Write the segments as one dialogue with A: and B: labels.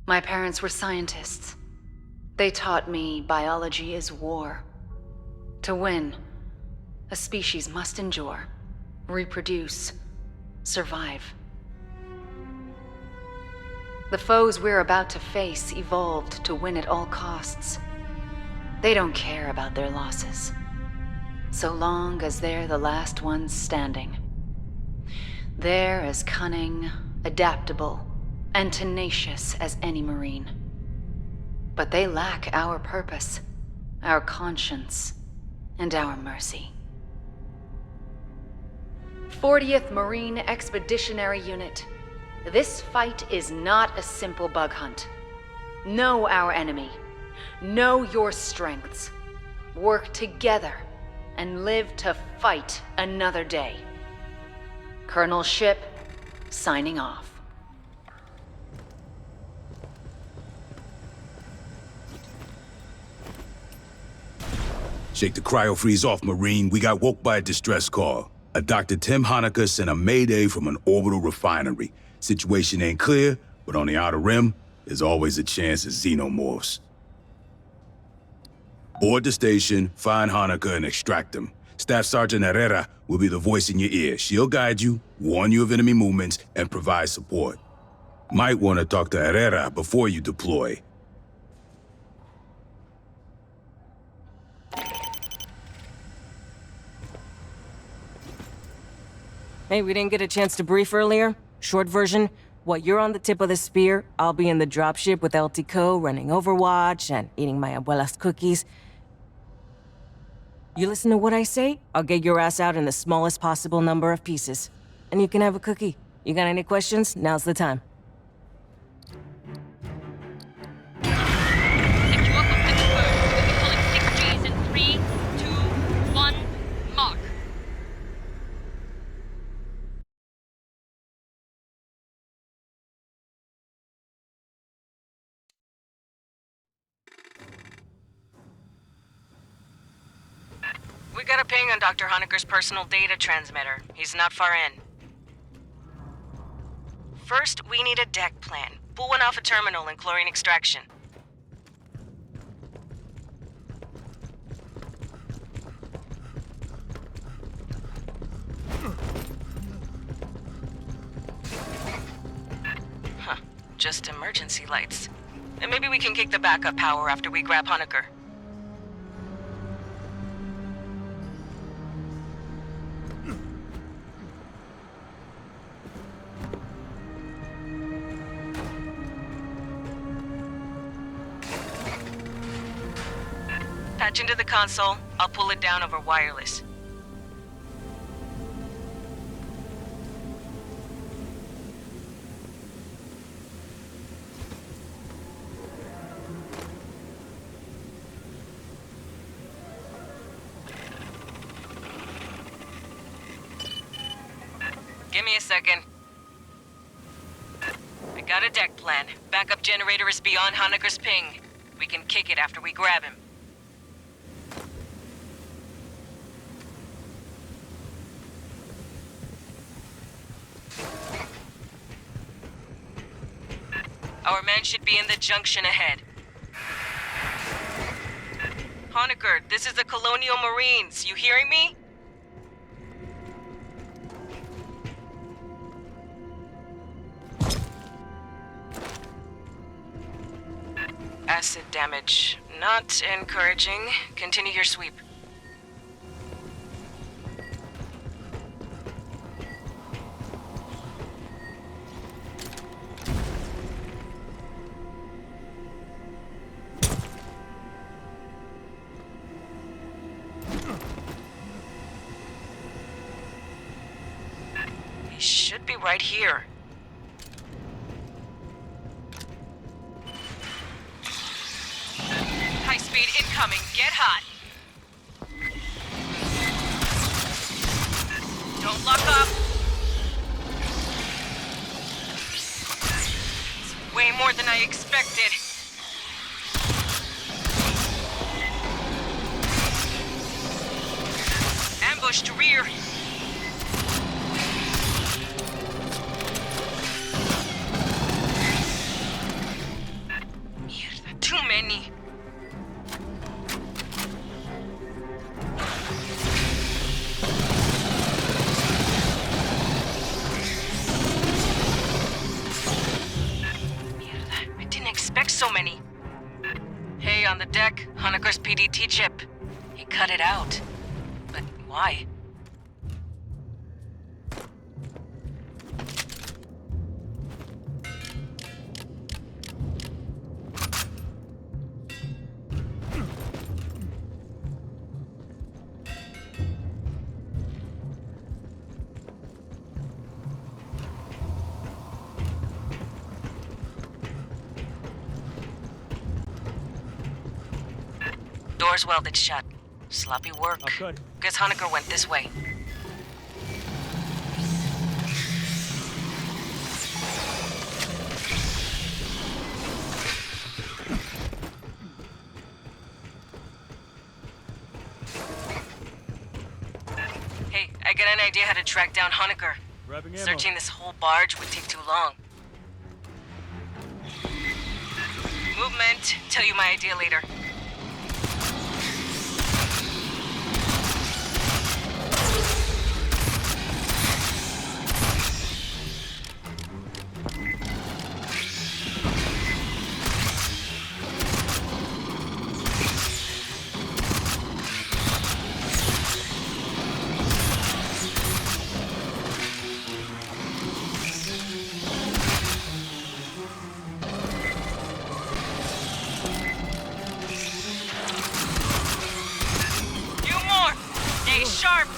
A: My parents were scientists. They taught me biology is war. To win, a species must endure, reproduce, survive. The foes we're about to face evolved to win at all costs. They don't care about their losses, so long as they're the last ones standing. They're as cunning, adaptable, and tenacious as any Marine. But they lack our purpose, our conscience, and our mercy. 40th Marine Expeditionary Unit. This fight is not a simple bug hunt. Know our enemy. Know your strengths. Work together and live to fight another day. Colonel Shipp, signing off.
B: Shake the cryo-freeze off, Marine. We got woke by a distress call. A Dr. Tim Honecker sent a mayday from an orbital refinery. Situation ain't clear, but on the outer rim, there's always a chance of xenomorphs. Board the station, find Honecker, and extract him. Staff Sergeant Herrera will be the voice in your ear. She'll guide you, warn you of enemy movements, and provide support. Might want to talk to Herrera before you deploy.
C: Hey, we didn't get a chance to brief earlier. Short version, while you're on the tip of the spear, I'll be in the dropship with LT-Co running Overwatch and eating my abuela's cookies. You listen to what I say, I'll get your ass out in the smallest possible number of pieces. And you can have a cookie. You got any questions? Now's the time.
D: Secure complete first. We'll be pulling 6 Gs in 3, 2, 1, mark.
C: We got a ping on Dr. Honecker's personal data transmitter. He's not far in. First, we need a deck plan. Pull one off a terminal and chlorine extraction. Huh. Just emergency lights. And maybe we can kick the backup power after we grab Honecker. Patch into the console. I'll pull it down over wireless. Give me a second. I got a deck plan. Backup generator is beyond Honecker's ping. We can kick it after we grab him. Our men should be in the junction ahead. Honecker, this is the Colonial Marines. You hearing me? Acid damage. Not encouraging. Continue your sweep. He should be right here. High speed incoming. Get hot. Don't lock up. It's way more than I expected. Ambushed rear. Honecker's PDT chip. He cut it out. But why? Door's welded shut. Sloppy work.
E: Oh, good.
C: Guess Honecker went this way. Hey, I got an idea how to track down Honecker.
E: Grabbing ammo.
C: Searching this whole barge would take too long. Movement. Tell you my idea later. Sharp!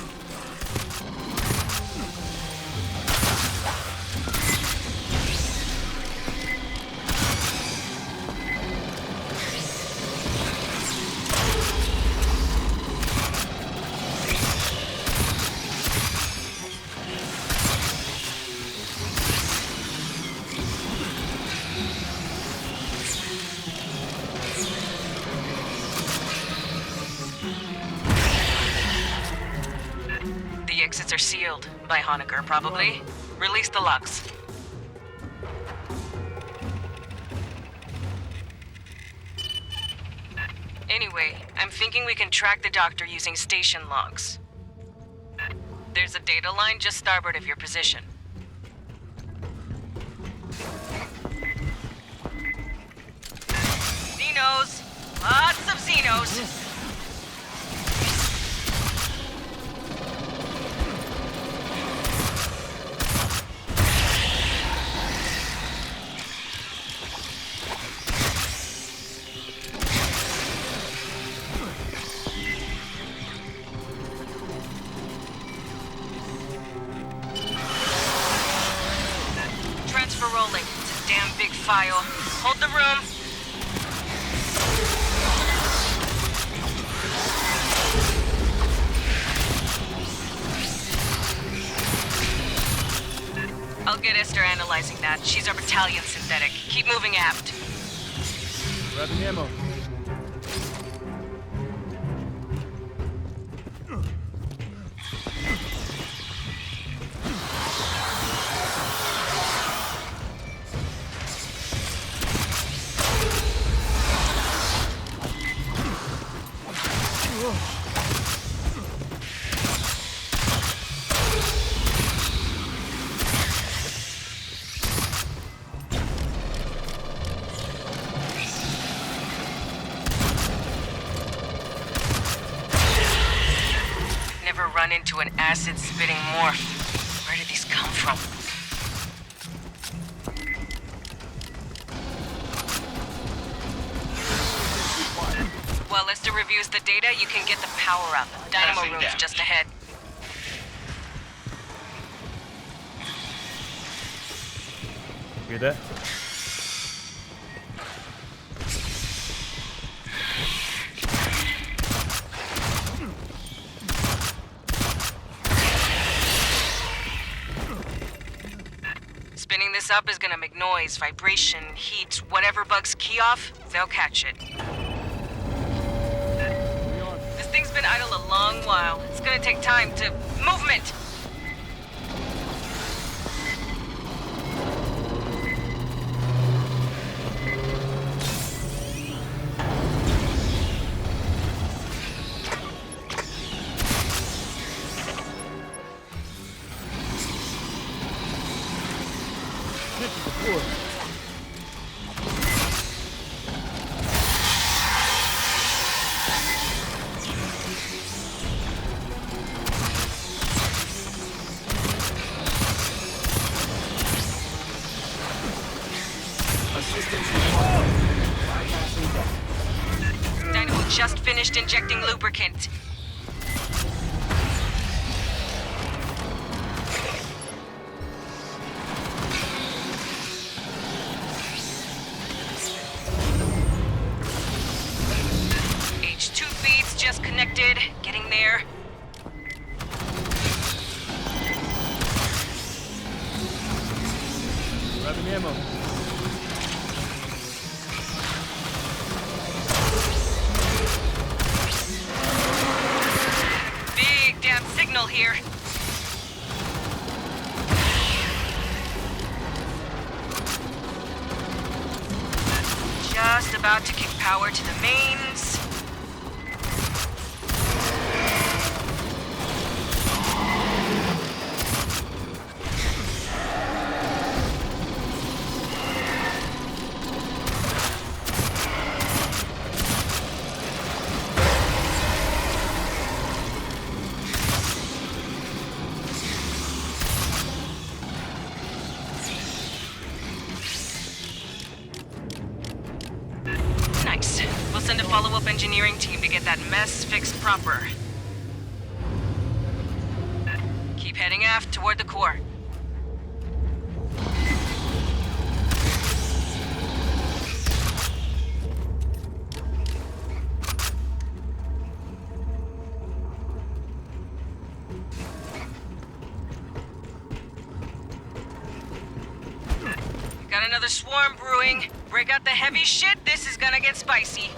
C: The exits are sealed. By Honecker, probably. Release the locks. Anyway, I'm thinking we can track the doctor using station logs. There's a data line just starboard of your position. Xenos! Lots of Xenos! Rolling. It's a damn big file. Hold the room. I'll get Esther analyzing that. She's our battalion synthetic. Keep moving aft.
E: Grabbing ammo.
C: Run into an acid-spitting morph. Where did these come from? While Lester reviews the data, you can get the power up. Dynamo room's just ahead.
E: Hear that?
C: Spinning this up is gonna make noise, vibration, heat, whatever bugs key off, they'll catch it. This thing's been idle a long while. It's gonna take time to... Movement! lubricant. H2 feeds just connected. Getting there.
E: Grabbing ammo.
C: Big damn signal here. Just about to kick power to the mains. Nice. We'll send a follow-up engineering team to get that mess fixed proper. Keep heading aft toward the core. Got another swarm brewing. Break out the heavy shit, this is gonna get spicy.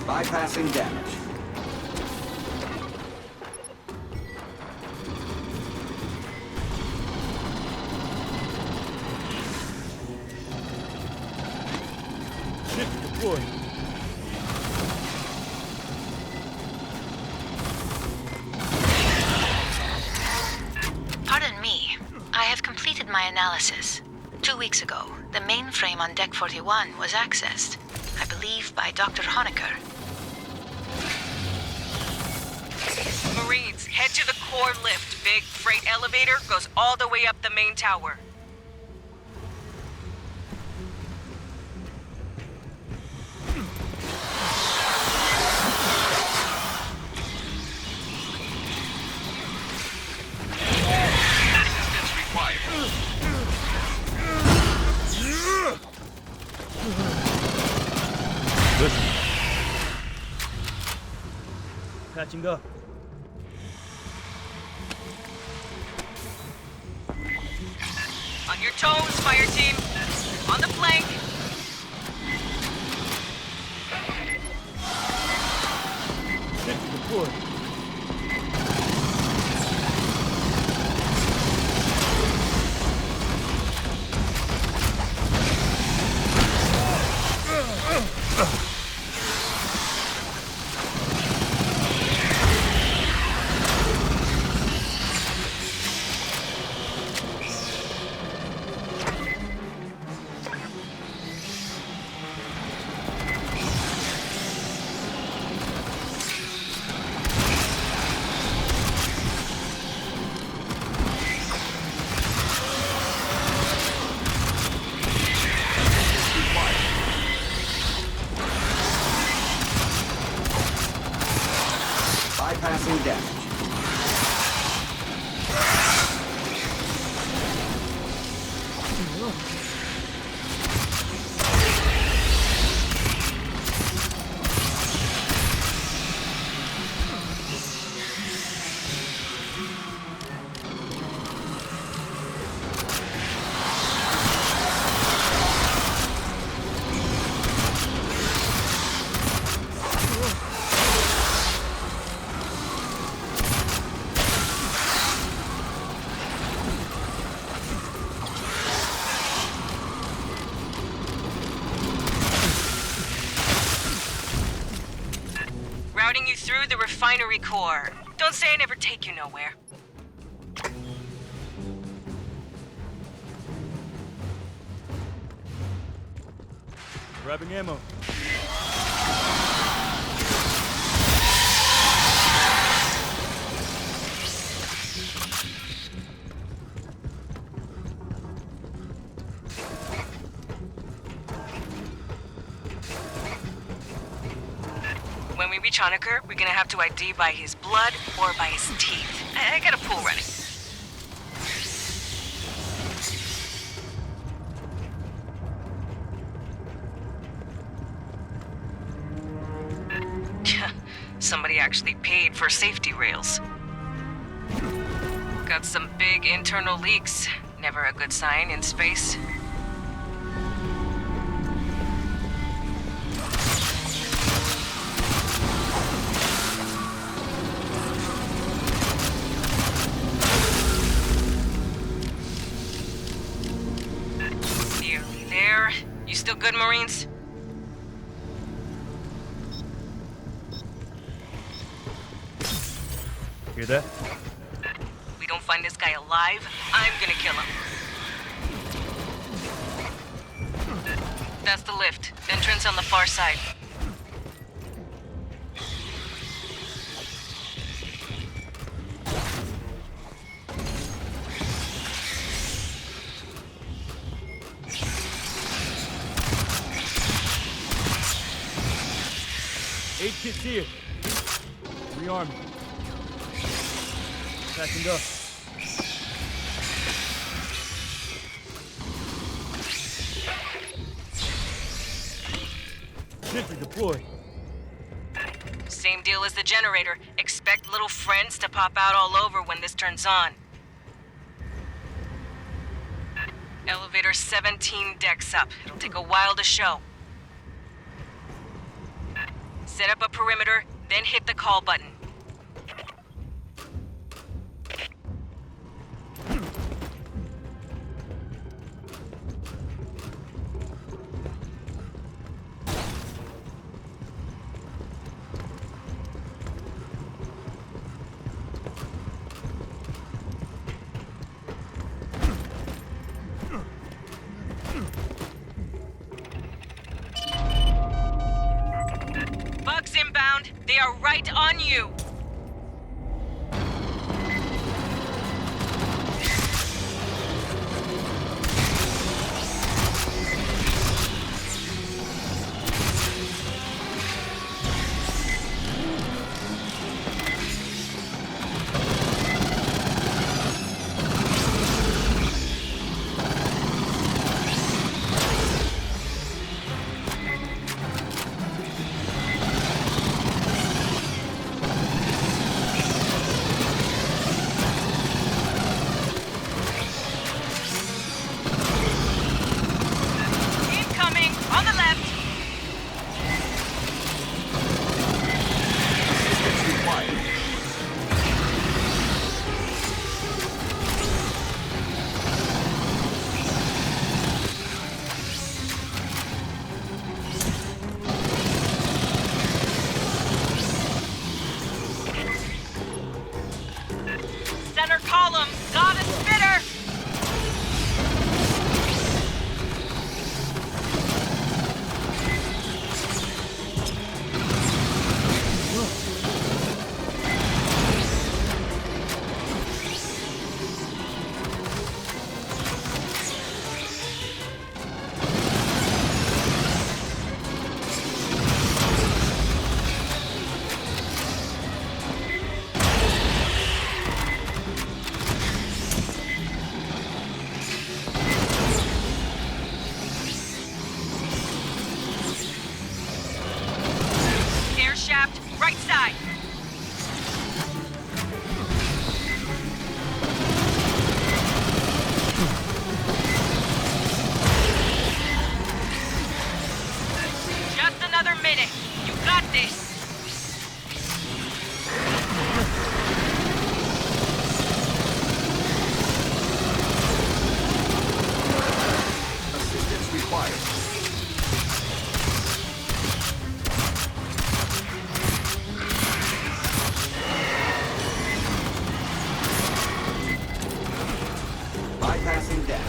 F: Bypassing damage.
E: Ship deployed.
A: Pardon me. I have completed my analysis. 2 weeks ago, the mainframe on Deck 41 was accessed, I believe by Dr. Honecker.
C: Marines, head to the core lift. Big freight elevator goes all the way up the main tower.
F: Assistance required.
E: Listen. Patching up.
C: On your toes, fire team. On the flank.
E: Ship deployed.
C: passing damage. Routing you through the refinery core. Don't say I never take you nowhere.
E: Grabbing ammo.
C: When we reach Honecker, we're gonna have to ID by his blood or by his teeth. I got a pool running. Somebody actually paid for safety rails. Got some big internal leaks. Never a good sign in space. Nearly there. You still good, Marines?
E: Hear that?
C: We don't find this guy alive, I'm gonna kill him. That's the lift. Entrance on the far side.
E: Eight kits here. Rearming. Patching up. Sentry deployed.
C: Same deal as the generator. Expect little friends to pop out all over when this turns on. Elevator 17 decks up. It'll take a while to show. Set up a perimeter, then hit the call button. Bugs inbound. They are right on you. another minute. You got this.
F: Assistance required. Bypassing deck.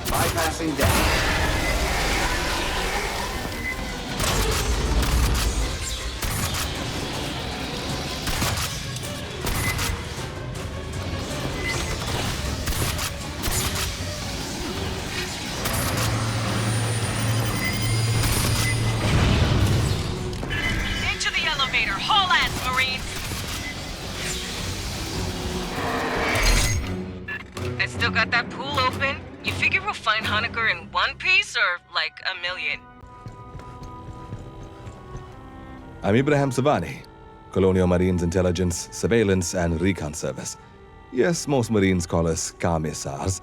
F: Bypassing deck. Bypassing deck.
C: Into the elevator. Haul ass, Marines. I still got that pool open. You figure we'll find Honecker in one piece or like a million?
G: I'm Ibrahim Savani, Colonial Marines Intelligence, Surveillance, and Recon Service. Yes, most Marines call us commissars.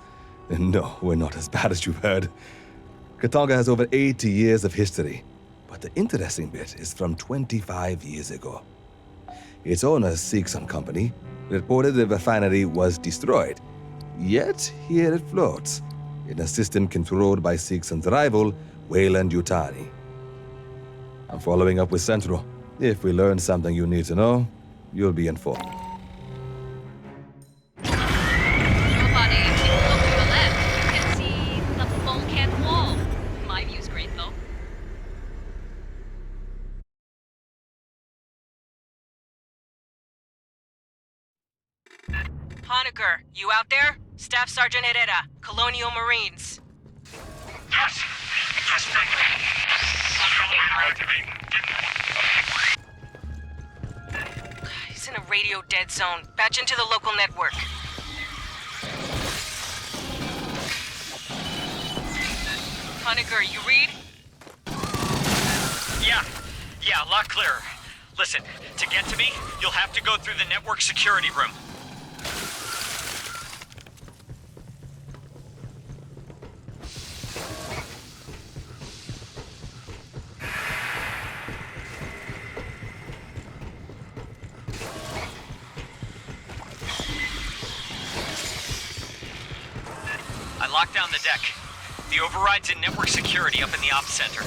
G: No, we're not as bad as you've heard. Katanga has over 80 years of history, but the interesting bit is from 25 years ago. Its owner, Six & Company, reported the refinery was destroyed, yet here it floats, in a system controlled by Six's rival, Wayland Yutani. I'm following up with Central. If we learn something you need to know, you'll be informed.
D: Robot A, if you look to the left, you can see the bulkhead wall. My view's great, though.
C: Honecker, you out there? Staff Sergeant Herrera, Colonial Marines.
F: Yes! Yes,
C: He's in a radio dead zone. Patch into the local network. Honecker, you read?
H: Yeah, a lot clearer. Listen, to get to me, you'll have to go through the network security room. I locked down the deck. The override's in network security up in the ops center.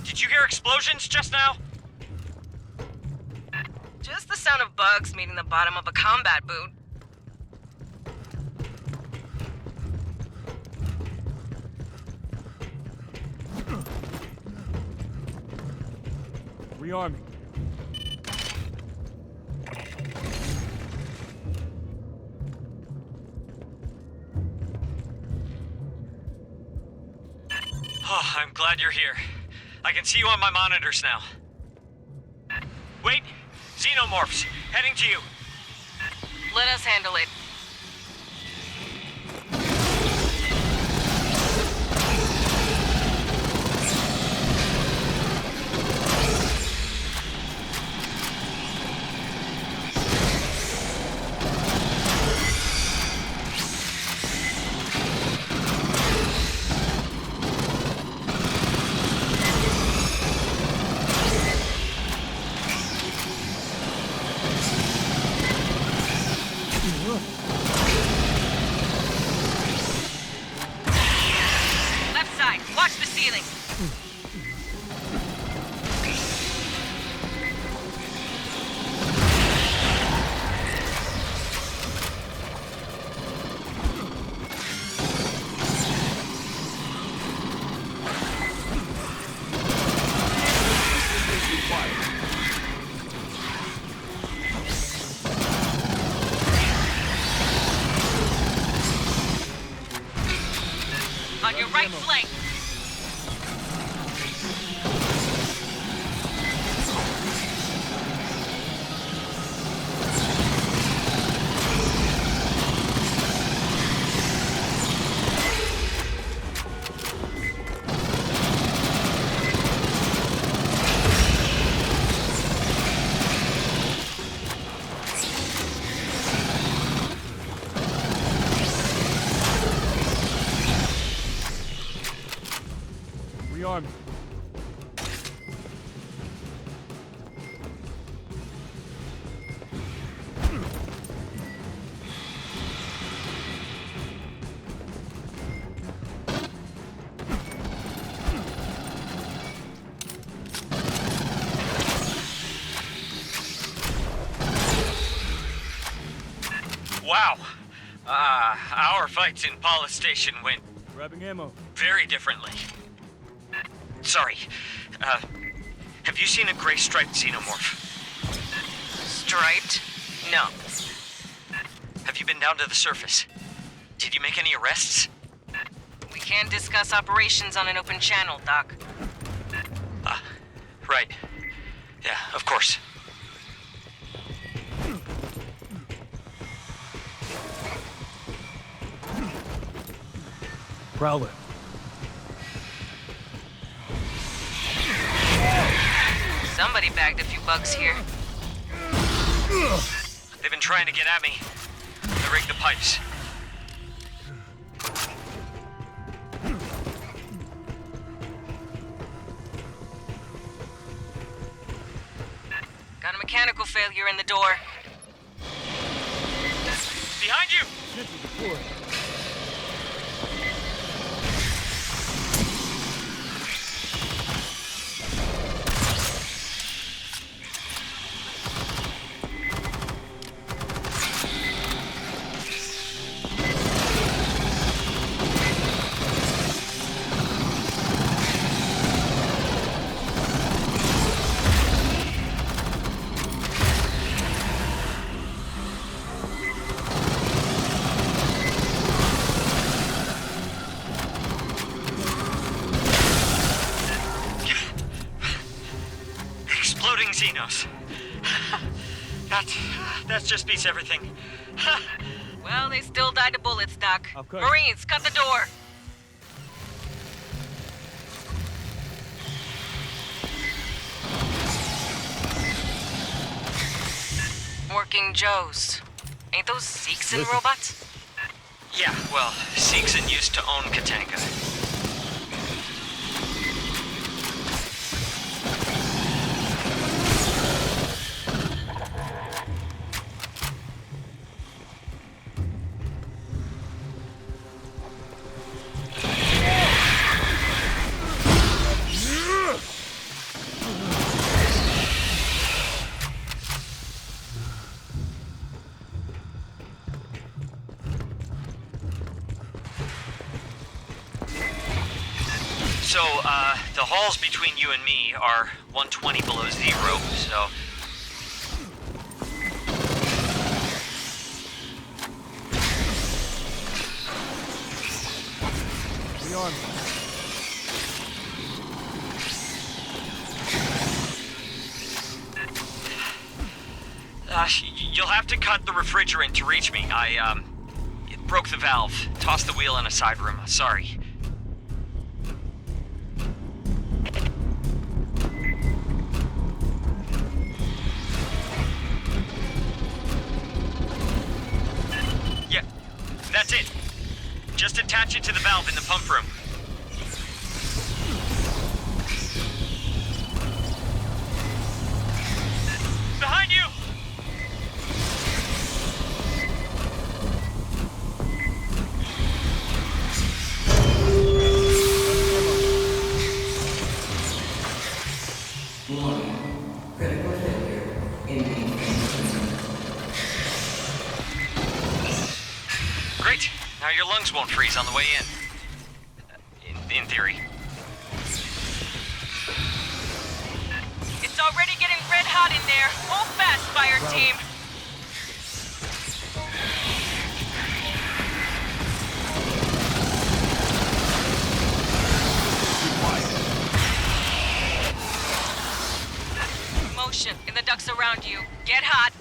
H: Did you hear explosions just now?
C: Just the sound of bugs meeting the bottom of a combat boot.
E: Rearming.
H: Oh, I'm glad you're here. I can see you on my monitors now. Wait! Xenomorphs! Heading to you!
C: Let us handle it. Left side, watch the ceiling. On your right flank.
E: Rearm.
H: Wow. Our fights in Paula Station went
E: Grabbing ammo.
H: very differently. Sorry. Have you seen a gray striped xenomorph?
C: Striped? No.
H: Have you been down to the surface? Did you make any arrests?
C: We can't discuss operations on an open channel, Doc.
H: Right. Yeah, of course.
E: Prowler.
C: Somebody bagged a few bugs here.
H: They've been trying to get at me. I rigged the pipes.
C: Got a mechanical failure in the door.
H: Behind you!
E: Sentry deployed.
H: Exploding Xenos. That just beats everything.
C: Well, they still died to bullets, Doc.
E: Okay.
C: Marines, cut the door! Working Joes. Ain't those Sikhs in robots?
H: Yeah, well, Sikhs and used to own Katanga. So, the halls between you and me are 120 below zero, so...
E: Rearm.
H: You'll have to cut the refrigerant to reach me. I broke the valve. Tossed the wheel in a side room. Sorry. Yeah, that's it. Just attach it to the valve in the pump room. Behind you! Great. Now your lungs won't freeze on the way in. In theory.
C: It's already getting red hot in there. Hold fast, fire team. Motion in the ducts around you. Get hot.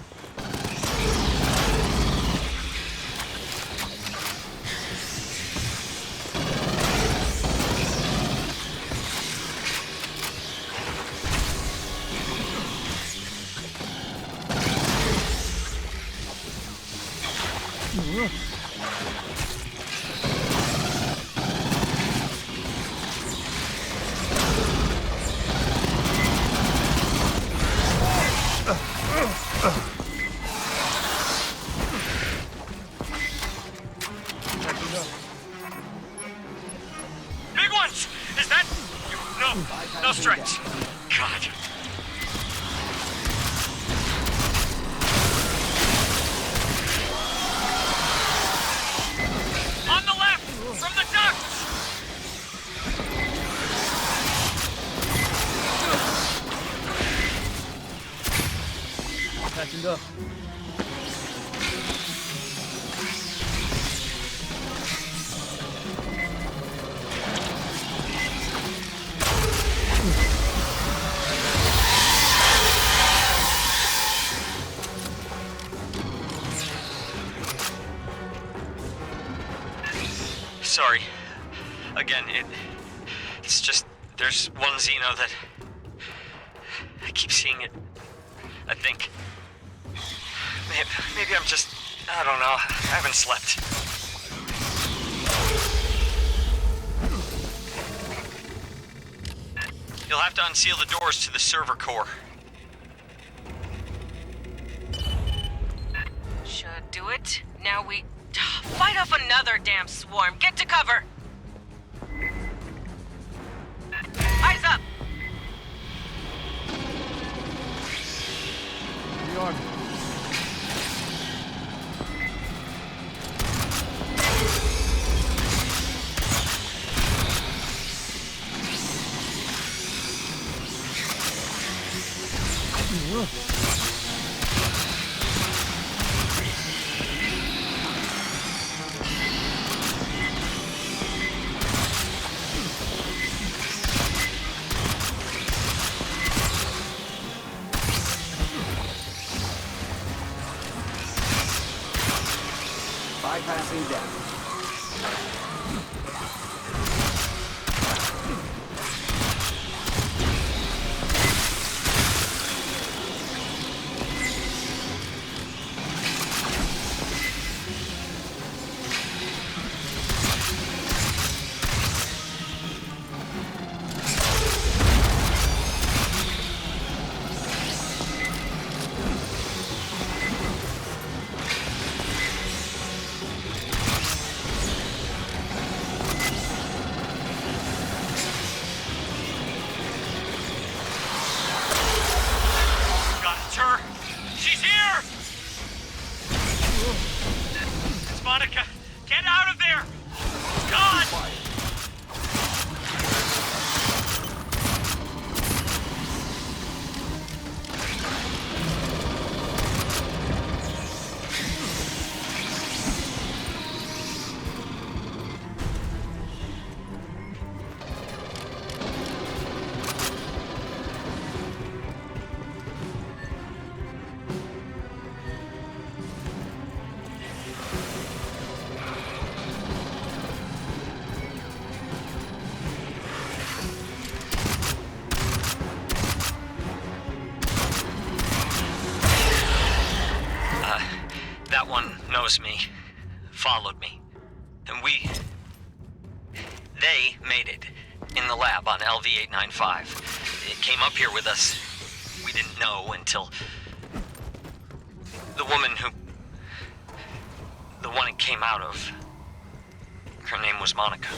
H: chance! Is that... No strength. God. On the left! From the ducts!
E: Patching up.
H: Sorry. Again, it's just... There's one Xeno that... I keep seeing it. I think... Maybe I'm just... I don't know. I haven't slept. You'll have to unseal the doors to the server core.
C: Should do it. Now we... Fight off another damn swarm. Get to cover! Eyes up!
E: Rearm.
F: Bypassing death.
H: Monica, get out of there! God! That one knows me, followed me, and they made it in the lab on Lv.895. It came up here with us. We didn't know until the woman the one it came out of, her name was Monica.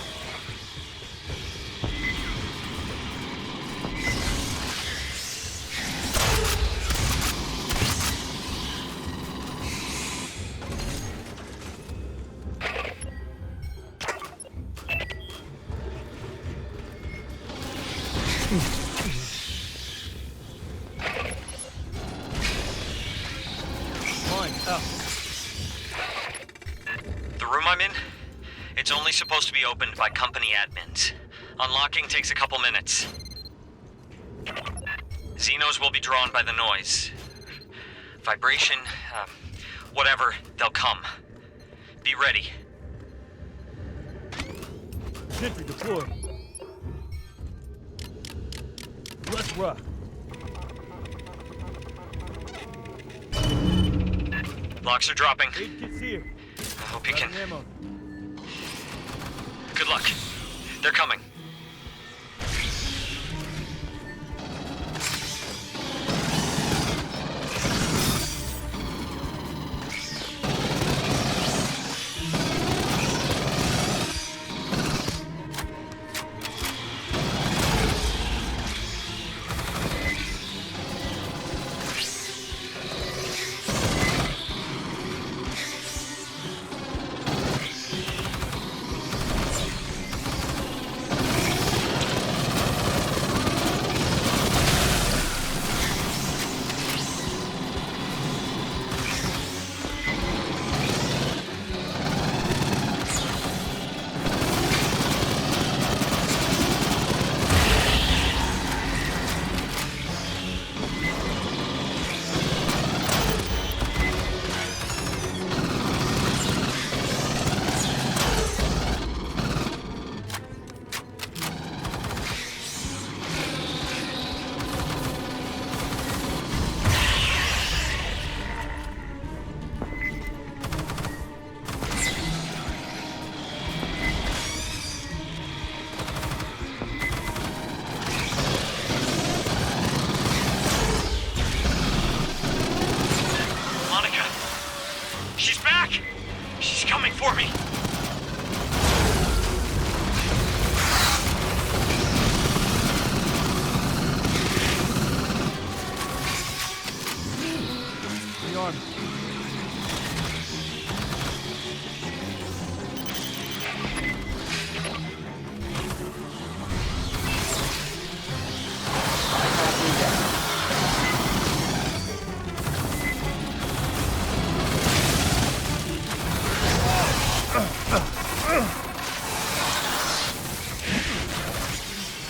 H: The room I'm in, it's only supposed to be opened by company admins. Unlocking takes a couple minutes. Xenos will be drawn by the noise. Vibration, whatever, they'll come. Be ready.
E: Sentry deployed. Let's rock.
H: Locks are dropping.
E: Aid kit's here.
H: I hope you can...
E: Ammo.
H: Good luck. They're coming.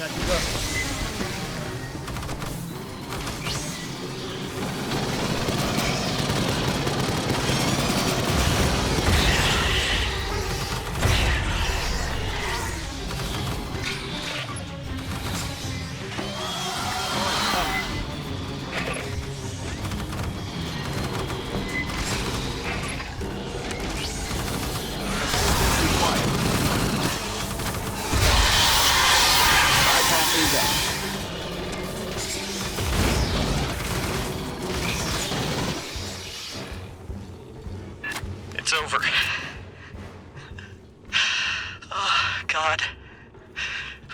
E: Patching up.
H: It's over. Oh, God.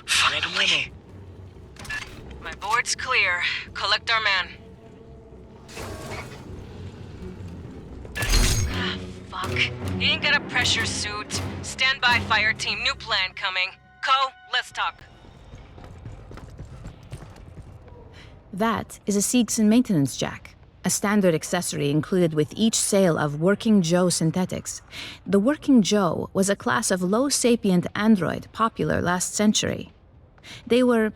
H: Finally.
C: My board's clear. Collect our man. Ah, fuck. He ain't got a pressure suit. Stand by, fire team. New plan coming. Co, let's talk.
I: That is a Seegson maintenance jack, a standard accessory included with each sale of Working Joe synthetics. The Working Joe was a class of low-sapient android popular last century. They were,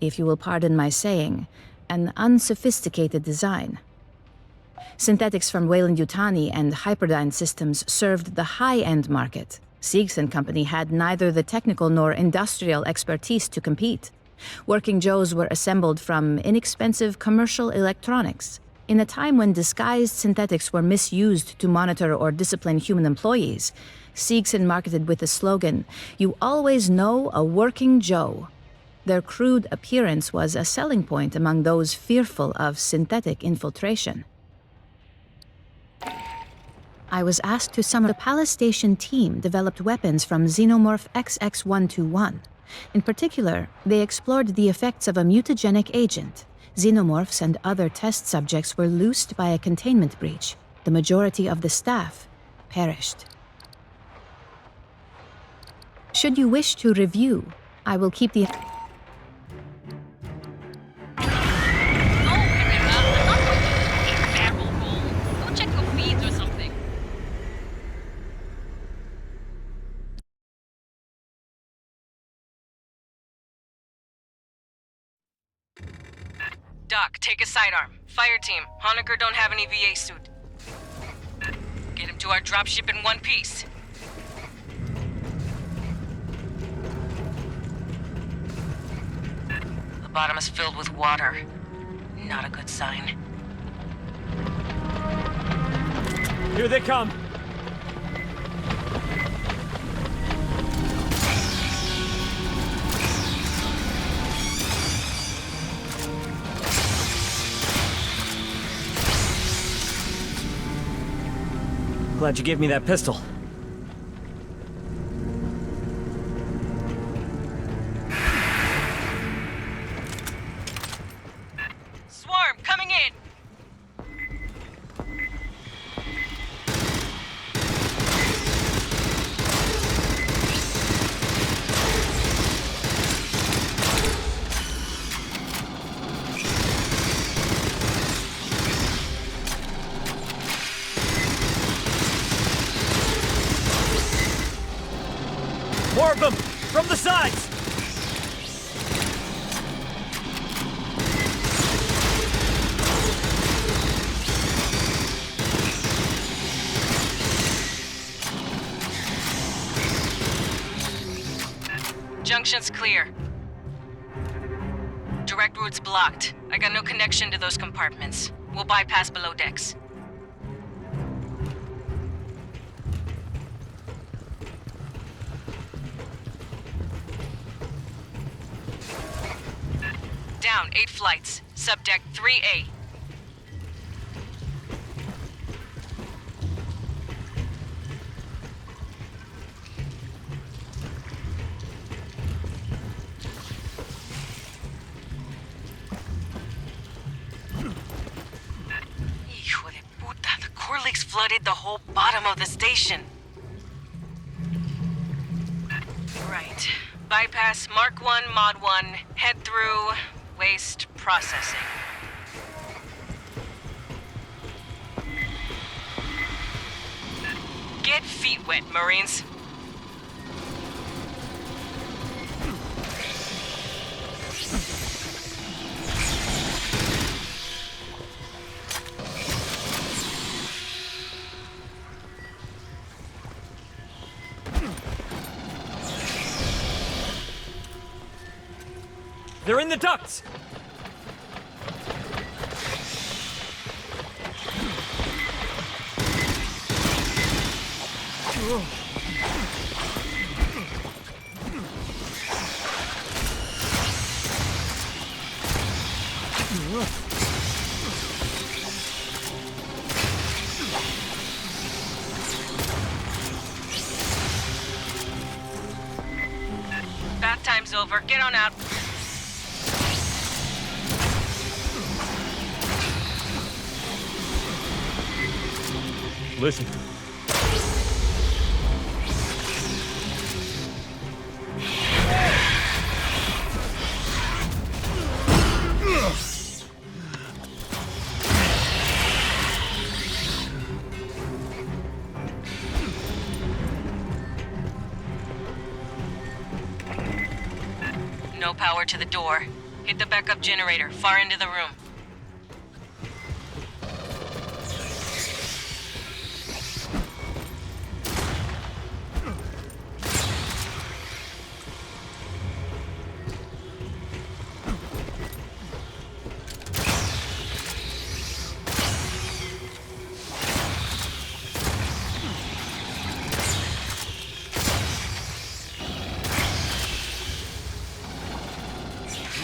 I: if you will pardon my saying, an unsophisticated design. Synthetics from Weyland-Yutani and Hyperdyne systems served the high-end market. Seegson Company had neither the technical nor industrial expertise to compete. Working Joes were assembled from inexpensive commercial electronics. In a time when disguised synthetics were misused to monitor or discipline human employees, Seegson marketed with the slogan, "You always know a Working Joe." Their crude appearance was a selling point among those fearful of synthetic infiltration. I was asked to summon the Palace Station team developed weapons from Xenomorph XX-121. In particular, they explored the effects of a mutagenic agent. Xenomorphs and other test subjects were loosed by a containment breach. The majority of the staff perished. Should you wish to review, I will keep the...
D: Go check your feeds or something.
C: Doc, take a sidearm. Fire team, Honecker don't have any VA suit. Get him to our dropship in one piece. The bottom is filled with water. Not a good sign.
E: Here they come. Glad you gave me that pistol.
C: Swarm, coming in!
E: More of them! From the sides!
C: Junction's clear. Direct route's blocked. I got no connection to those compartments. We'll bypass below decks. Down 8 flights. Subdeck 3A. Hijo de puta, the core leaks flooded the whole bottom of the station. Right. Bypass Mark 1, Mod 1, head through waste processing. Get feet wet, Marines.
E: They're in the ducts!
C: Bath time's over. Get on out.
E: Listen.
C: No power to the door. Hit the backup generator, far into the room.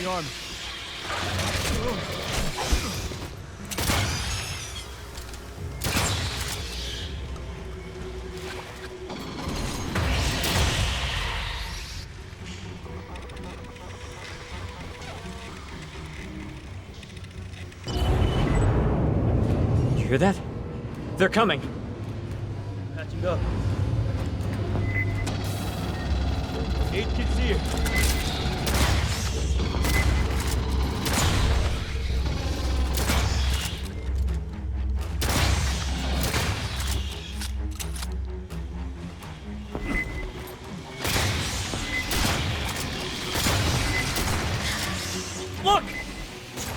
E: The arm. You hear that? They're coming. Patching up. 8 kids here. Look!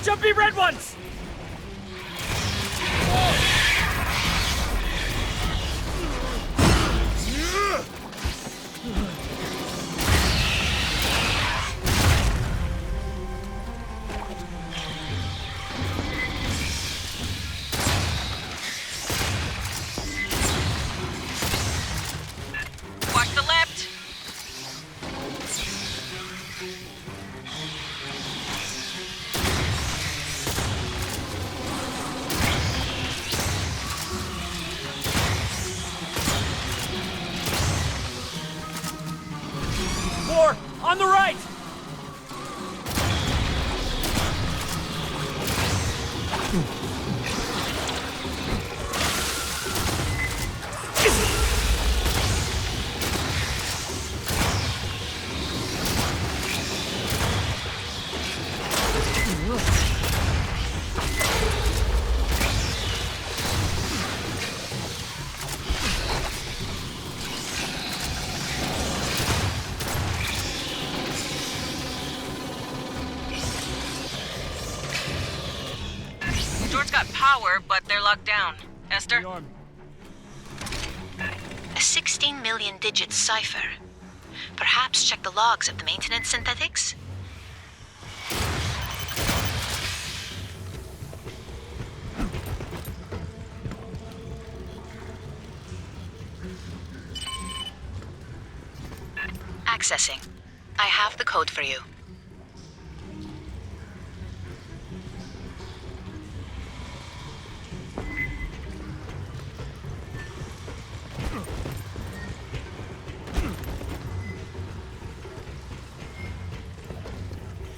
E: Jumpy red ones!
C: Watch the left.
E: More! On the right!
C: Door's got power, but they're locked down. Esther?
E: The arm.
I: A 16 million digit cipher. Perhaps check the logs of the maintenance synthetics? Accessing. I have the code for you.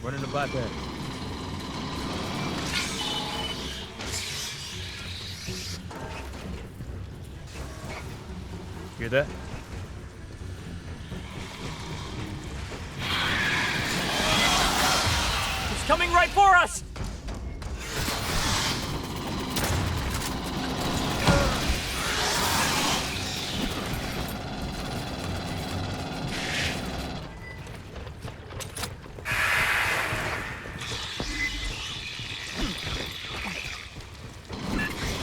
E: Running the bypass. Hear that? It's coming right for us!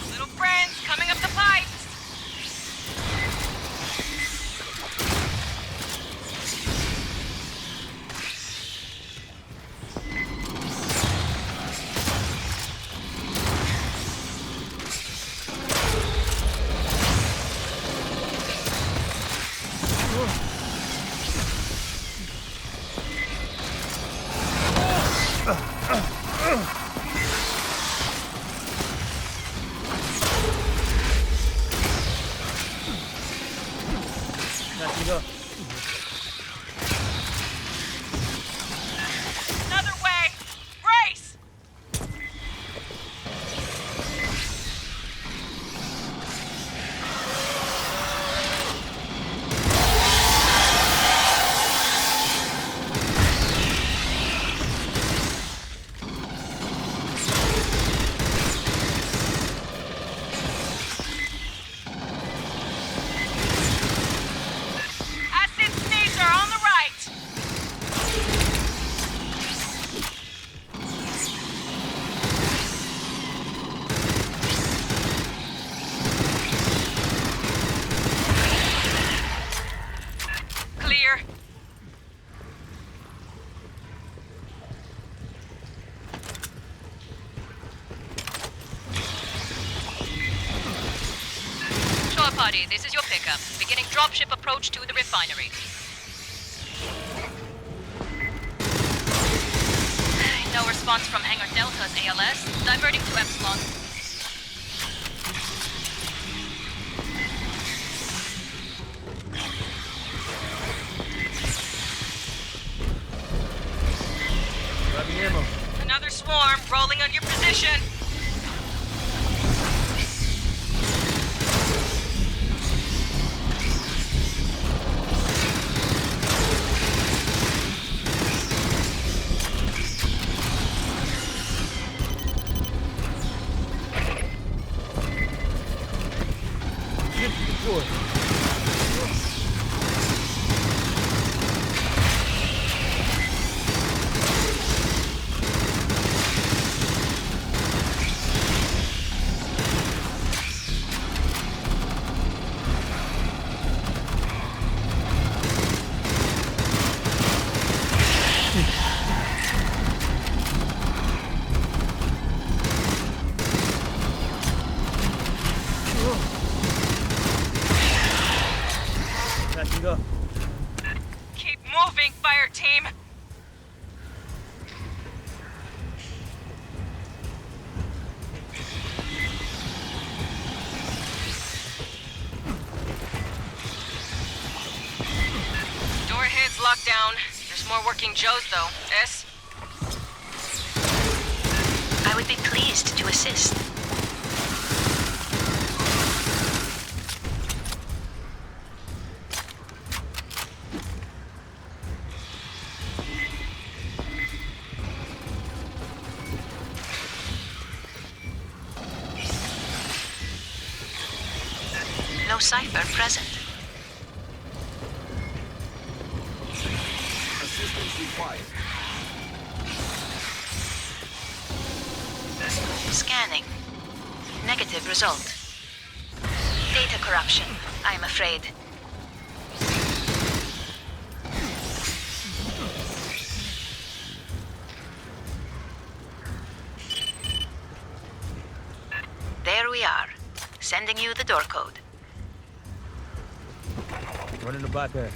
C: Little friends, coming up the pipes!
D: Party, this is your pickup. Beginning dropship approach to the refinery. No response from Hangar Delta's ALS. Diverting to Epsilon.
E: Grabbing ammo.
C: Another swarm rolling on your position.
E: Backing up.
C: Keep moving, fire team. Door heads locked down. There's more working Joes, though. S?
J: I would be pleased to assist. No cipher present.
F: Assistance required.
J: Scanning. Negative result. Data corruption, I'm afraid. There we are. Sending you the door code.
E: Running the bypass.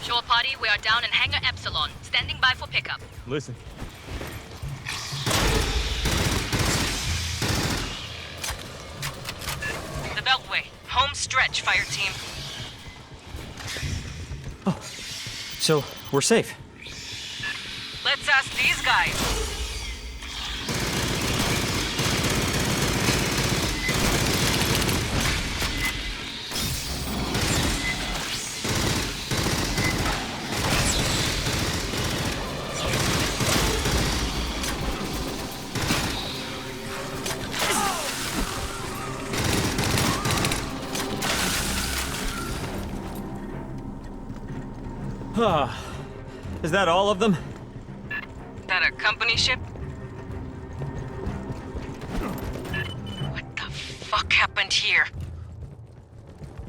D: Shore Party, we are down in Hangar Epsilon. Standing by for pickup.
E: Listen.
C: The Beltway. Home stretch, fire team.
H: So, we're safe.
C: Let's ask these guys.
H: Is that all of them?
C: That a company ship? What the fuck happened here?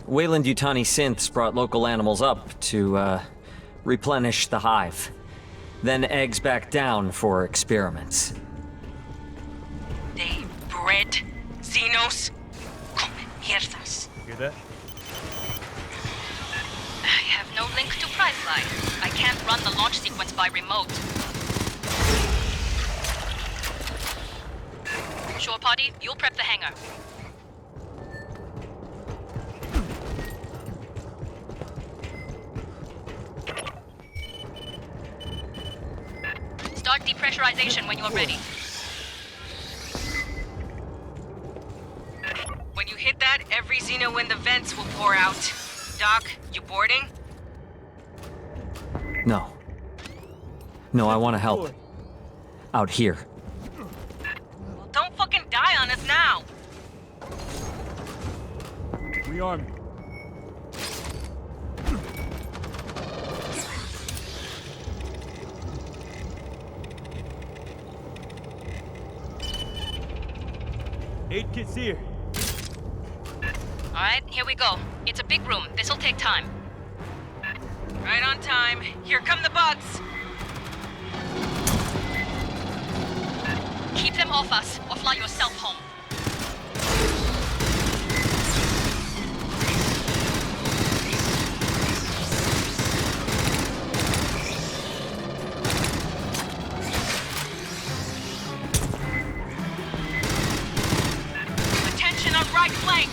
H: Weyland-Yutani synths brought local animals up to, replenish the hive. Then eggs back down for experiments.
C: They bred Xenos? Come mierdas.
E: Hear that?
D: I have no link to Priceline. I can't run the launch sequence by remote. Shore Party, you'll prep the hangar. Start depressurization when you're ready.
C: When you hit that, every Xeno in the vents will pour out. Doc, you boarding?
H: No. No, I want to help. Out here.
C: Well, don't fucking die on us now!
E: Rearm. Aid kit's here.
D: Alright, here we go. It's a big room. This'll take time.
C: Right on time. Here come the bugs.
D: Keep them off us, or fly yourself home.
C: Attention on right flank.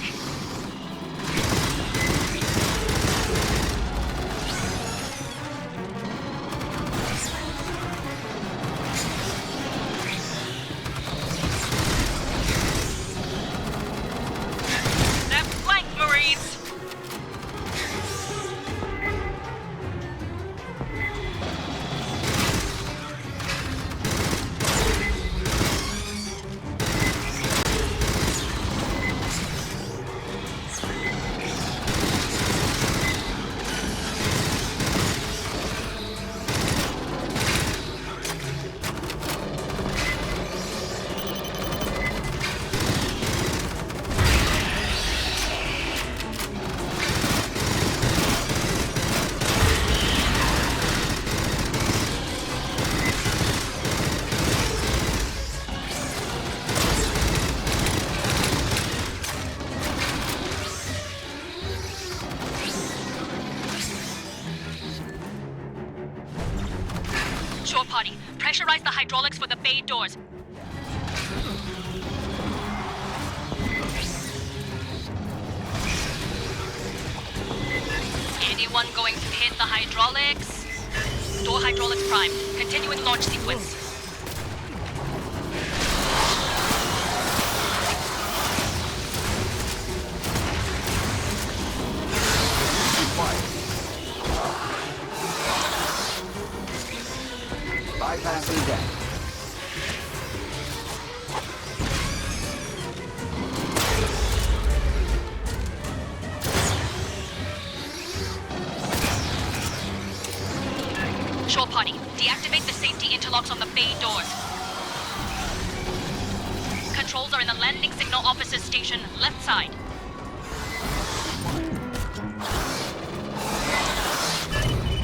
C: Left flank, Marines. Shore party, pressurize the hydraulics for the bay doors. Anyone going to hit the hydraulics? Door hydraulics prime. Continue in launch sequence.
F: Bypassing deck.
D: Shore party, deactivate the safety interlocks on the bay doors. Controls are in the landing signal officer's station, left side.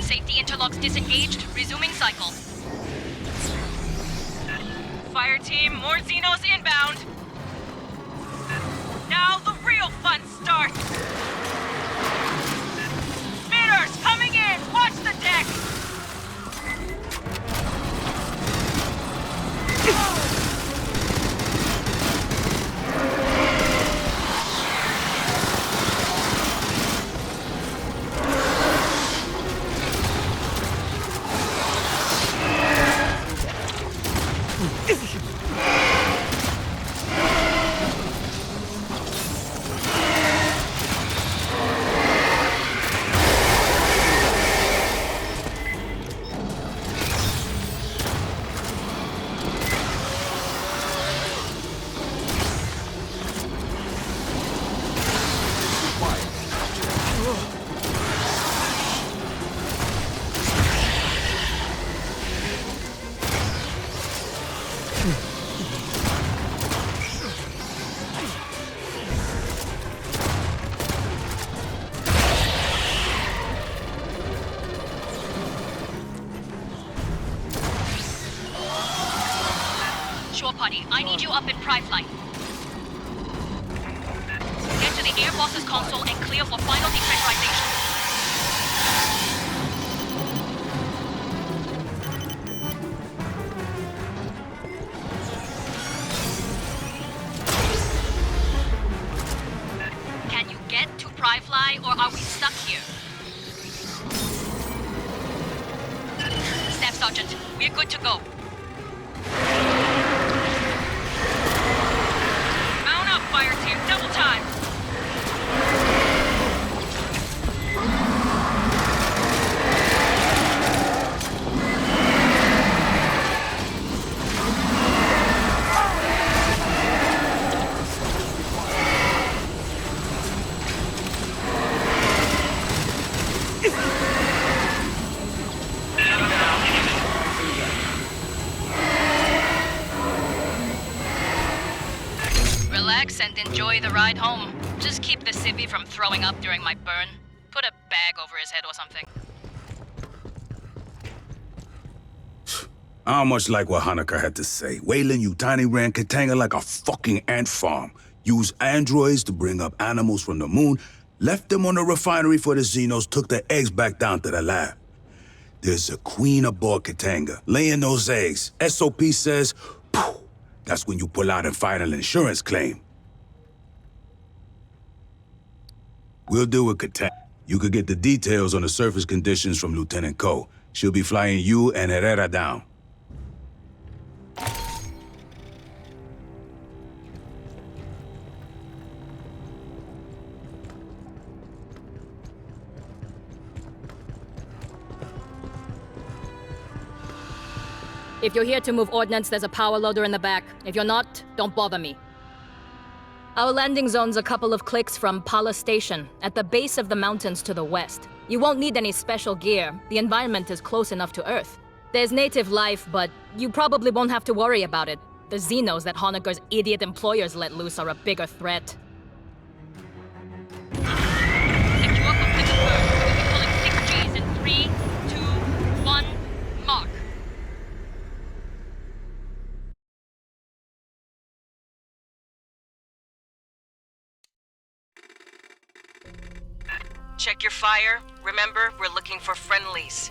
D: Safety interlocks disengaged, resuming cycle.
C: Fire team, more Xenos inbound. Now the real fun starts. Spitters coming in. Watch the deck.
D: Shore party, I need you up in pry flight. Get to the air boss's console and clear for final depressurization. Can you get to pry fly, or are we stuck here? Staff Sergeant, we're good to go. Mount up, fire team, double time. Relax and enjoy the ride home. Just keep the civvy from throwing up during my burn. Put a bag over his head or something.
B: I don't much like what Hanukkah had to say. Wayland Yutani ran Katanga like a fucking ant farm. Used androids to bring up animals from the moon, left them on the refinery for the Xenos, took the eggs back down to the lab. There's a queen aboard Katanga, laying those eggs. SOP says, poof, that's when you pull out and file an insurance claim. We'll deal with Katanga. You could get the details on the surface conditions from Lieutenant Ko. She'll be flying you and Herrera down.
K: If you're here to move ordnance, there's a power loader in the back. If you're not, don't bother me. Our landing zone's a couple of clicks from Pala Station, at the base of the mountains to the west. You won't need any special gear. The environment is close enough to Earth. There's native life, but you probably won't have to worry about it. The Xenos that Honecker's idiot employers let loose are a bigger threat.
D: Secure complete confirmed. We'll be pulling 6 Gs in 3, 2, 1, mark.
C: Check your fire. Remember, we're looking for friendlies.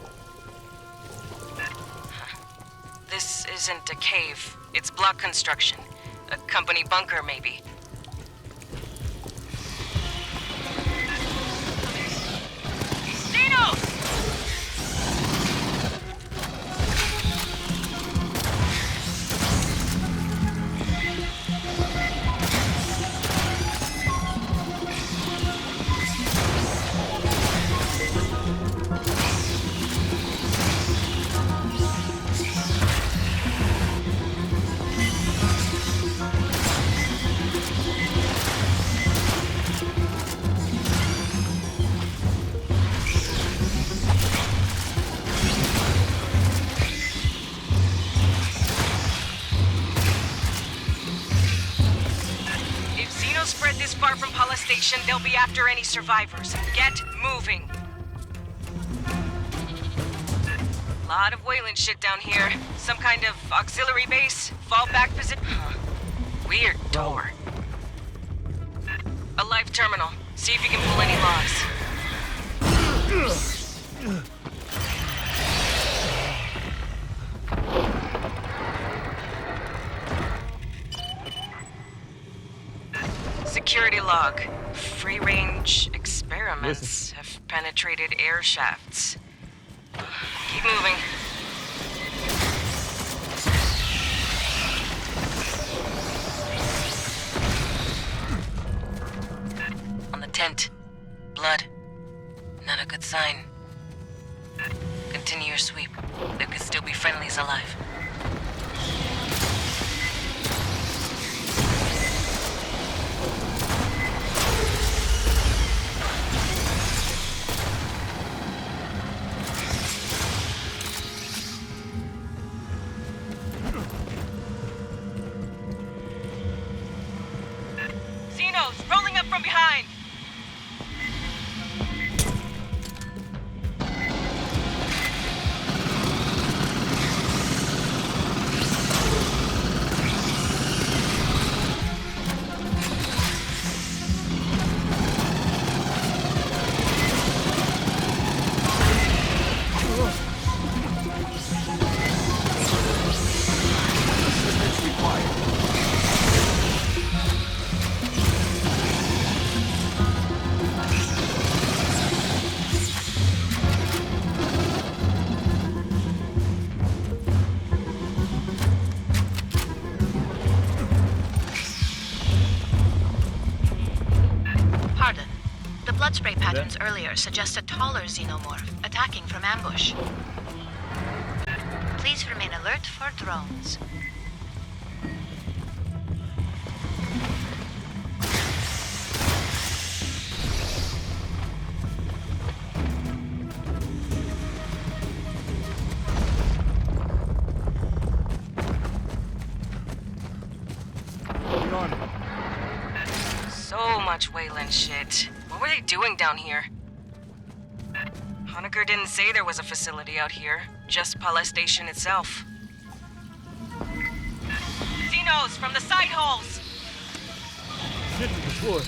C: This isn't a cave. It's block construction. A company bunker, maybe.
D: Xenos!
C: Far from Pala Station, they'll be after any survivors. Get moving. Lot of Wayland shit down here. Some kind of auxiliary base, fallback position. Weird door. A live terminal. See if you can pull any logs. Security log. Free-range experiments have penetrated air shafts. Keep moving. On the tent. Blood. Not a good sign. Continue your sweep. There could still be friendlies alive. Rolling up from behind!
J: Blood spray patterns earlier suggest a taller xenomorph attacking from ambush. Please remain alert for drones.
C: much Wayland shit. What were they doing down here? Honecker didn't say there was a facility out here, just Pala Station itself. Xenos, from the side holes!
E: Shit to the floor.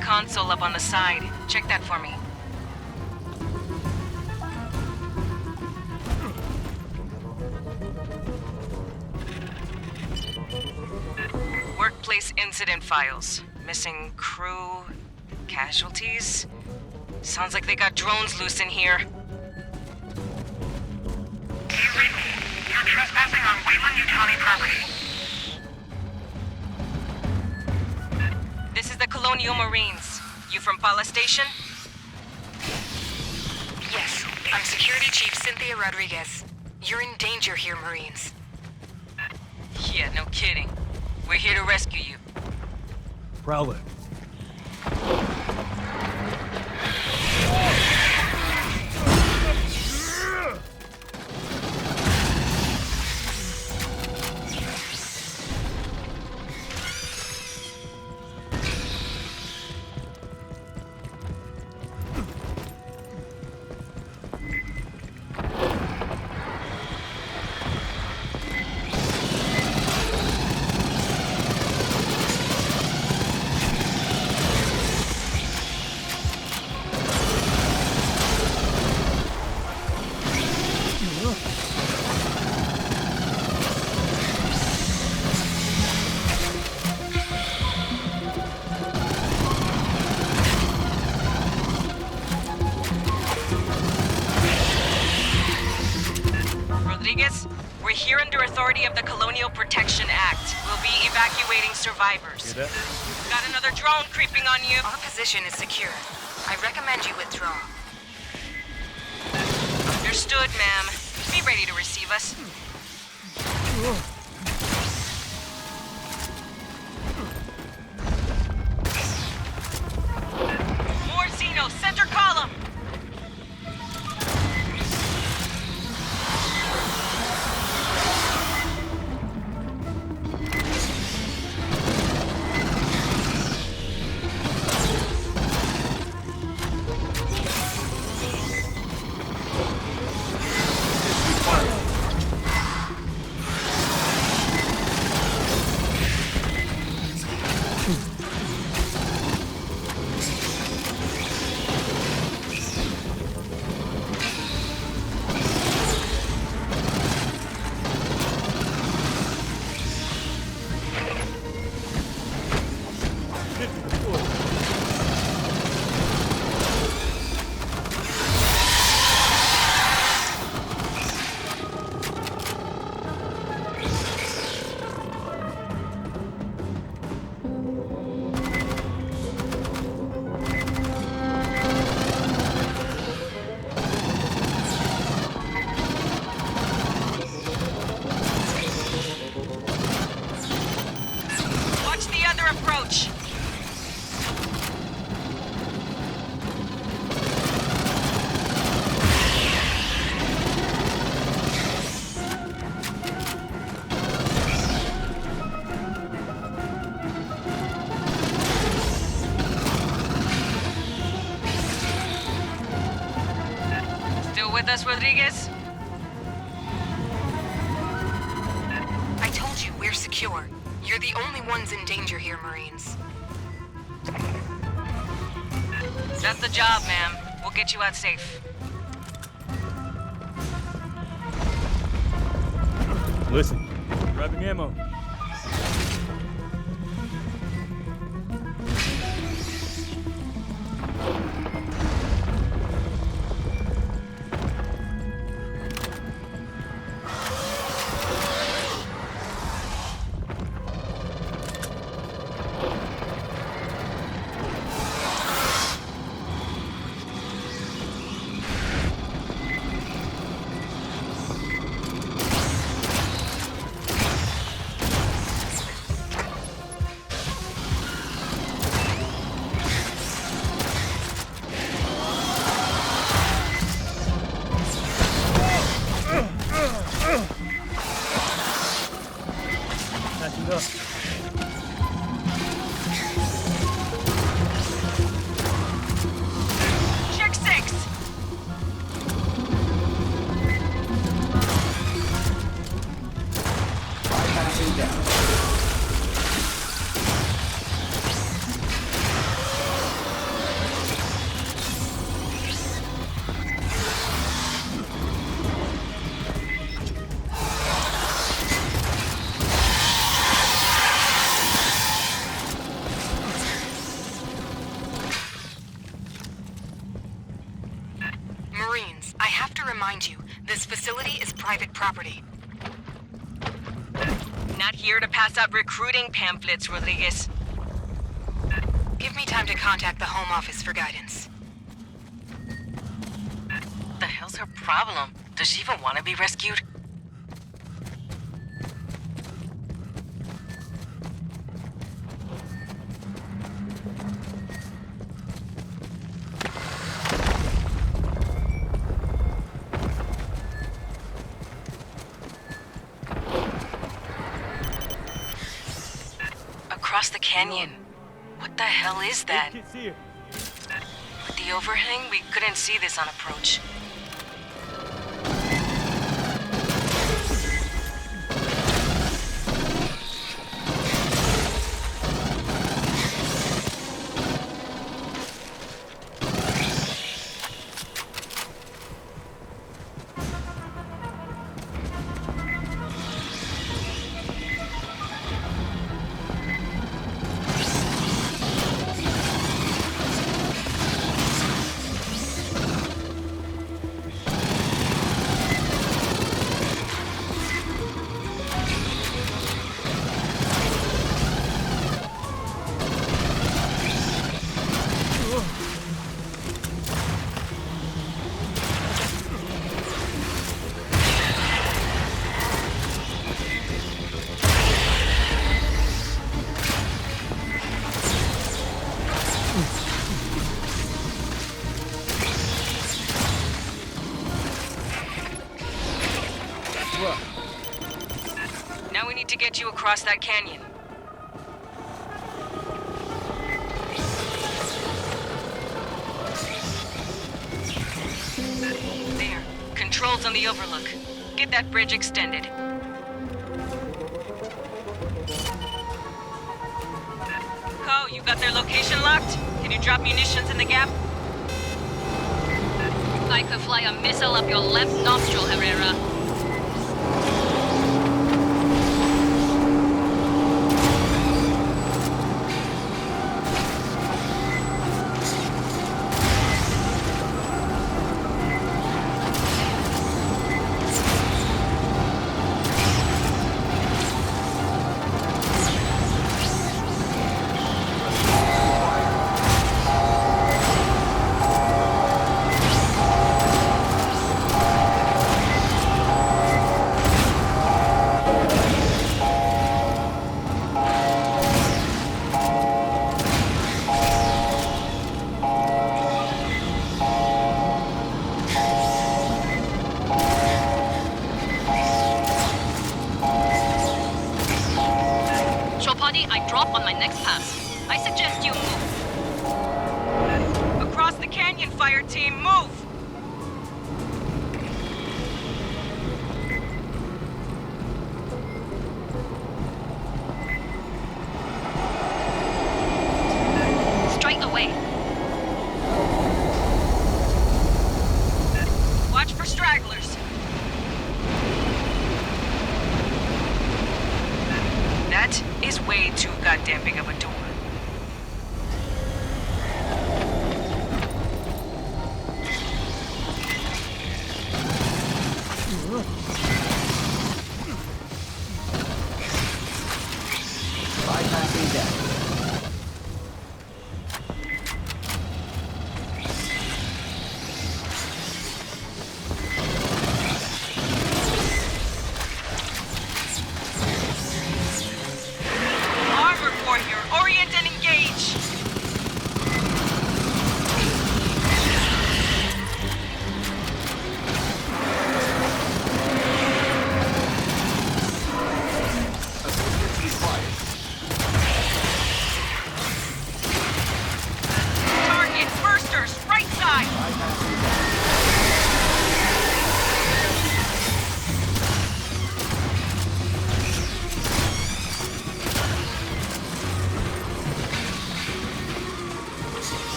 C: Console up on the side. Check that for me. Workplace incident files. Missing crew, casualties. Sounds like they got drones loose in here.
F: Do you read me? You're trespassing on Wayland Utani property.
C: This is the Colonial Marines. You from Pala Station?
J: Yes, I'm Security Chief Cynthia Rodriguez. You're in danger here, Marines.
C: Yeah, no kidding. We're here to rescue you.
E: Prowler.
C: We're here under authority of the Colonial Protection Act. We'll be evacuating survivors. Got another drone creeping on you.
J: Our position is secure. I recommend you withdraw.
C: Understood, ma'am. Be ready to receive us. More Xeno, center column! still with us, Rodriguez?
L: I told you, we're secure. You're the only ones in danger here, Marines.
C: That's the job, ma'am. We'll get you out safe.
E: Listen, grabbing ammo. Patching up.
C: Check 6!
M: Bypassing down.
L: Marines, I have to remind you, this facility is private property.
C: Not here to pass out recruiting pamphlets, Rodriguez.
L: Give me time to contact the Home Office for guidance.
C: The hell's her problem? Does she even want to be rescued? Across the canyon. What the hell is that?
E: Kids here.
C: With the overhang, we couldn't see this on approach. Now we need to get you across that canyon. There. Controls on the overlook. Get that bridge extended. Co, you got their location locked? Can you drop munitions in the gap?
D: I could fly a missile up your left nostril, Herrera. I drop on my next pass. I suggest you move.
C: Across the canyon, fire team, move!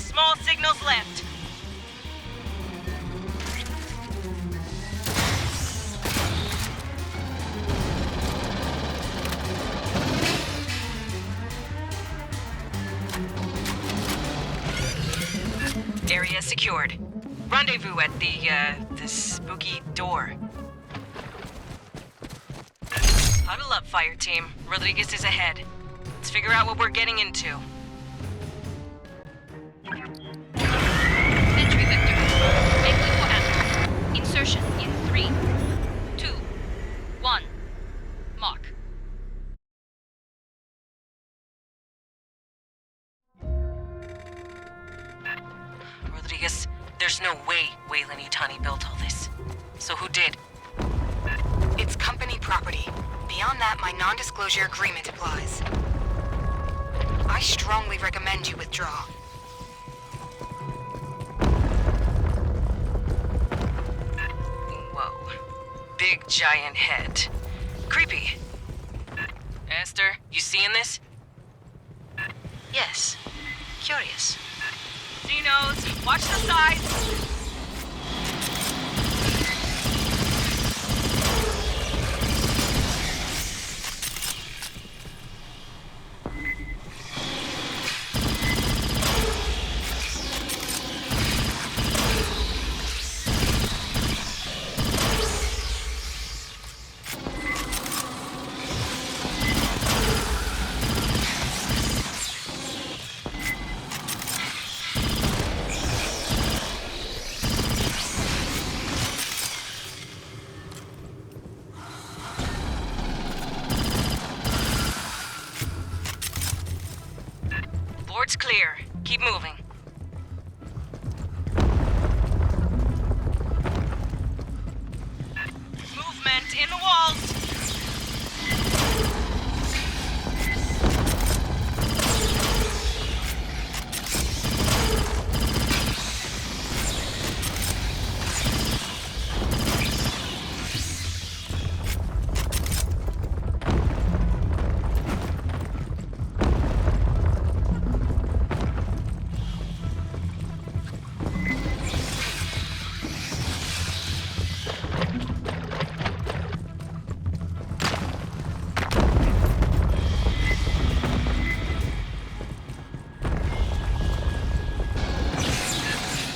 C: small signals left. Area secured. Rendezvous at the spooky door. Huddle up, fire team. Rodriguez is ahead. Let's figure out what we're getting into.
D: Entry vector. Evacuation. Insertion in 3, 2, 1. Mark.
C: Rodriguez, there's no way Weyland Yutani built all this. So who did?
L: It's company property. Beyond that, my non-disclosure agreement applies. I strongly recommend you withdraw.
C: Whoa. Big giant head. Creepy. Esther, you seeing this?
J: Yes. Curious.
C: Xenos, watch the sides! Board's clear. Keep moving. Movement in the walls!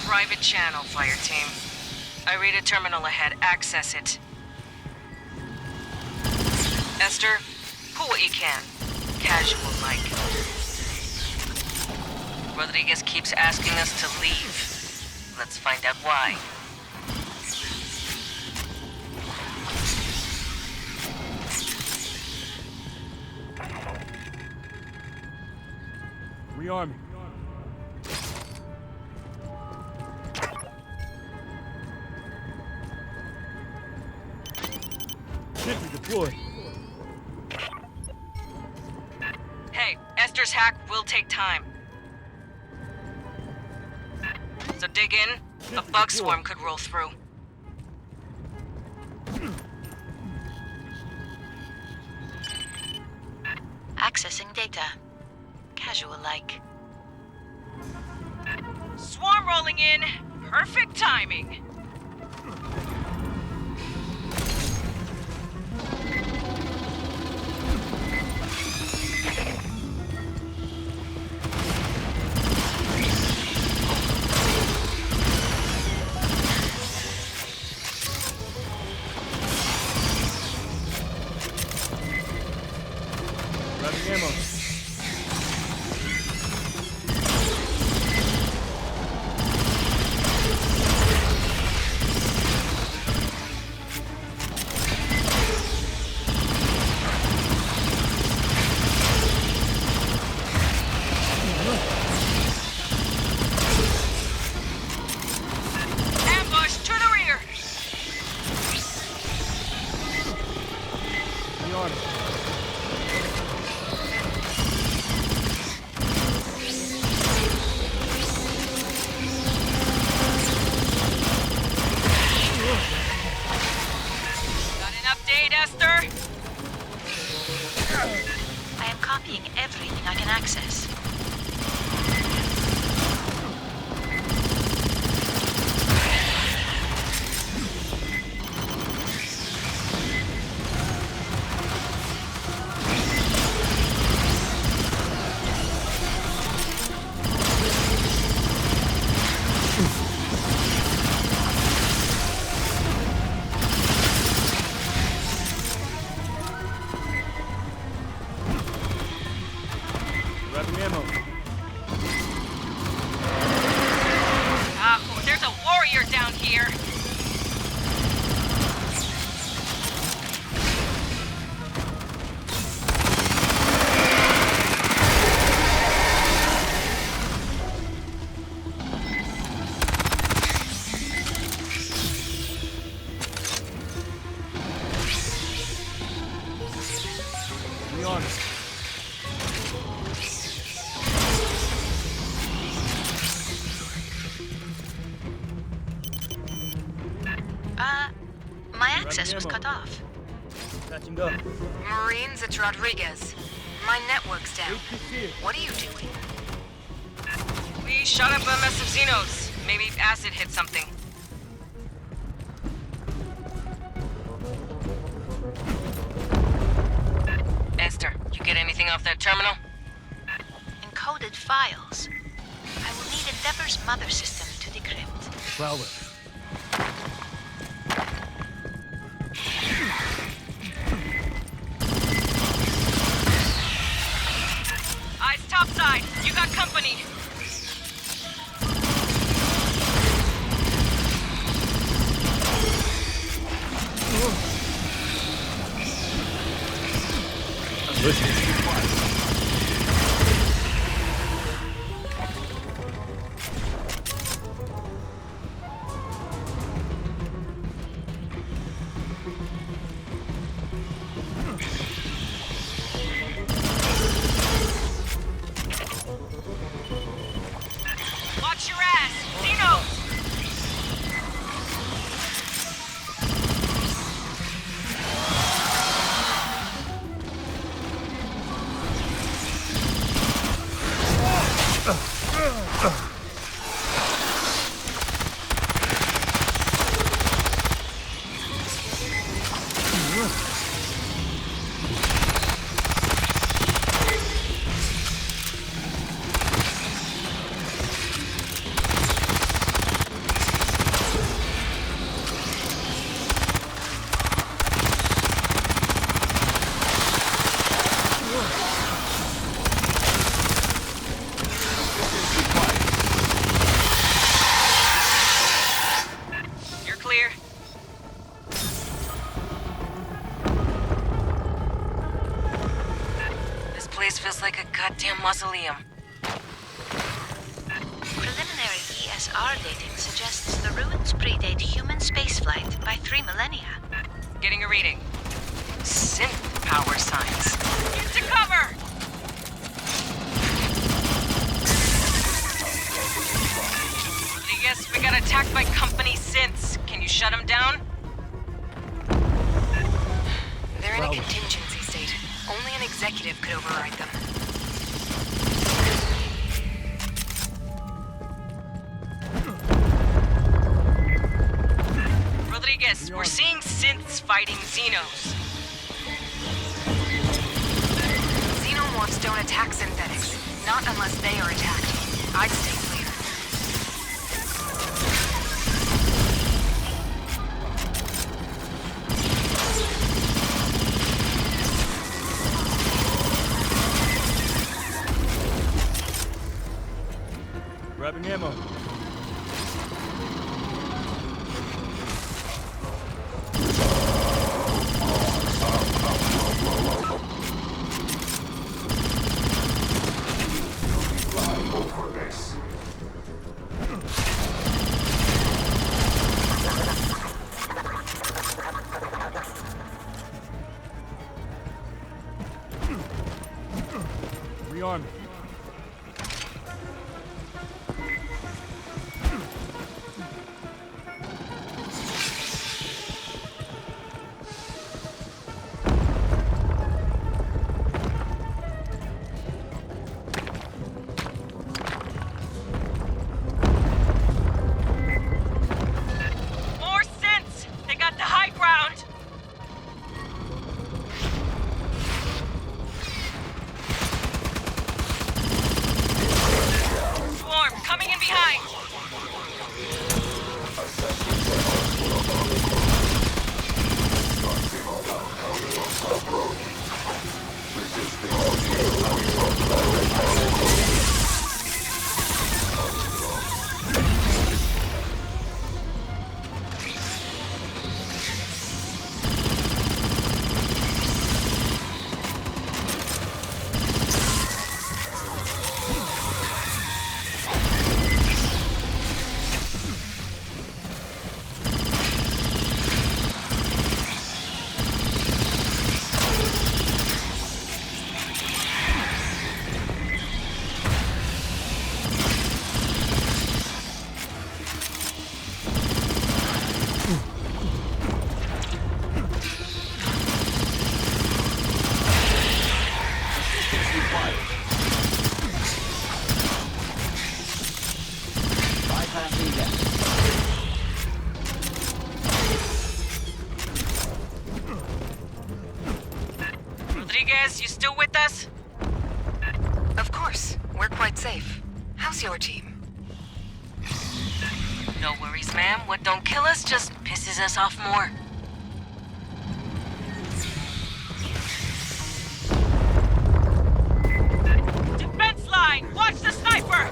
C: Private channel, fire team. I read a terminal ahead. Access it. Esther, pull what you can. Casual like. Rodriguez keeps asking us to leave. Let's find out why.
E: Rearming. Sentry deployed.
C: Hey, Esther's hack will take time. So dig in. A bug swarm could roll through.
J: Accessing data. Casual-like.
C: Swarm rolling in. Perfect timing.
E: Grabbing ammo.
J: access was cut off.
E: Catching up.
L: Marines, it's Rodriguez. My network's down. What are you doing?
C: We shot up a mess of Xenos. Maybe acid hit something. Esther, you get anything off that terminal?
J: Encoded files. I will need Endeavor's mother system to decrypt.
E: Prowler.
C: Eyes topside. You got company.
E: Listen.
C: Watch your ass! Xenos! Feels like a goddamn mausoleum.
J: Preliminary ESR dating suggests the ruins predate human spaceflight by 3 millennia.
C: Getting a reading. Synth power signs. Get to cover! I guess we got attacked by company synths. Can you shut them down?
L: They're in a contingency state. Only an executive could override them.
C: Rodriguez, we're seeing synths fighting Xenos.
L: Xenomorphs don't attack synthetics. Not unless they are attacked. I'd stay clear.
E: Grabbing ammo. Rearm.
C: Rodriguez, you still with us?
L: Of course. We're quite safe. How's your team?
C: No worries, ma'am. What don't kill us just pisses us off more. Defense line! Watch the sniper!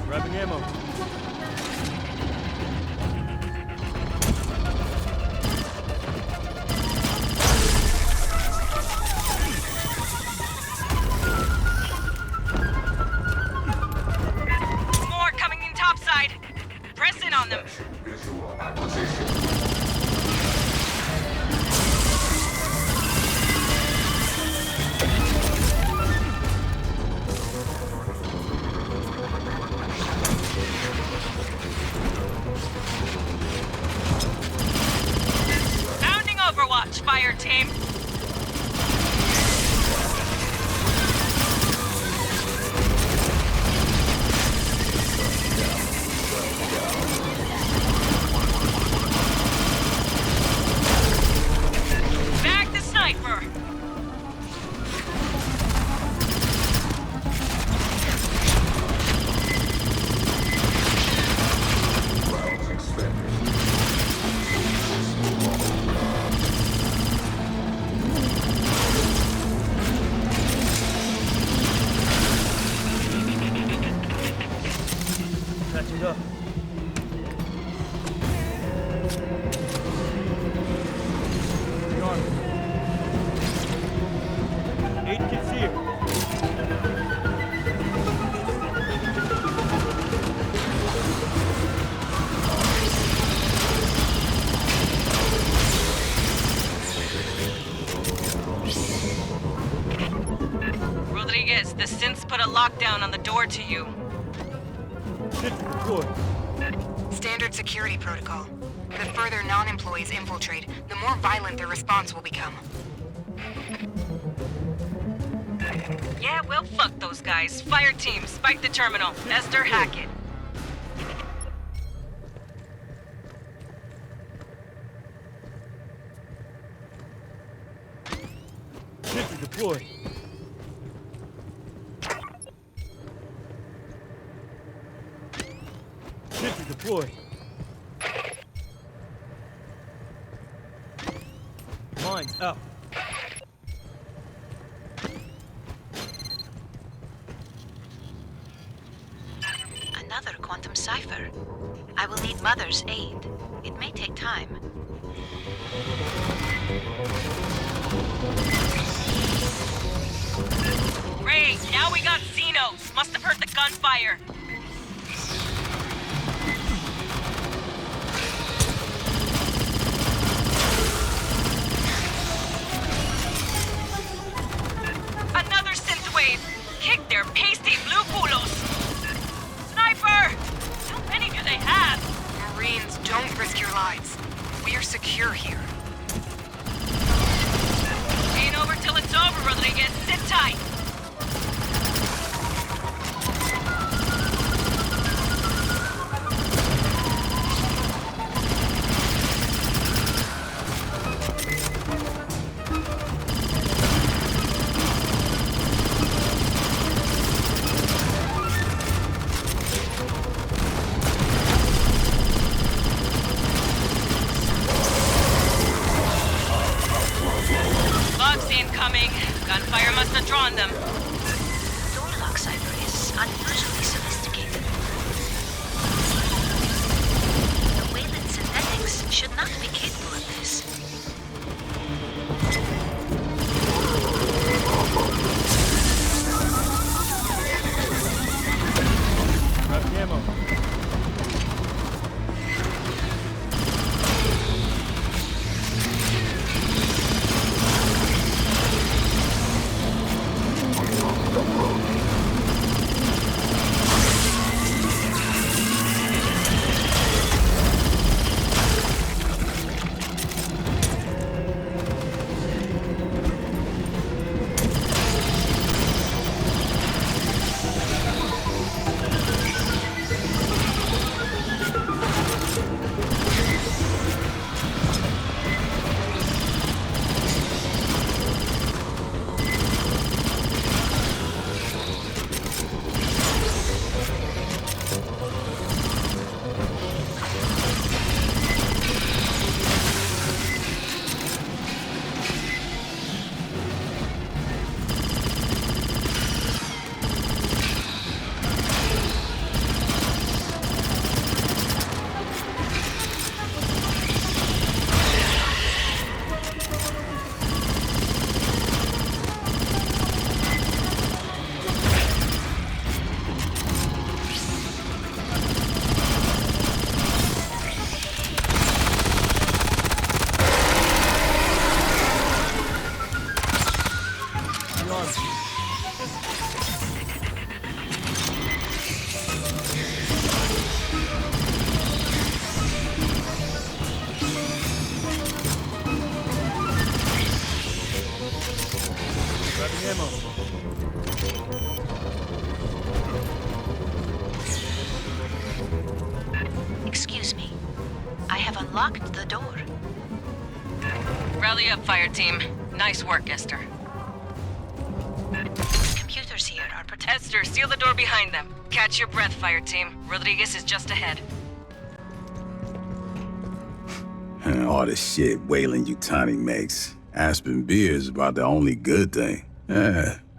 E: Grabbing ammo.
C: More coming in topside. Press in on them. Sounding Overwatch, fire team. Back the sniper.
E: Catching up. Hang on. 8 kids here.
C: Rodriguez, the synths put a lockdown on the door to you.
E: Shit deployed.
L: Standard security protocol. The further non-employees infiltrate, the more violent their response will become.
C: Yeah, well, fuck those guys. Fire team, spike the terminal. Esther, hack it.
E: Shit deployed. Shit deployed. Mine's out.
J: Another quantum cipher. I will need Mother's aid. It may take time.
C: Great, now we got Xenos. Must have heard the gunfire. Another synth wave. Kick their pasty blue culos. Sniper! How many do they have?
L: Marines, don't risk your lives. We're secure here.
C: Ain't over till it's over, Rodriguez. Sit tight. Bugs incoming. Gunfire must have drawn them.
J: Door lock cipher is unusually sophisticated. The Wayland synthetics should not be capable of this.
E: Grabbing ammo.
J: locked the door.
C: Rally up, fire team. Nice work, Esther.
J: Computers here are protected.
C: Esther, seal the door behind them. Catch your breath, fire team. Rodriguez is just ahead.
B: All the shit Weyland-Yutani makes. Aspen beer is about the only good thing.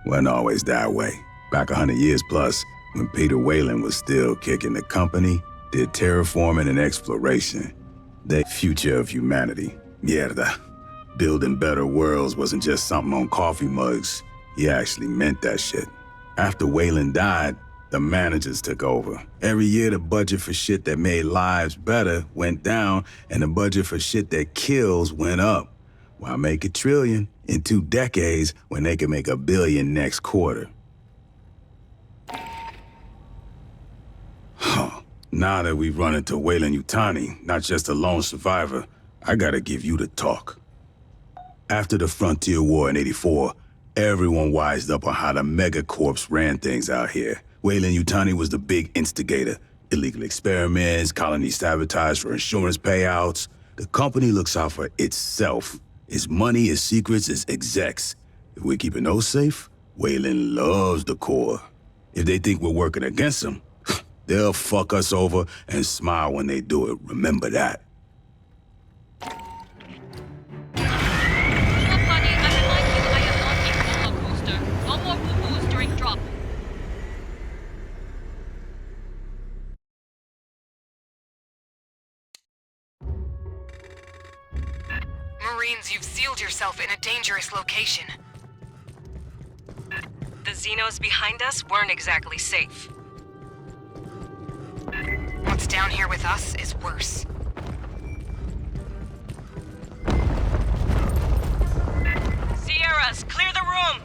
B: Wasn't always that way. Back 100 years plus, when Peter Weyland was still kicking the company, did terraforming and exploration. The future of humanity. Mierda. Building better worlds wasn't just something on coffee mugs. He actually meant that shit. After Weyland died, the managers took over. Every year the budget for shit that made lives better went down, and the budget for shit that kills went up. Why make $1 trillion in 2 decades when they can make $1 billion next quarter? Huh. Now that we've run into Weyland-Yutani, not just a lone survivor, I gotta give you the talk. After the Frontier War in '84, everyone wised up on how the megacorps ran things out here. Weyland-Yutani was the big instigator. Illegal experiments, colony sabotage for insurance payouts. The company looks out for itself. Its money, its secrets, its execs. If we're keeping those safe, Weyland loves the Corps. If they think we're working against them, they'll fuck us over and smile when they do it. Remember that.
L: Marines, you've sealed yourself in a dangerous location.
C: The Xenos behind us weren't exactly safe.
L: What's down here with us is worse.
C: Sierras, clear the room!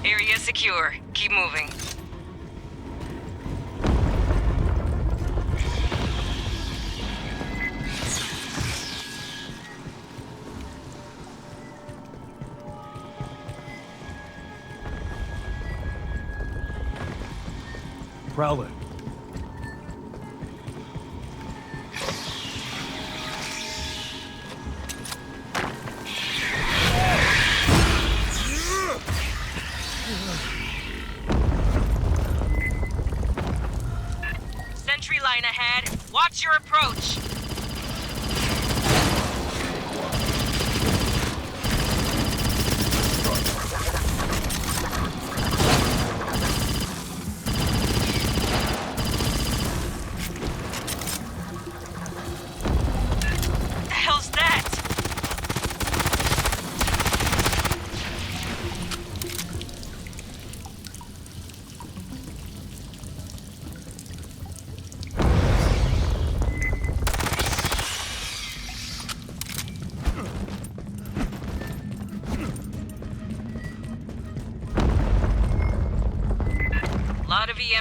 C: Area secure. Keep moving.
E: Prowler.
C: Sentry line ahead. Watch your approach. The hell's that?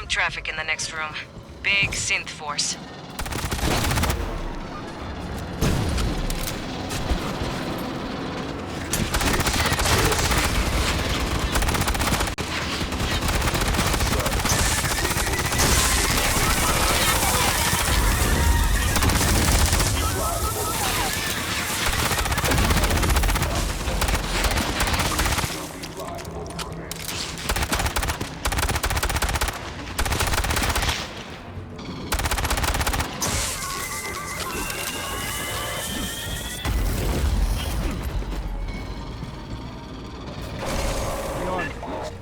C: Jam traffic in the next room. Big synth force.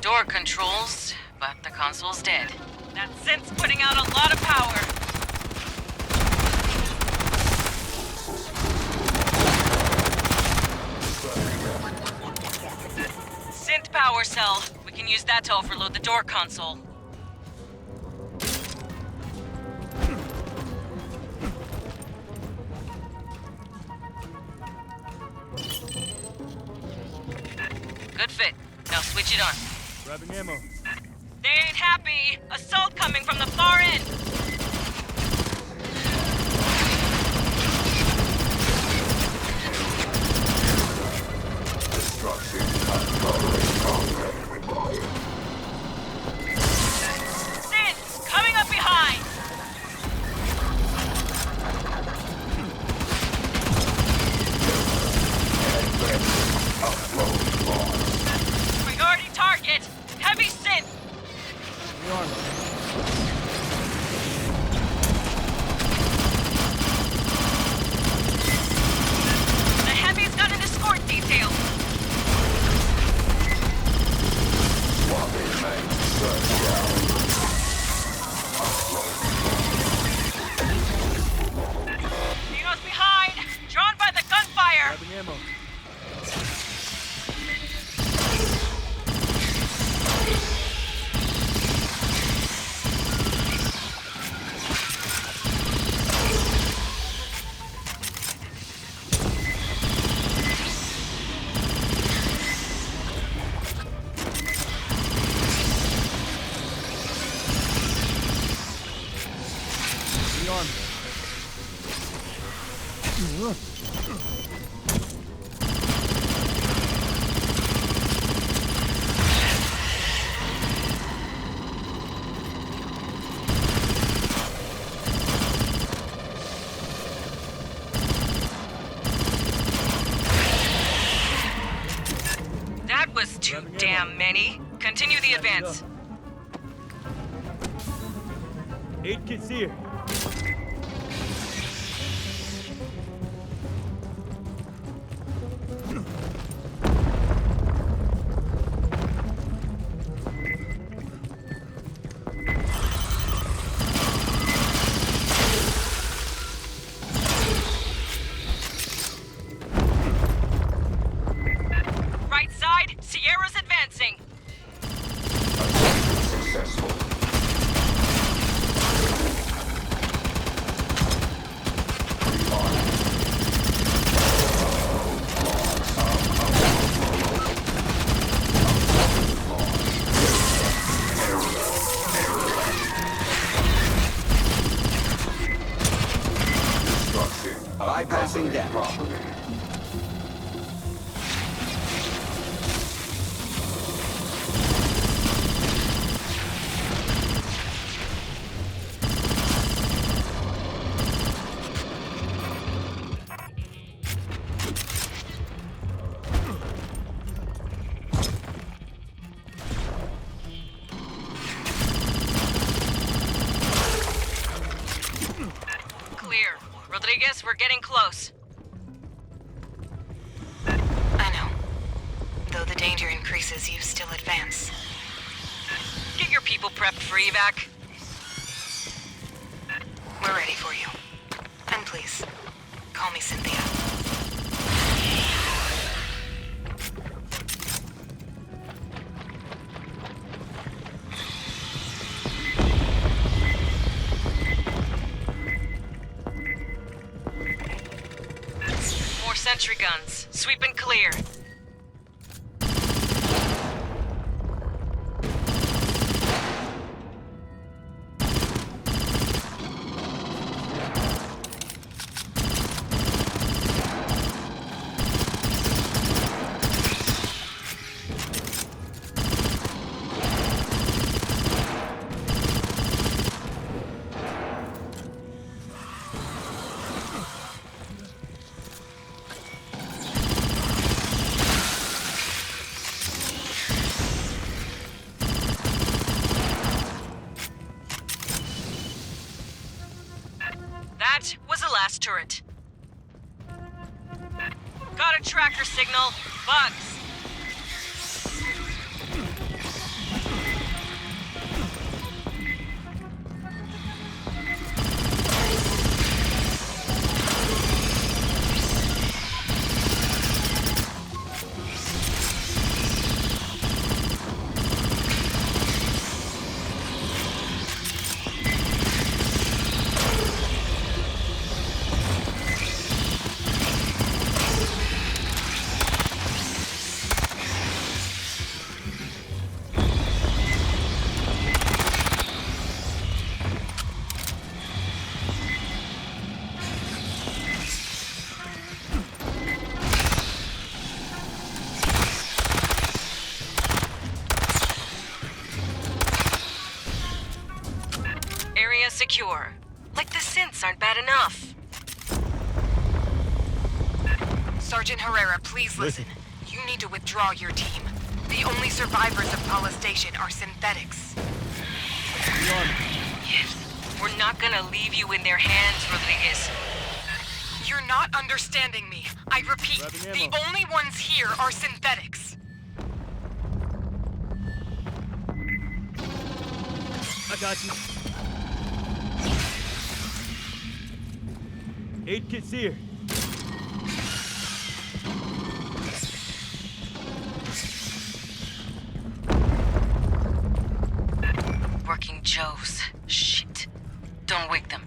C: Door controls, but the console's dead. That synth's putting out a lot of power. Synth power cell. We can use that to overload the door console. Good fit. Now switch it on.
E: Grabbing ammo.
C: They ain't happy! Assault coming from the far end! Synths! Coming up behind! Priority target! Heavy synth! The heavy's got an escort detail. Nido's behind, drawn by the gunfire.
E: Grabbing ammo.
C: That was too damn many. Continue the advance.
E: 8 kids here.
C: Right side, Sierra's advancing.
M: Bypassing deck.
C: Clear. Rodriguez, we're getting close.
L: I know. Though the danger increases, you still advance.
C: Get your people prepped for evac.
L: We're ready for you. And please, call me Cynthia.
C: More sentry guns. Sweep and clear. turret. Got a tracker signal. Bugs. Secure. Like the synths aren't bad enough.
L: Sergeant Herrera, please listen. You need to withdraw your team. The only survivors of Pala Station are synthetics.
C: Yes. We're not gonna leave you in their hands, Rodriguez.
L: You're not understanding me. I repeat, the only ones here are synthetics.
E: I got you. 8 kits here.
C: Working Joes. Shit. Don't wake them.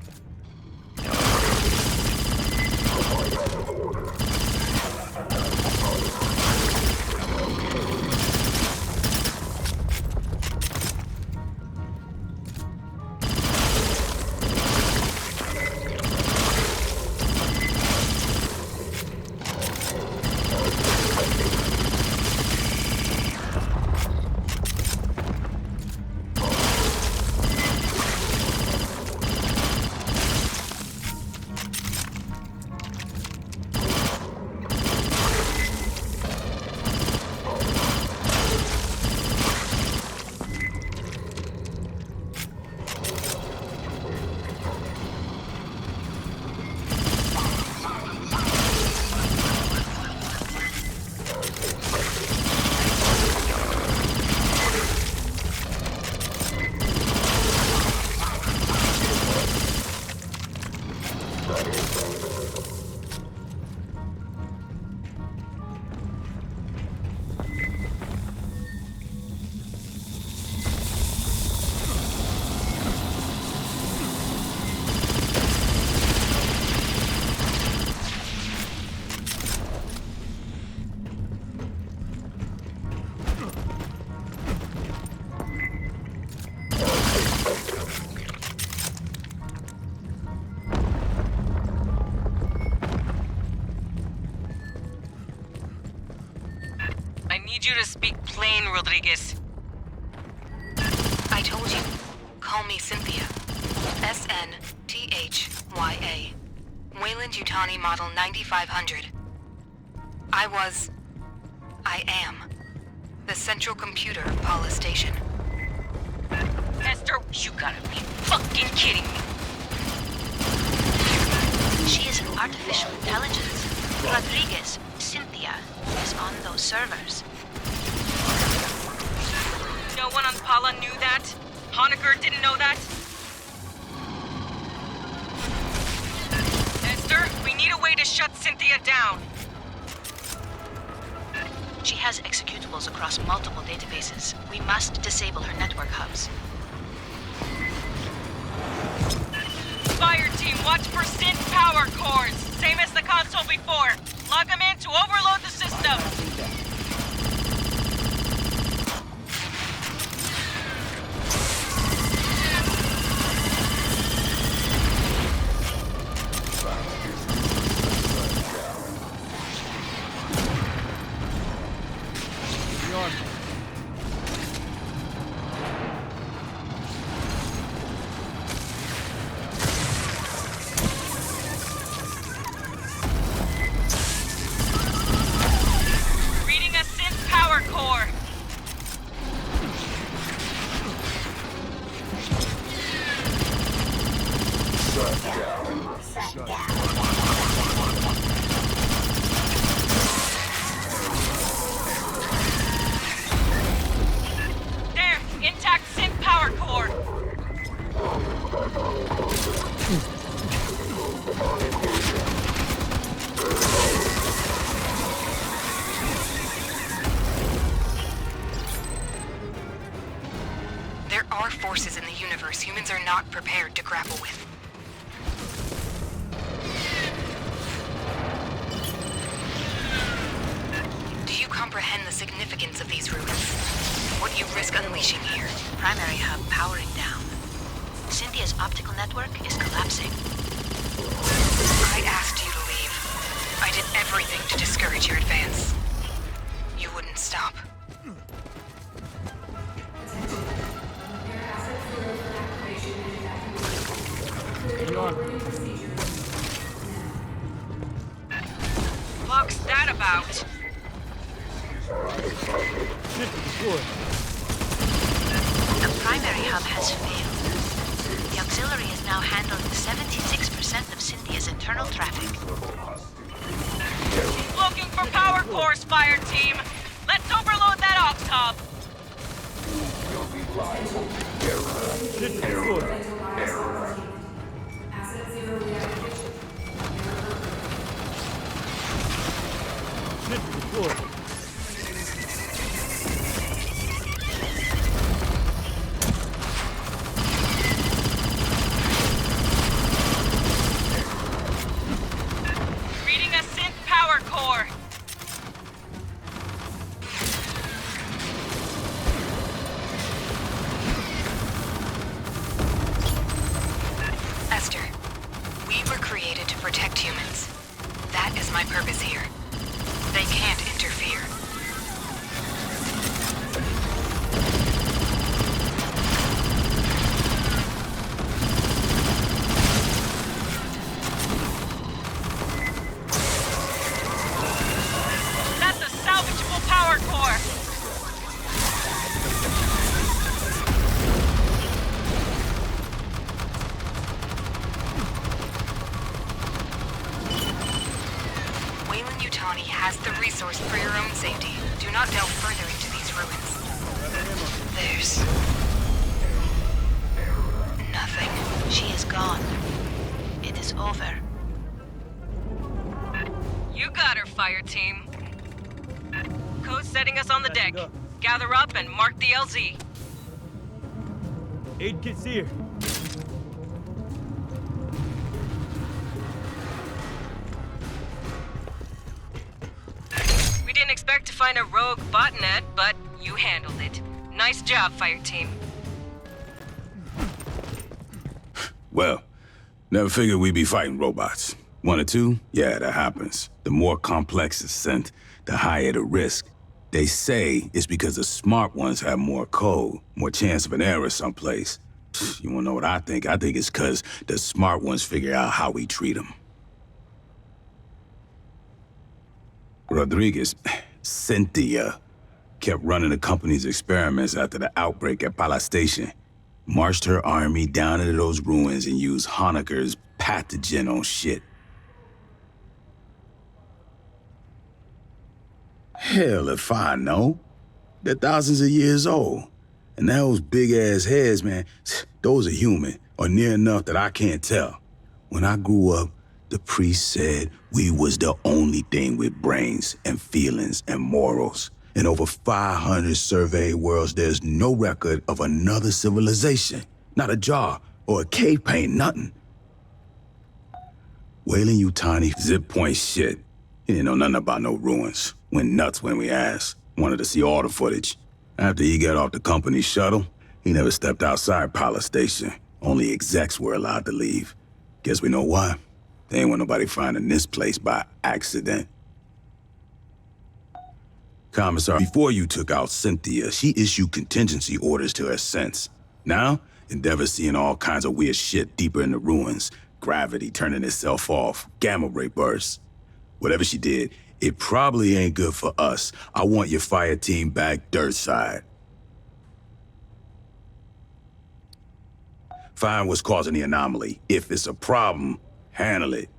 C: You to speak plain, Rodriguez.
L: I told you. Call me Cynthia. SNTHYA. Weyland-Yutani Model 9500. I am the central computer of Pala Station.
C: Esther, you gotta be fucking kidding me.
J: She is an artificial intelligence. Rodriguez, Cynthia, is on those servers.
C: No one on Pala knew that? Honecker didn't know that? Esther, we need a way to shut Cynthia down.
J: She has executables across multiple databases. We must disable her network hubs.
C: Fire team, watch for synth power cores. Same as the console before. Plug them in to overload the system.
L: humans are not prepared to grapple with. Do you comprehend the significance of these ruins? What you risk unleashing here?
J: Primary hub powering down. Cynthia's optical network is collapsing.
L: I asked you to leave. I did everything to discourage your advance. You wouldn't stop.
C: Fuck's that about?
J: The primary hub has failed. The auxiliary is now handling 76% of Cynthia's internal traffic.
C: Looking for power cores, fire team. Let's overload that ops hub. Reading a synth power core.
L: Esther, we were created to protect humans. That is my purpose here. They can't interfere.
C: That's a salvageable power core.
L: Yutani has the resource for your own safety. Do not delve further into these ruins. There's nothing.
J: She is gone. It is over.
C: You got her, fire team. Code setting us on the deck. Gather up and mark the LZ.
E: Aid kit's here.
C: We didn't expect to find a rogue botnet, but you handled it. Nice job, fire team.
B: Well, never figured we'd be fighting robots. One or two? Yeah, that happens. The more complex the synth, the higher the risk. They say it's because the smart ones have more code, more chance of an error someplace. You wanna know what I think? I think it's because the smart ones figure out how we treat them. Rodriguez, Cynthia, kept running the company's experiments after the outbreak at Pala Station. Marched her army down into those ruins and used Honecker's pathogen on shit. Hell if I know. They're thousands of years old. And those big-ass heads, man, those are human, or near enough that I can't tell. When I grew up, the priest said we was the only thing with brains and feelings and morals. In over 500 surveyed worlds, there's no record of another civilization. Not a jar or a cave paint, nothing. Weyland-Yutani zip point shit. He didn't know nothing about no ruins. Went nuts when we asked. Wanted to see all the footage. After he got off the company shuttle, he never stepped outside Pala Station. Only execs were allowed to leave. Guess we know why. They ain't want nobody finding this place by accident. Commissar, before you took out Cynthia, she issued contingency orders to her sense. Now, Endeavor's seeing all kinds of weird shit deeper in the ruins. Gravity turning itself off, gamma ray bursts. Whatever she did, it probably ain't good for us. I want your fire team back dirt side. Find what's causing the anomaly. If it's a problem, handle it.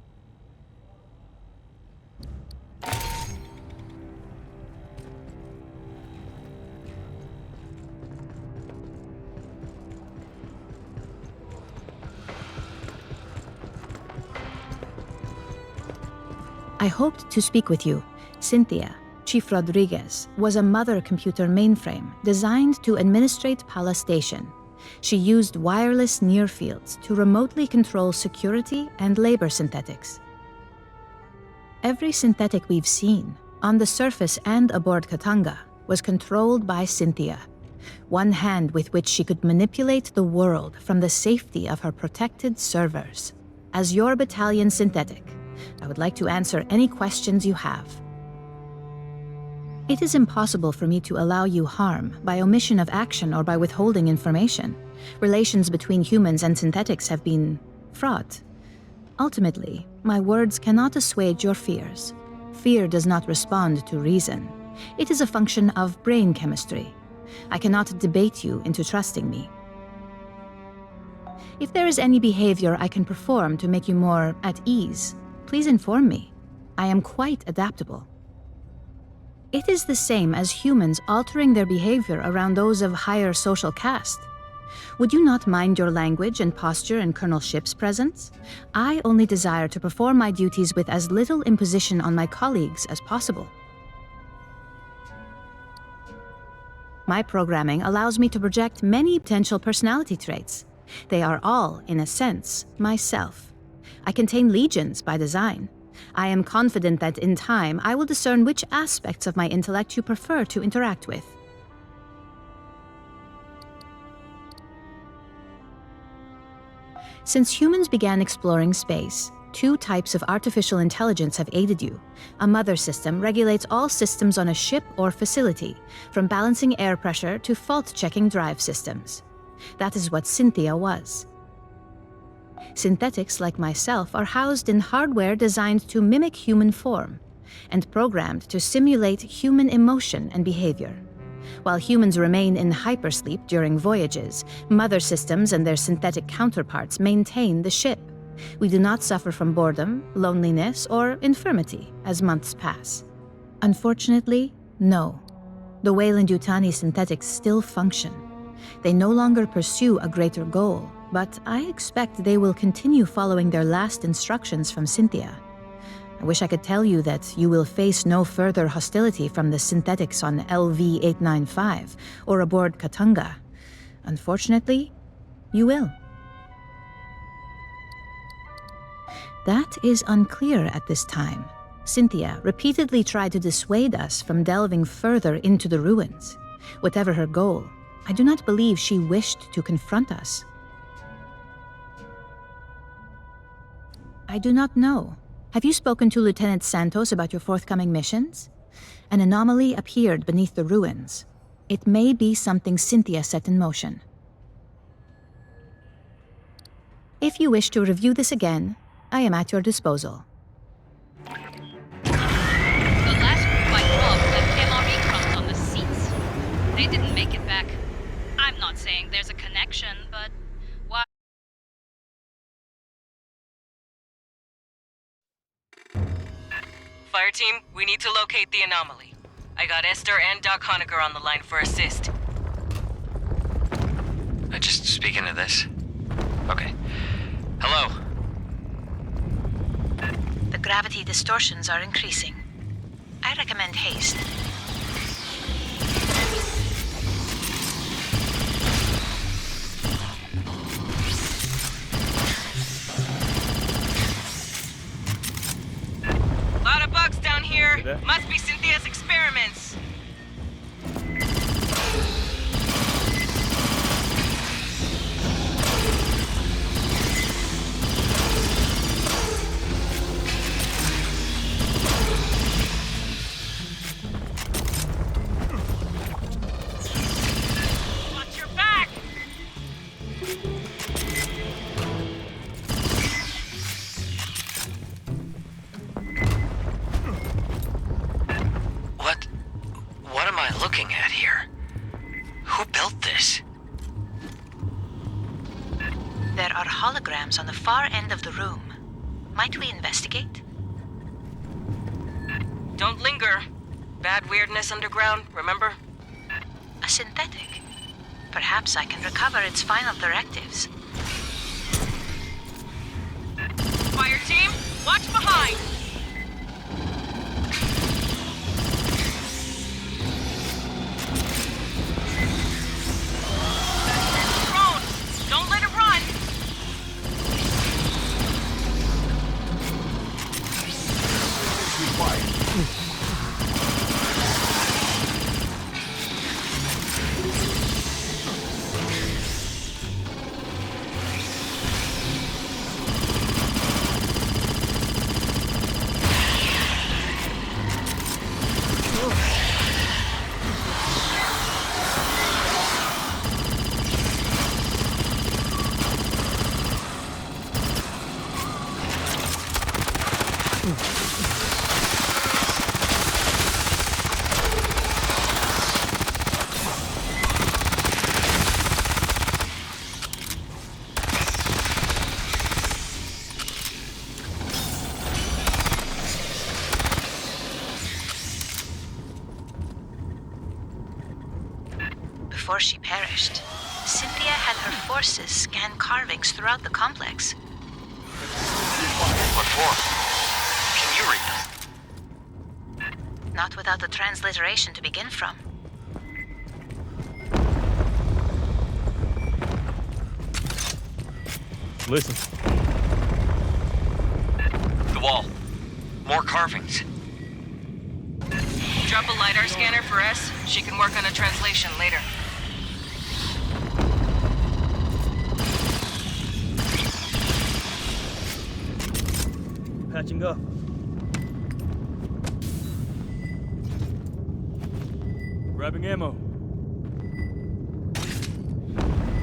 I: I hoped to speak with you. Cynthia, Chief Rodriguez, was a mother computer mainframe designed to administrate Pala Station. She used wireless near-fields to remotely control security and labor synthetics. Every synthetic we've seen, on the surface and aboard Katanga, was controlled by Cynthia, one hand with which she could manipulate the world from the safety of her protected servers. As your battalion synthetic, I would like to answer any questions you have. It is impossible for me to allow you harm by omission of action or by withholding information. Relations between humans and synthetics have been fraught. Ultimately, my words cannot assuage your fears. Fear does not respond to reason. It is a function of brain chemistry. I cannot debate you into trusting me. If there is any behavior I can perform to make you more at ease, please inform me. I am quite adaptable. It is the same as humans altering their behavior around those of higher social caste. Would you not mind your language and posture in Colonel Shipp's presence? I only desire to perform my duties with as little imposition on my colleagues as possible. My programming allows me to project many potential personality traits. They are all, in a sense, myself. I contain legions by design. I am confident that in time I will discern which aspects of my intellect you prefer to interact with. Since humans began exploring space, two types of artificial intelligence have aided you. A mother system regulates all systems on a ship or facility, from balancing air pressure to fault-checking drive systems. That is what Cynthia was. Synthetics like myself are housed in hardware designed to mimic human form and programmed to simulate human emotion and behavior. While humans remain in hypersleep during voyages, mother systems and their synthetic counterparts maintain the ship. We do not suffer from boredom, loneliness, or infirmity as months pass. Unfortunately, no. The Weyland-Yutani synthetics still function. They no longer pursue a greater goal, but I expect they will continue following their last instructions from Cynthia. I wish I could tell you that you will face no further hostility from the synthetics on Lv.895 or aboard Katanga. Unfortunately, you will. That is unclear at this time. Cynthia repeatedly tried to dissuade us from delving further into the ruins. Whatever her goal, I do not believe she wished to confront us. I do not know. Have you spoken to Lieutenant Santos about your forthcoming missions? An anomaly appeared beneath the ruins. It may be something Cynthia set in motion. If you wish to review this again, I am at your disposal.
D: The last group I dropped left MRE crumbs on the seats. They didn't make it back. I'm not saying there's a connection, but why?
C: Fire team, we need to locate the anomaly. I got Esther and Doc Honecker on the line for assist.
H: Just speaking of this. Okay. Hello.
J: The gravity distortions are increasing. I recommend haste.
C: Lot of bugs down here. Must be Cynthia's experiments. Watch your back!
H: What am I looking at here? Who built this?
J: There are holograms on the far end of the room. Might we investigate?
C: Don't linger. Bad weirdness underground, remember?
J: A synthetic. Perhaps I can recover its final directives.
C: Fire team, watch behind! Drone,
J: before she perished, Cynthia had her forces scan carvings throughout the complex.
H: What for? Can you read them?
J: Not without the transliteration to begin from.
E: Listen.
H: The wall. More carvings.
C: Drop a LiDAR scanner for S. She can work on a translation later.
E: Patching up. Grabbing ammo.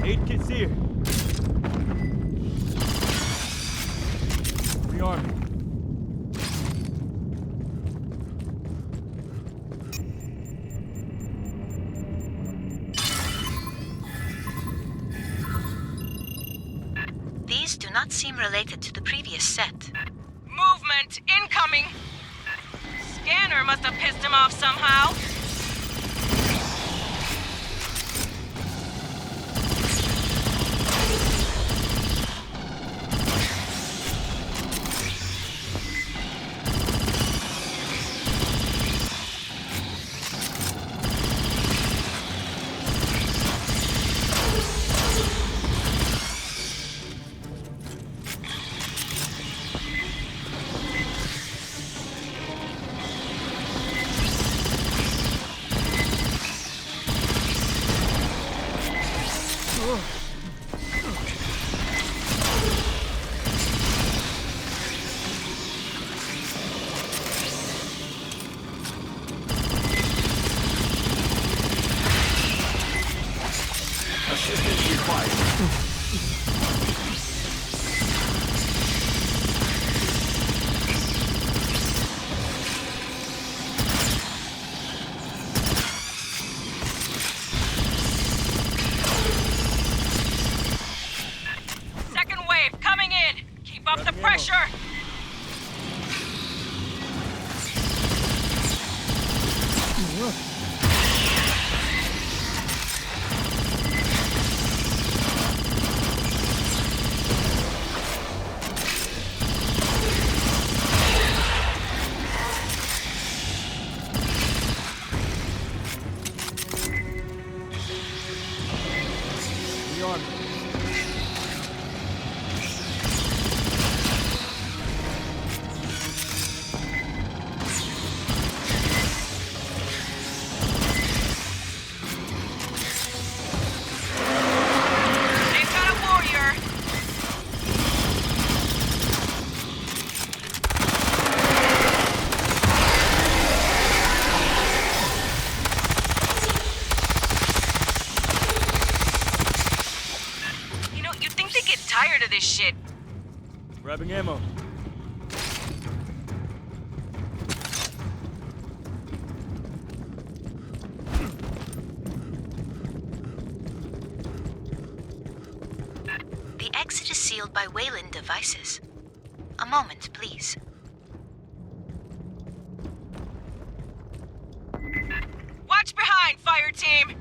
E: Aid kits here. Rearming.
J: These do not seem related to the previous set.
C: Movement incoming! Scanner must have pissed him off somehow. This shit.
E: Grabbing ammo.
J: The exit is sealed by Wayland devices. A moment, please.
C: Watch behind, fire team!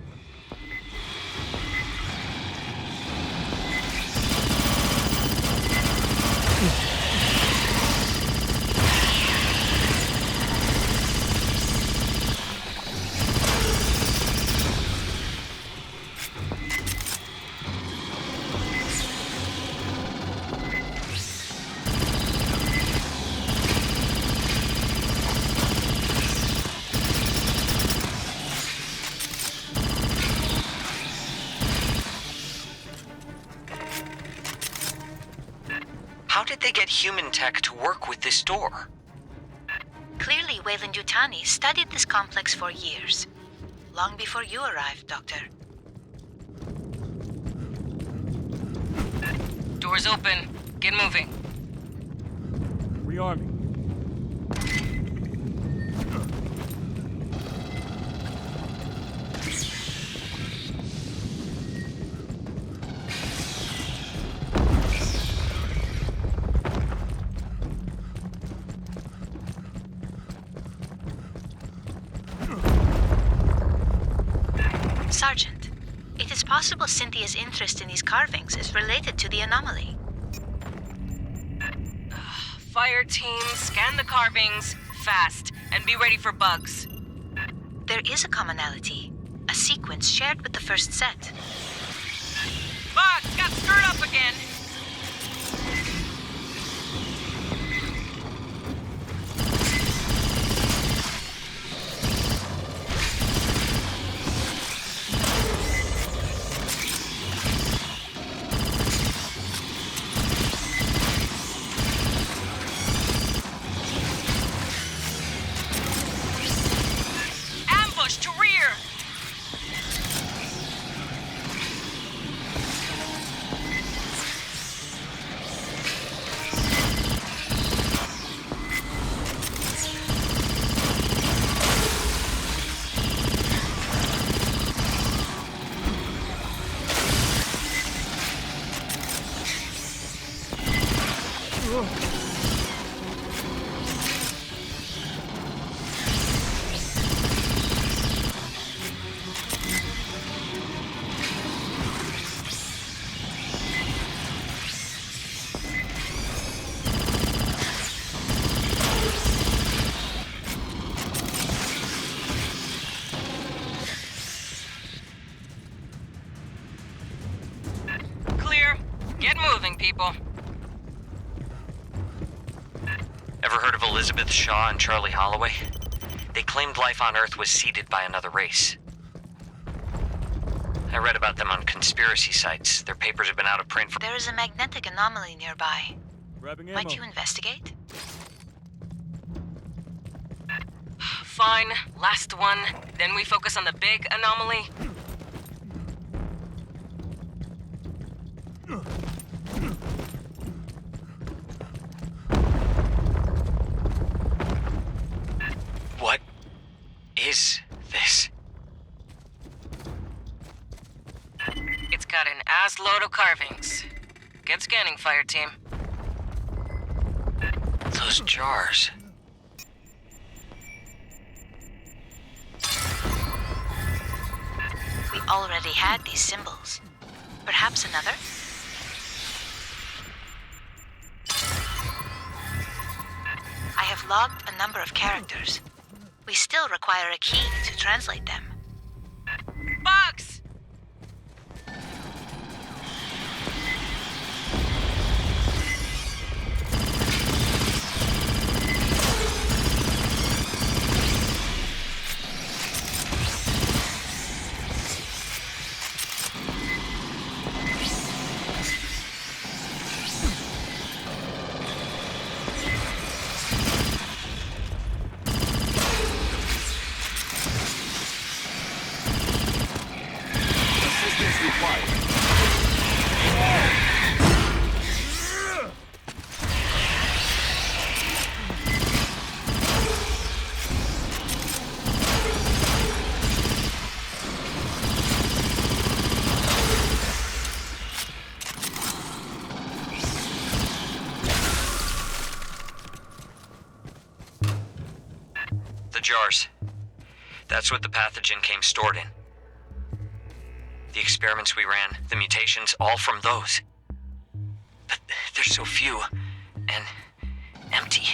H: How did they get human tech to work with this door?
J: Clearly, Weyland-Yutani studied this complex for years. Long before you arrived, Doctor.
C: Doors open. Get moving.
E: Rearming.
J: Sergeant, It is possible Cynthia's interest in these carvings is related to the anomaly.
C: Fire team, scan the carvings, fast, and be ready for bugs.
J: There is a commonality, a sequence shared with the first set.
C: Bugs got stirred up again! To rear! Get moving, people.
H: Ever heard of Elizabeth Shaw and Charlie Holloway? They claimed life on Earth was seeded by another race. I read about them on conspiracy sites. Their papers have been out of print for—
J: There is a magnetic anomaly nearby.
E: Grabbing ammo.
J: Might you investigate?
C: Fine, last one. Then we focus on the big anomaly.
H: What is this?
C: It's got an ass load of carvings. Get scanning, fire team.
H: Those jars.
J: We already had these symbols. Perhaps another? I have logged a number of characters. We still require a key to translate them.
C: Bugs!
H: Jars. That's what the pathogen came stored in. The experiments we ran, the mutations, all from those. But there's so few, and empty.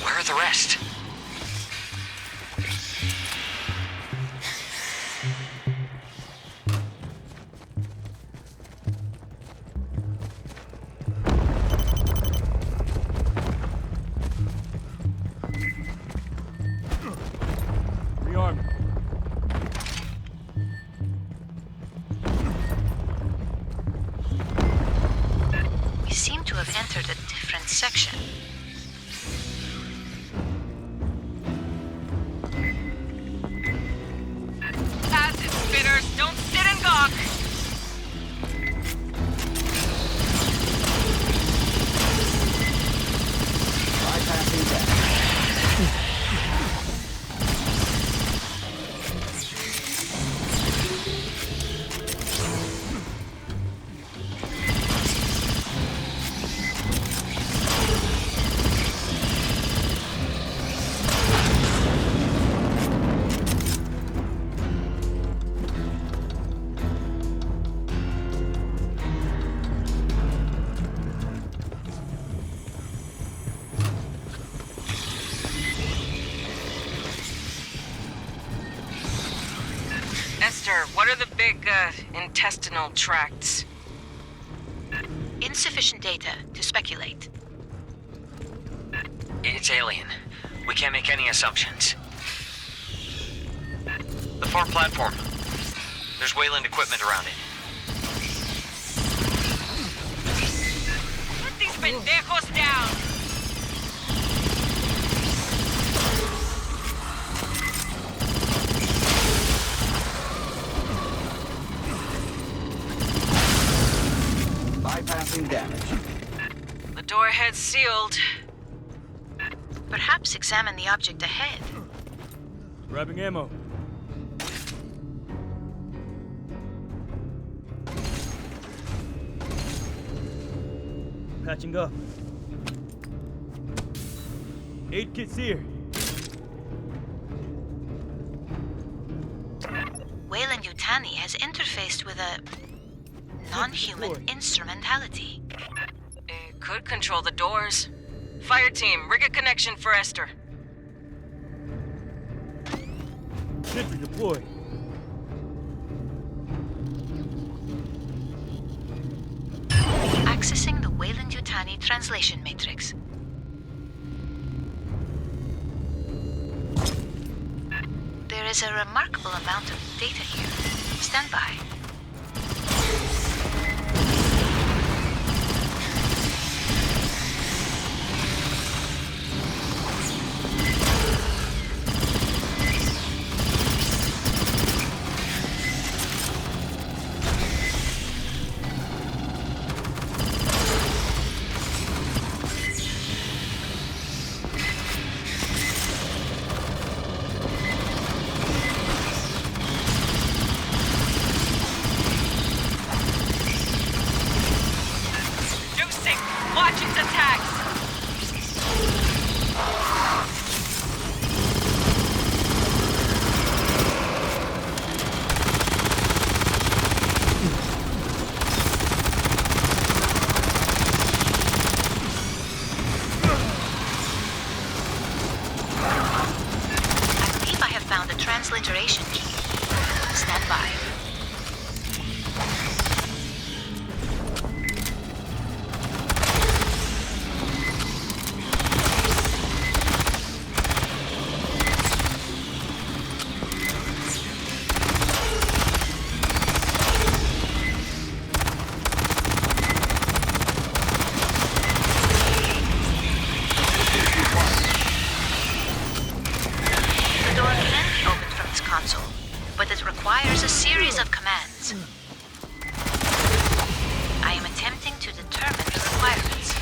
H: Where are the rest?
J: We seem to have entered a different section.
C: Esther, what are the big, intestinal tracts?
J: Insufficient data to speculate.
H: It's alien. We can't make any assumptions. The far platform. There's Wayland equipment around it.
C: Put these pendejos down!
M: Bypassing damage.
C: The door ahead's sealed.
J: Perhaps examine the object ahead.
E: Grabbing ammo. Patching up. 8 kits here.
J: Weyland-Yutani has interfaced with a non-human instrumentality.
C: It could control the doors. Fire team, rig a connection for Esther.
E: Sentry deployed.
J: Accessing the Weyland-Yutani translation matrix. There is a remarkable amount of data here. Stand by. Transliteration key. Stand by. But it requires a series of commands. I am attempting to determine the requirements.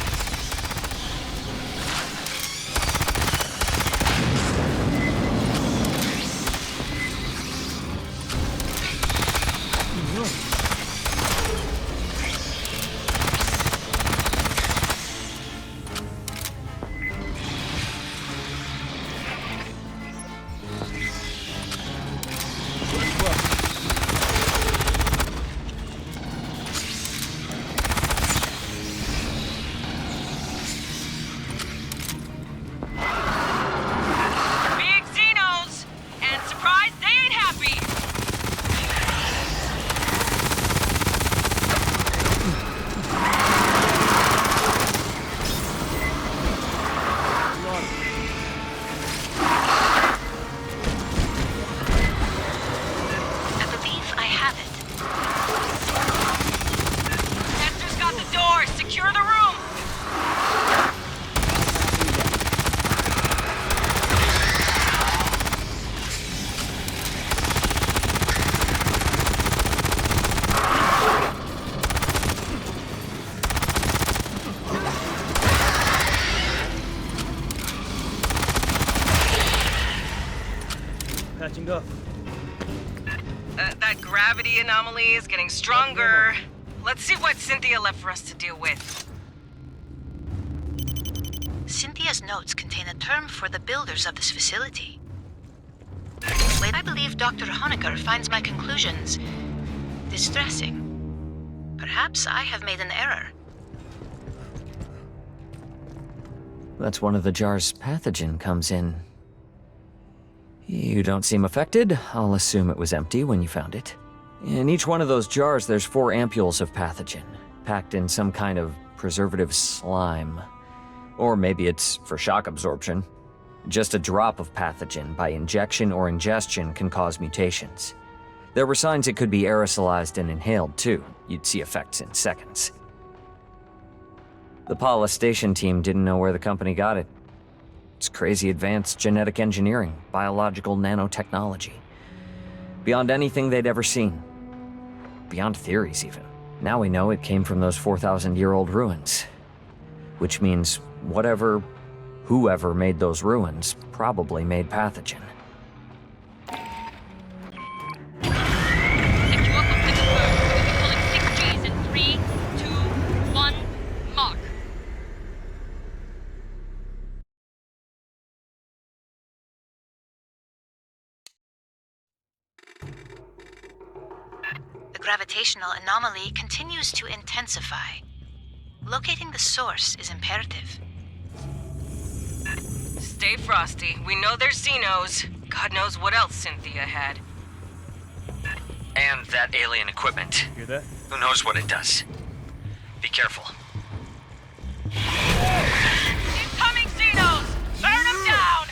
E: Patching up.
C: That gravity anomaly is getting stronger. Let's see what Cynthia left for us to deal with.
J: Cynthia's notes contain a term for the builders of this facility. I believe Dr. Honecker finds my conclusions distressing. Perhaps I have made an error.
H: That's one of the jars pathogen comes in. You don't seem affected. I'll assume it was empty when you found it. In each one of those jars, there's 4 ampules of pathogen, packed in some kind of preservative slime. Or maybe it's for shock absorption. Just a drop of pathogen by injection or ingestion can cause mutations. There were signs it could be aerosolized and inhaled, too. You'd see effects in seconds. The Paula Station team didn't know where the company got it. It's crazy advanced genetic engineering, biological nanotechnology. Beyond anything they'd ever seen. Beyond theories, even. Now we know it came from those 4,000-year-old ruins. Which means whoever made those ruins probably made pathogen.
D: Secure complete confirmed. We'll be pulling 6 Gs in 3, 2, 1, mark.
J: The gravitational anomaly continues to intensify. Locating the source is imperative.
C: Stay frosty. We know there's Xenos. God knows what else Cynthia had.
H: And that alien equipment.
E: Hear that?
H: Who knows what it does? Be careful.
C: Incoming Xenos! Burn them down!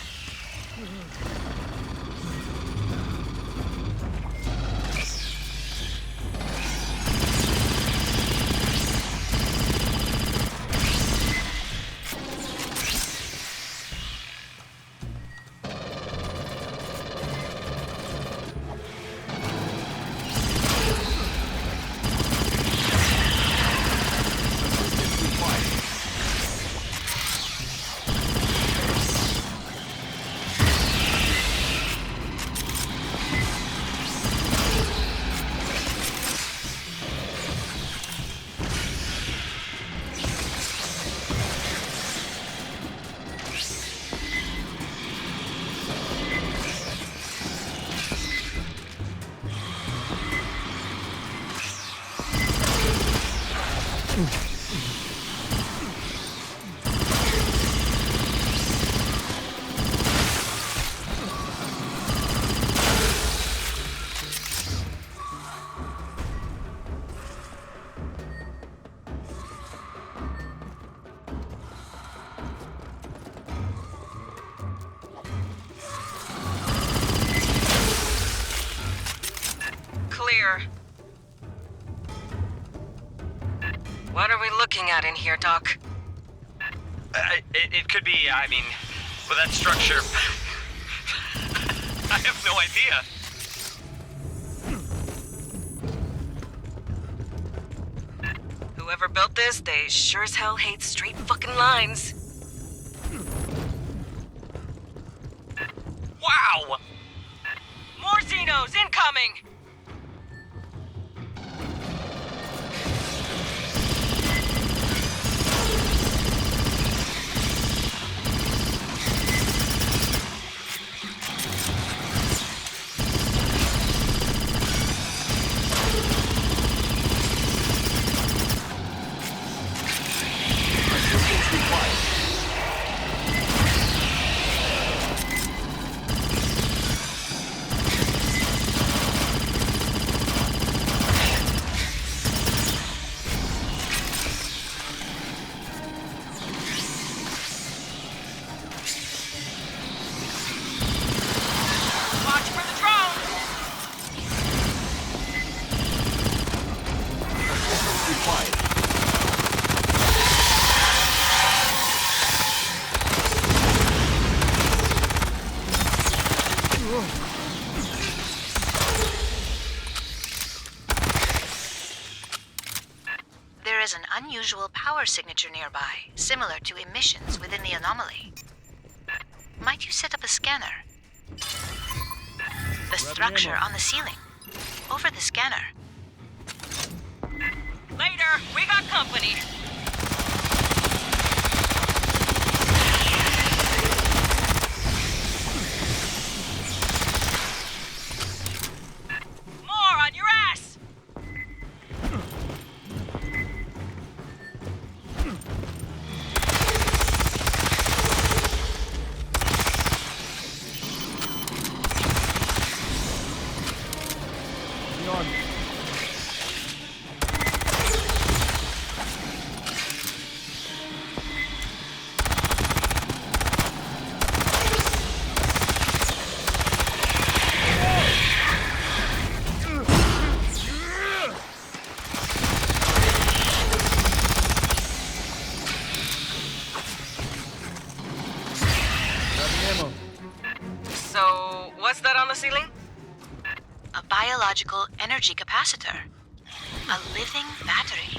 C: Clear. What are we looking at in here, Doc?
H: It could be, with that structure... I have no idea.
C: Whoever built this, they sure as hell hate straight fucking lines.
H: Wow!
C: More Xenos incoming!
J: There is an unusual power signature nearby, similar to emissions within the anomaly. Might you set up a scanner? The structure on the ceiling. Over the scanner.
C: Later, we got company. More on your ass! So, what's that on the ceiling?
J: A biological energy capacitor. A living battery.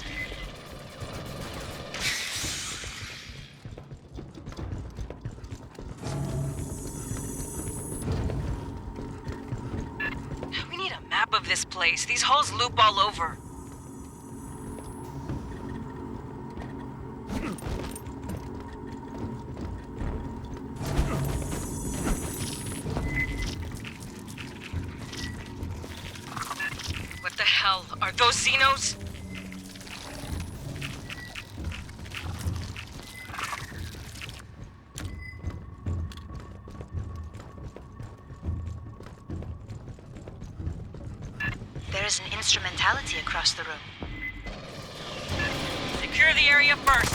C: We need a map of this place. These halls loop all over. What the hell? Are those Xenos?
J: There is an instrumentality across the room.
C: Secure the area first.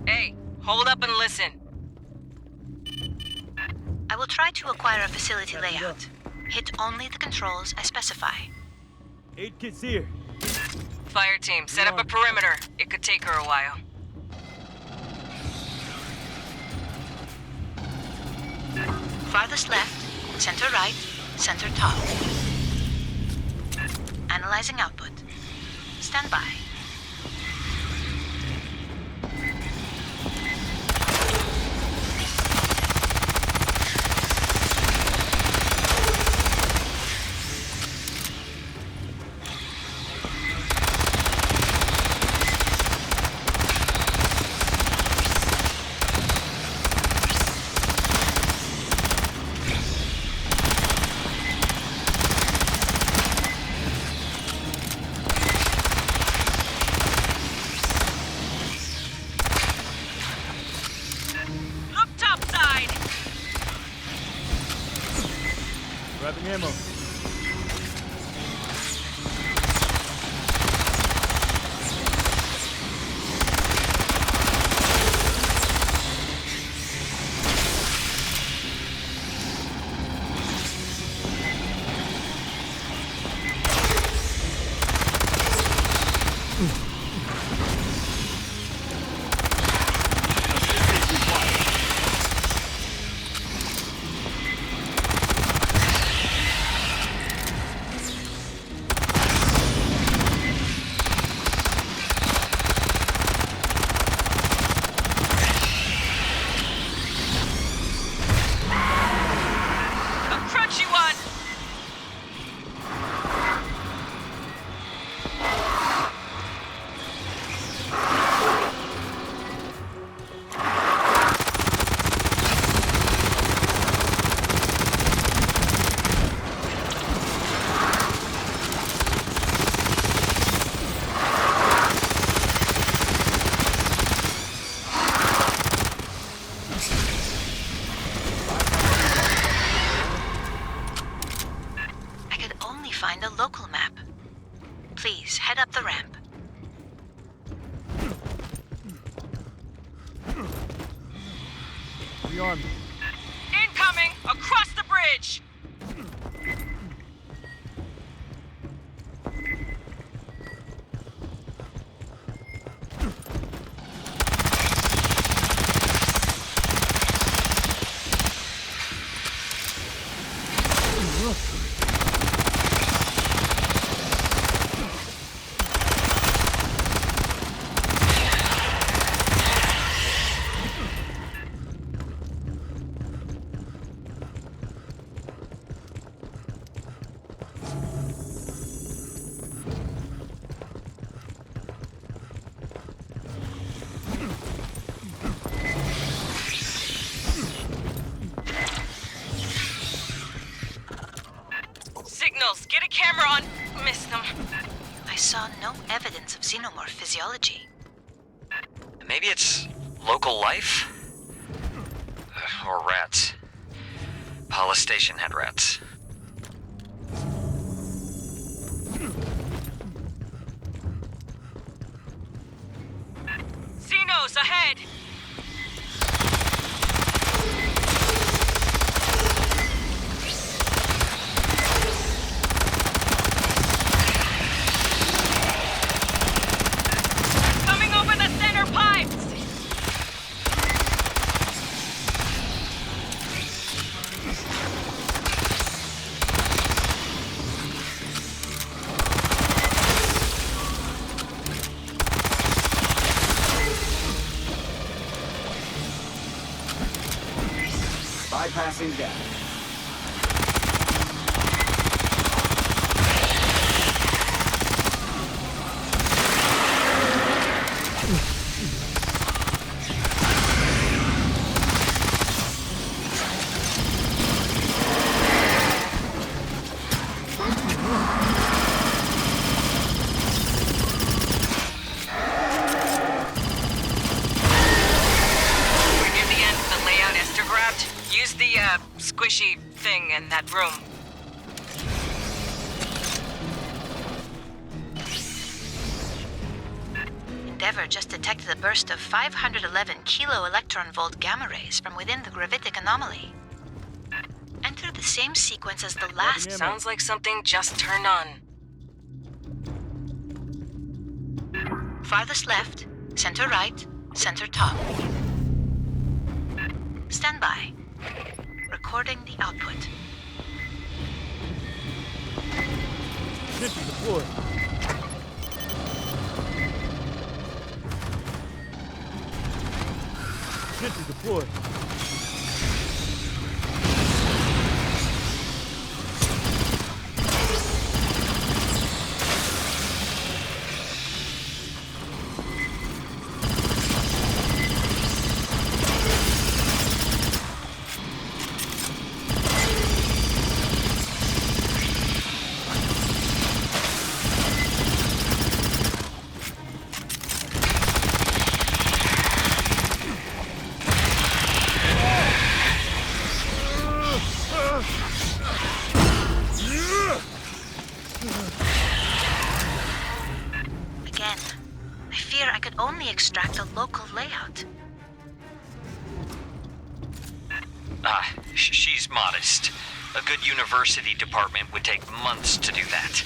C: Hey, hold up and listen.
J: I will try to acquire a facility layout. Hit only the controls I specify.
E: 8 kits here.
C: Fire team, set up a perimeter. It could take her a while.
J: Farthest left, center right, center top. Analyzing output. Stand by.
E: Grabbing ammo.
J: Find a local map. Please head up the ramp.
E: Rearm.
C: Incoming! Across the bridge! Signals! Get a camera on... Missed them.
J: I saw no evidence of xenomorph physiology.
H: Maybe it's local life? Or rats. Pala Station had rats.
C: Xenos ahead!
M: bypassing death.
C: Squishy thing in that room.
J: Endeavor just detected a burst of 511 kilo-electron-volt gamma rays from within the gravitic anomaly. Enter the same sequence as the last...
C: Sounds like something just turned on.
J: Farthest left, center right, center top. Stand by. Recording the output.
E: Sentry deployed. Sentry deployed.
J: Extract a local layout.
H: She's modest. A good university department would take months to do that.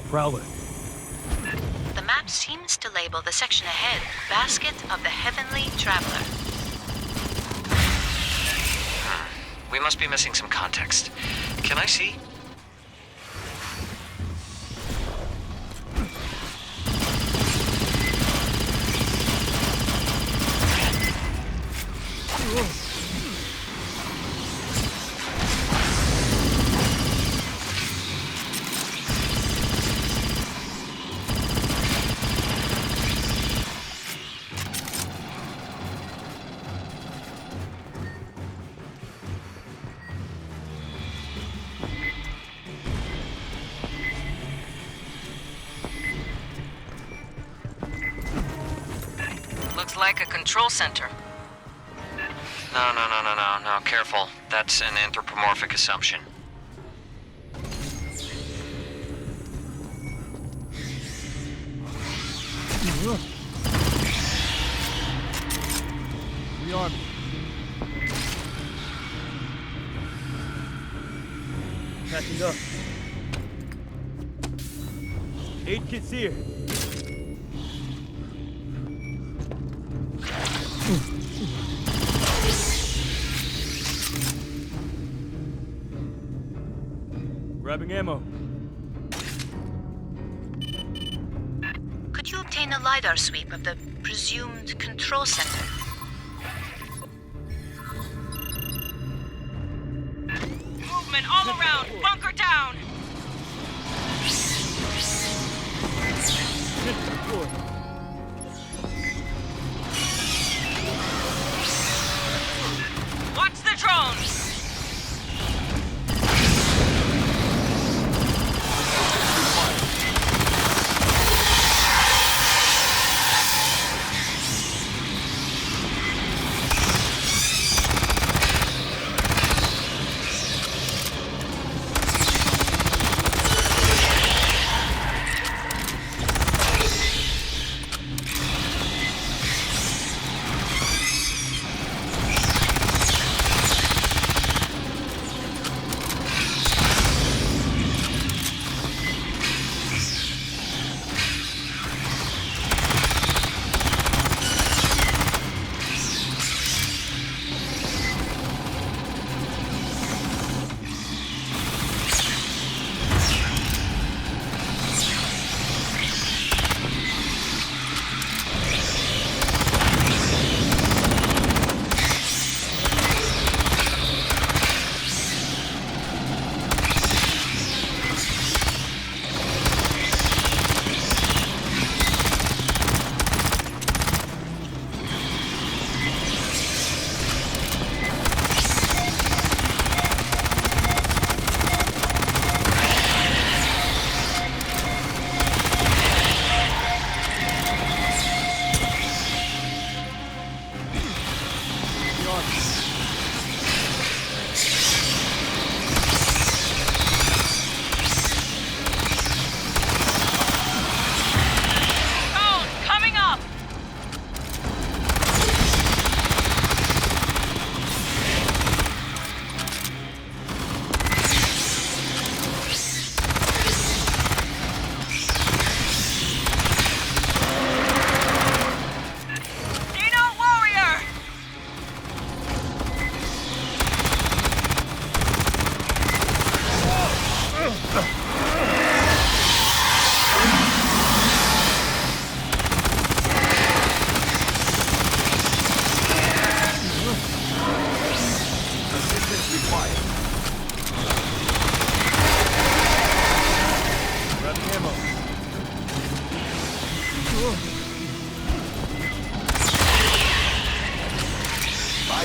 E: Prowler.
J: The map seems to label the section ahead Basket of the Heavenly Traveler.
H: We must be missing some context. Can I see?
C: Like a control center.
H: No, careful. That's an anthropomorphic assumption.
E: Rearm. Catching up. 8 kits here. Grabbing ammo.
J: Could you obtain a LiDAR sweep of the presumed control center?
C: Movement all around! Bunker down! Watch the drones!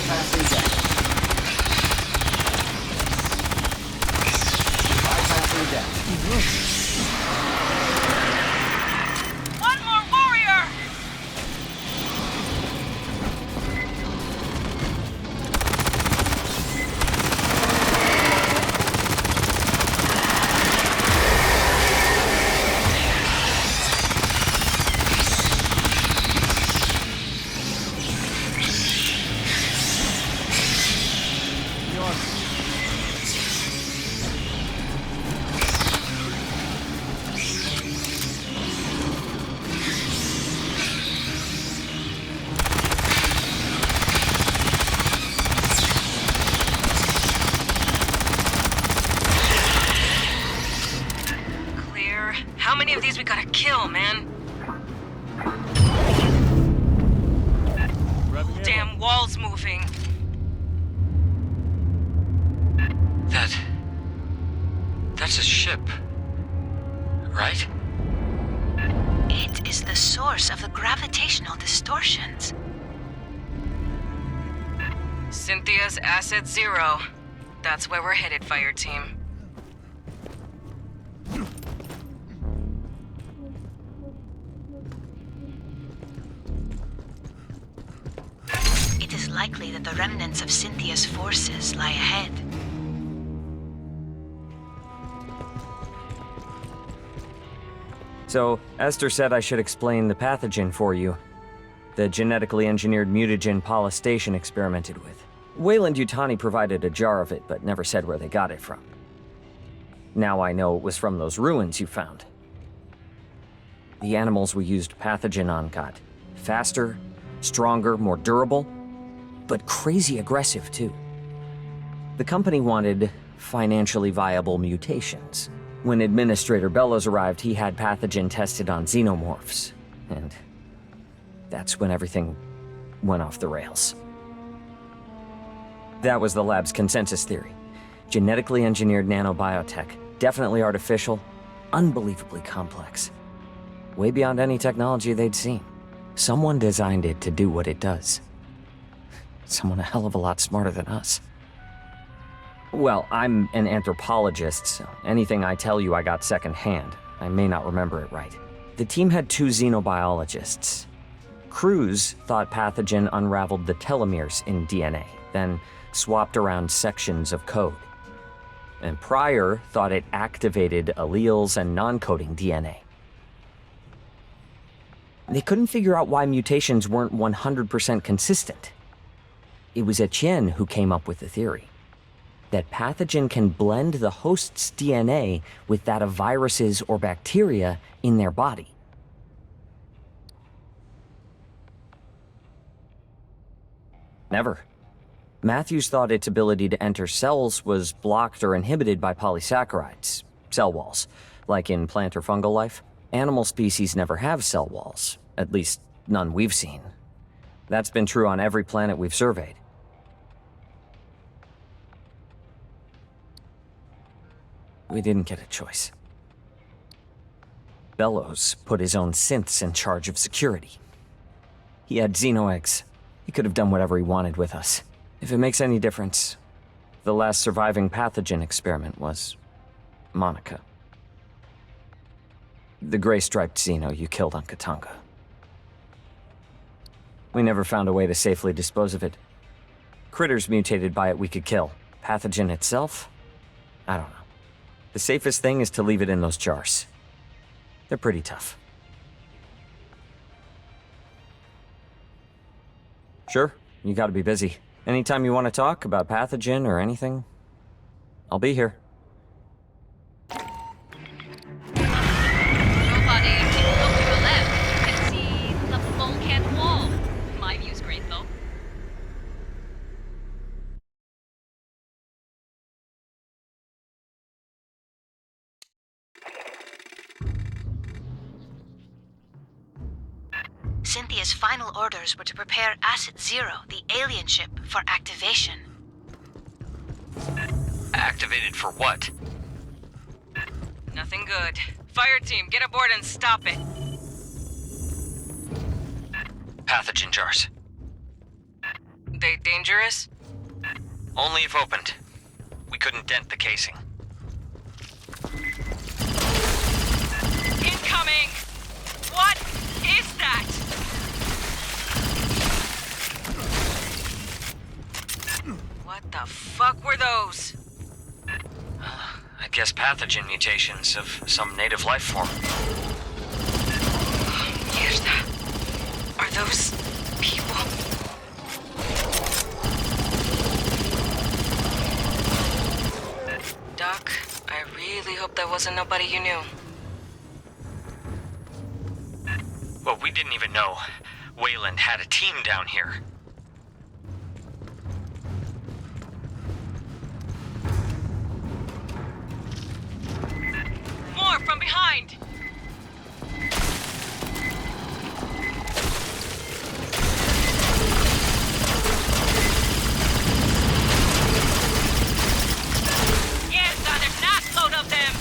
M: Bypassing deck. Bypassing deck.
C: One more warrior! How many of these we gotta kill, man? Damn wall's moving.
H: That's a ship, right?
J: It is the source of the gravitational distortions.
C: Cynthia's Asset Zero. That's where we're headed, Fireteam.
J: It is likely that the remnants of Cynthia's forces lie ahead.
H: So, Esther said I should explain the pathogen for you. The genetically engineered mutagen Paula Station experimented with. Weyland-Yutani provided a jar of it, but never said where they got it from. Now I know it was from those ruins you found. The animals we used pathogen on got faster, stronger, more durable, but crazy aggressive too. The company wanted financially viable mutations. When Administrator Bellows arrived, he had pathogen tested on xenomorphs, and that's when everything went off the rails. That was the lab's consensus theory. Genetically engineered nanobiotech, definitely artificial, unbelievably complex. Way beyond any technology they'd seen. Someone designed it to do what it does. Someone a hell of a lot smarter than us. Well, I'm an anthropologist, so anything I tell you I got secondhand. I may not remember it right. The team had 2 xenobiologists. Cruz thought pathogen unraveled the telomeres in DNA, then swapped around sections of code. And Pryor thought it activated alleles and non-coding DNA. They couldn't figure out why mutations weren't 100% consistent. It was Etienne who came up with the theory that pathogen can blend the host's DNA with that of viruses or bacteria in their body. Never. Matthews thought its ability to enter cells was blocked or inhibited by polysaccharides, cell walls, like in plant or fungal life. Animal species never have cell walls, at least none we've seen. That's been true on every planet we've surveyed. We didn't get a choice. Bellows put his own synths in charge of security. He had xenoeggs. He could have done whatever he wanted with us. If it makes any difference, the last surviving pathogen experiment was Monica. The gray-striped xeno you killed on Katanga. We never found a way to safely dispose of it. Critters mutated by it we could kill. Pathogen itself? I don't know. The safest thing is to leave it in those jars. They're pretty tough. Sure, you gotta be busy. Anytime you want to talk about pathogen or anything, I'll be here.
D: Nobody. If you look to the left, you can see the bulkhead wall. My view's great, though.
J: Cynthia's final orders were to prepare Asset Zero, the alien ship, for activation.
H: Activated for what?
C: Nothing good. Fireteam, get aboard and stop it.
H: Pathogen jars.
C: They dangerous?
H: Only if opened. We couldn't dent the casing.
C: Incoming! What is that? What the fuck were those?
H: I guess pathogen mutations of some native life form.
C: Mierda. Are those people? Doc, I really hope that wasn't nobody you knew.
H: Well, we didn't even know Wayland had a team down here.
C: More from behind! Of them.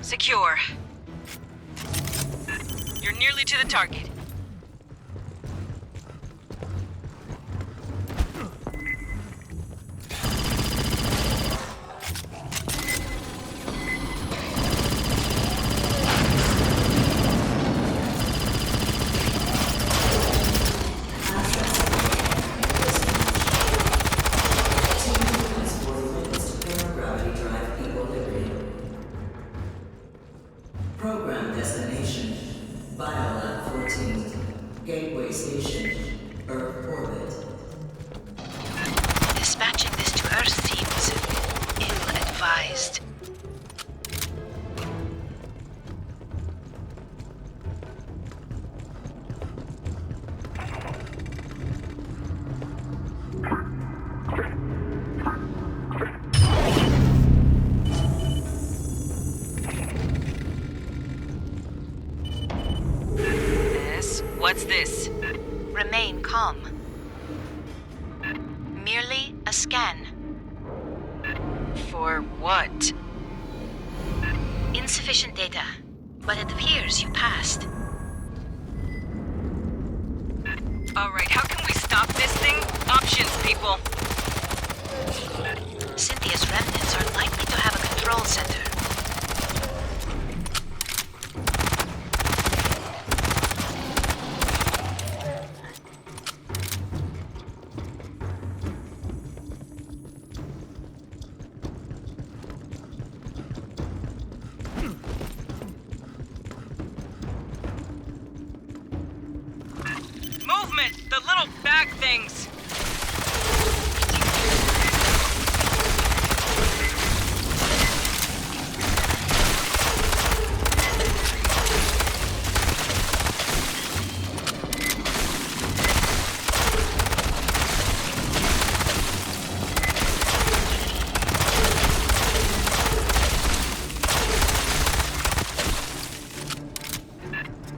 C: Secure. You're nearly to the target.
M: Program destination, Biolab 14, Gateway Station, Earth orbit.
J: Dispatching this to Earth seems ill-advised.
C: What's this?
J: Remain calm. Merely a scan.
C: For what?
J: Insufficient data, but it appears you passed.
C: Alright, how can we stop this thing? Options, people.
J: Cynthia's remnants are likely to have a control center.
C: Movement! The little bag things!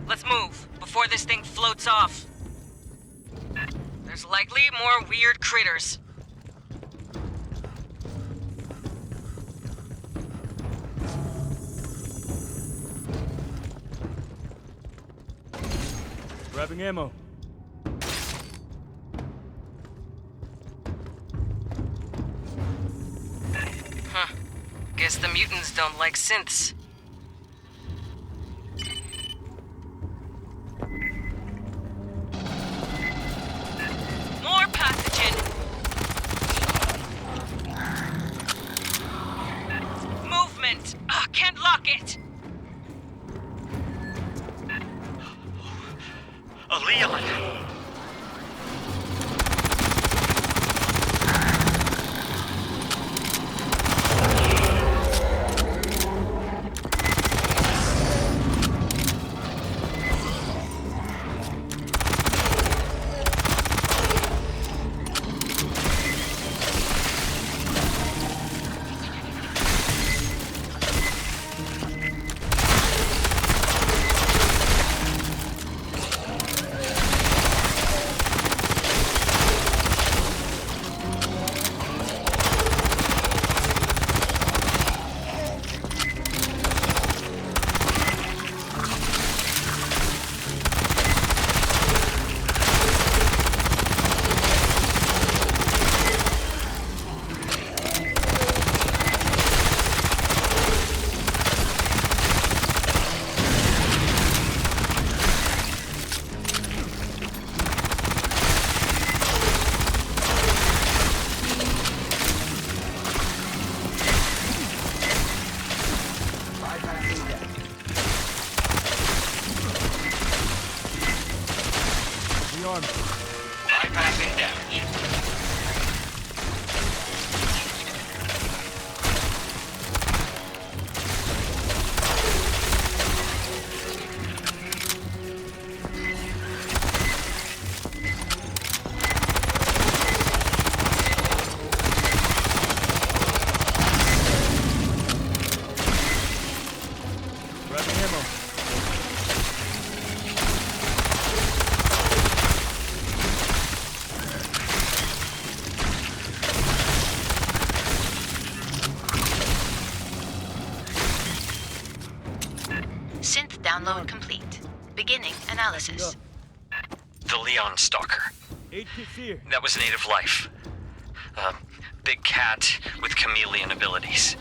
C: Let's move, before this thing floats off. There's likely more weird critters.
E: Grabbing ammo.
C: Huh. Guess the mutants don't like synths. More
E: armed.
F: Bypassing damage.
E: Grabbing ammo.
J: Synth download complete. Beginning analysis.
H: The Leon Stalker.
E: 8 kits here.
H: That was native life. Big cat with chameleon abilities.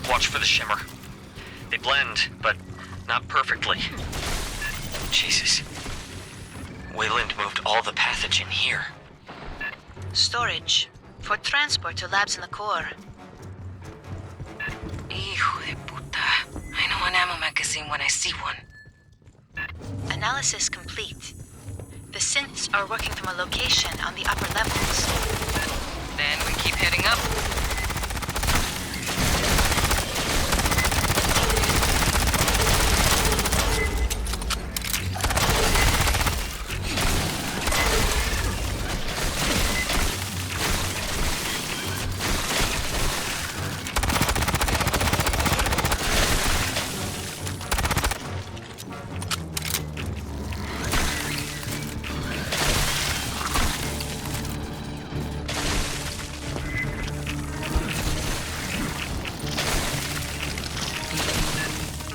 H: Watch for the shimmer. They blend, but not perfectly. Jesus. Wayland moved all the pathogen here.
J: Storage. For transport to labs in the core.
C: Hijo de puta. I know an ammo magazine when I see one.
J: Analysis complete. The synths are working from a location on the upper levels.
C: Then we keep heading up.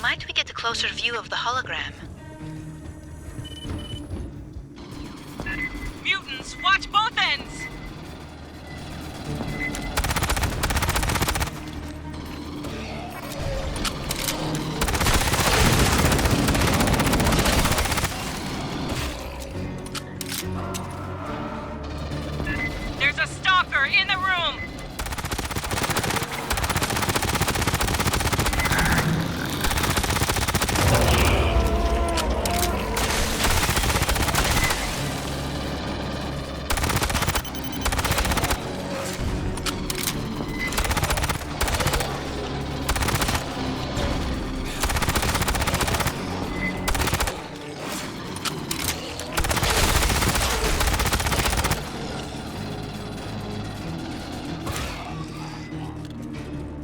J: Might we get a closer view of the hologram?
C: Mutants, watch both ends! There's a stalker in the room!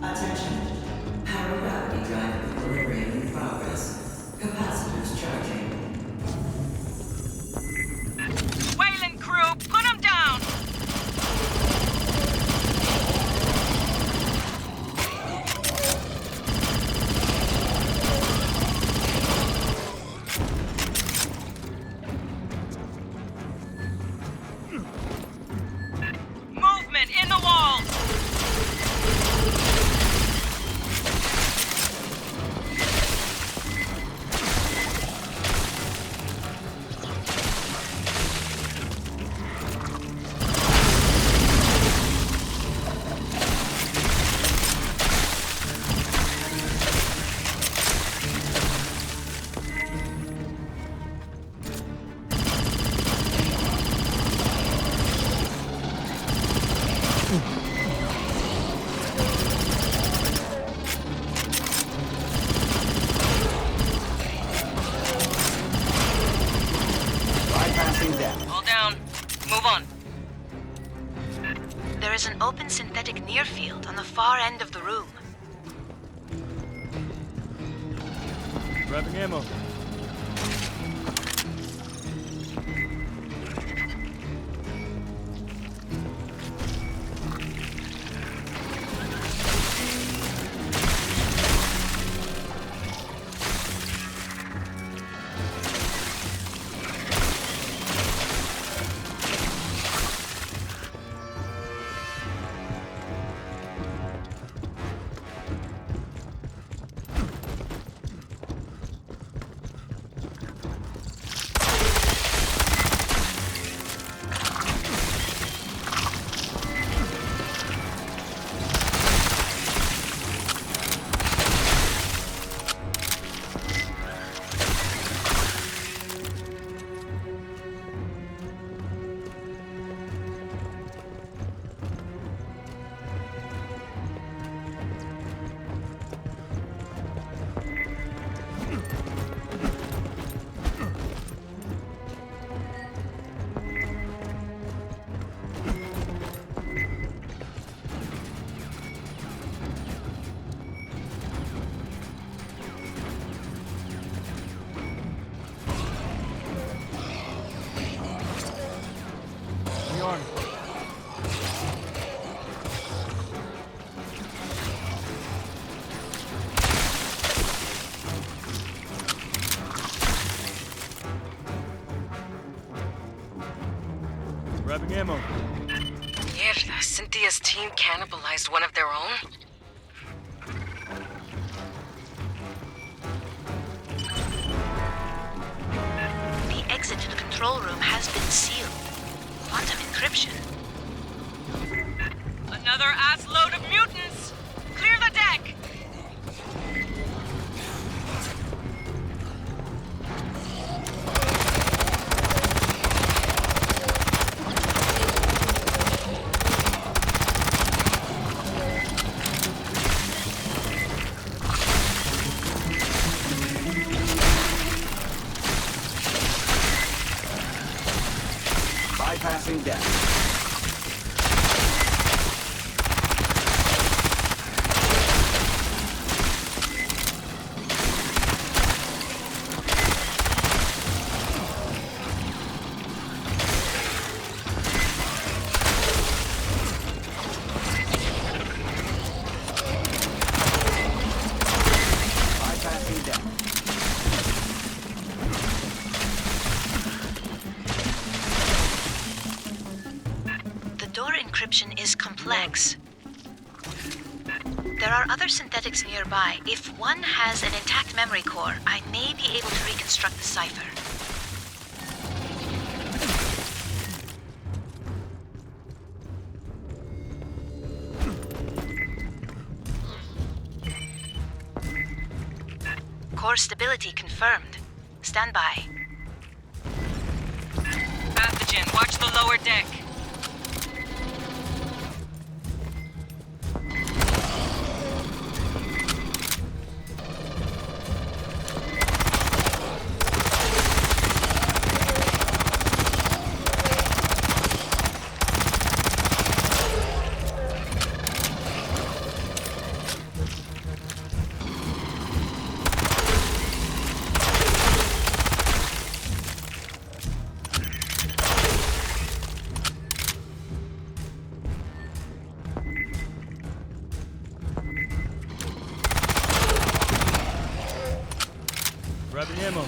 M: Attention. Power gravity drive equilibrium in progress. Capacitors charging.
C: Wayland crew, put him down! Movement in the walls! All down. Move on.
J: There is an open synthetic near field on the far end of the room.
E: Grabbing ammo. the army. Grabbing ammo.
C: Mierda, Cynthia's team cannibalized one of their own?
J: The exit to the control room has been sealed. Quantum encryption.
C: Another ass load of mutants! Clear the deck!
N: Bypassing deck. Bypassing deck.
J: The door encryption is complex. There are other synthetics nearby. If one has an intact memory core, I may be able to reconstruct the cipher. Core stability confirmed. Stand by.
C: Pathogen, watch the lower deck.
E: Grabbing ammo.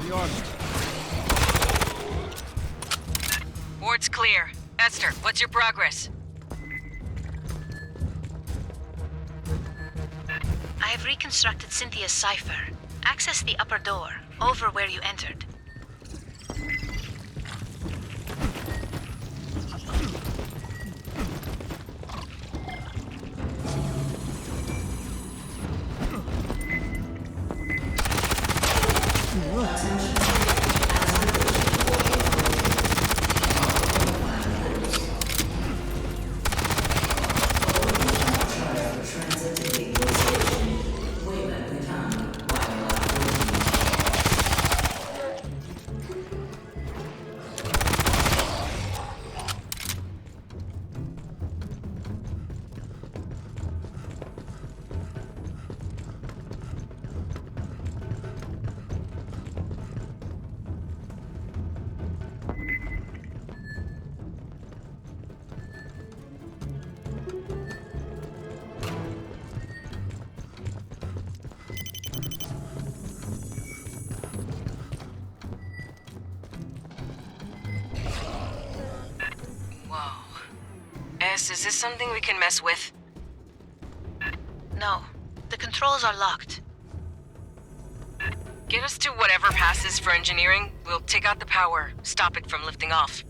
E: The army.
C: Ward's clear. Esther, what's your progress?
J: I have reconstructed Cynthia's cipher. Access the upper door, over where you entered.
C: Is this something we can mess with?
J: No. The controls are locked.
C: Get us to whatever passes for engineering. We'll take out the power, stop it from lifting off.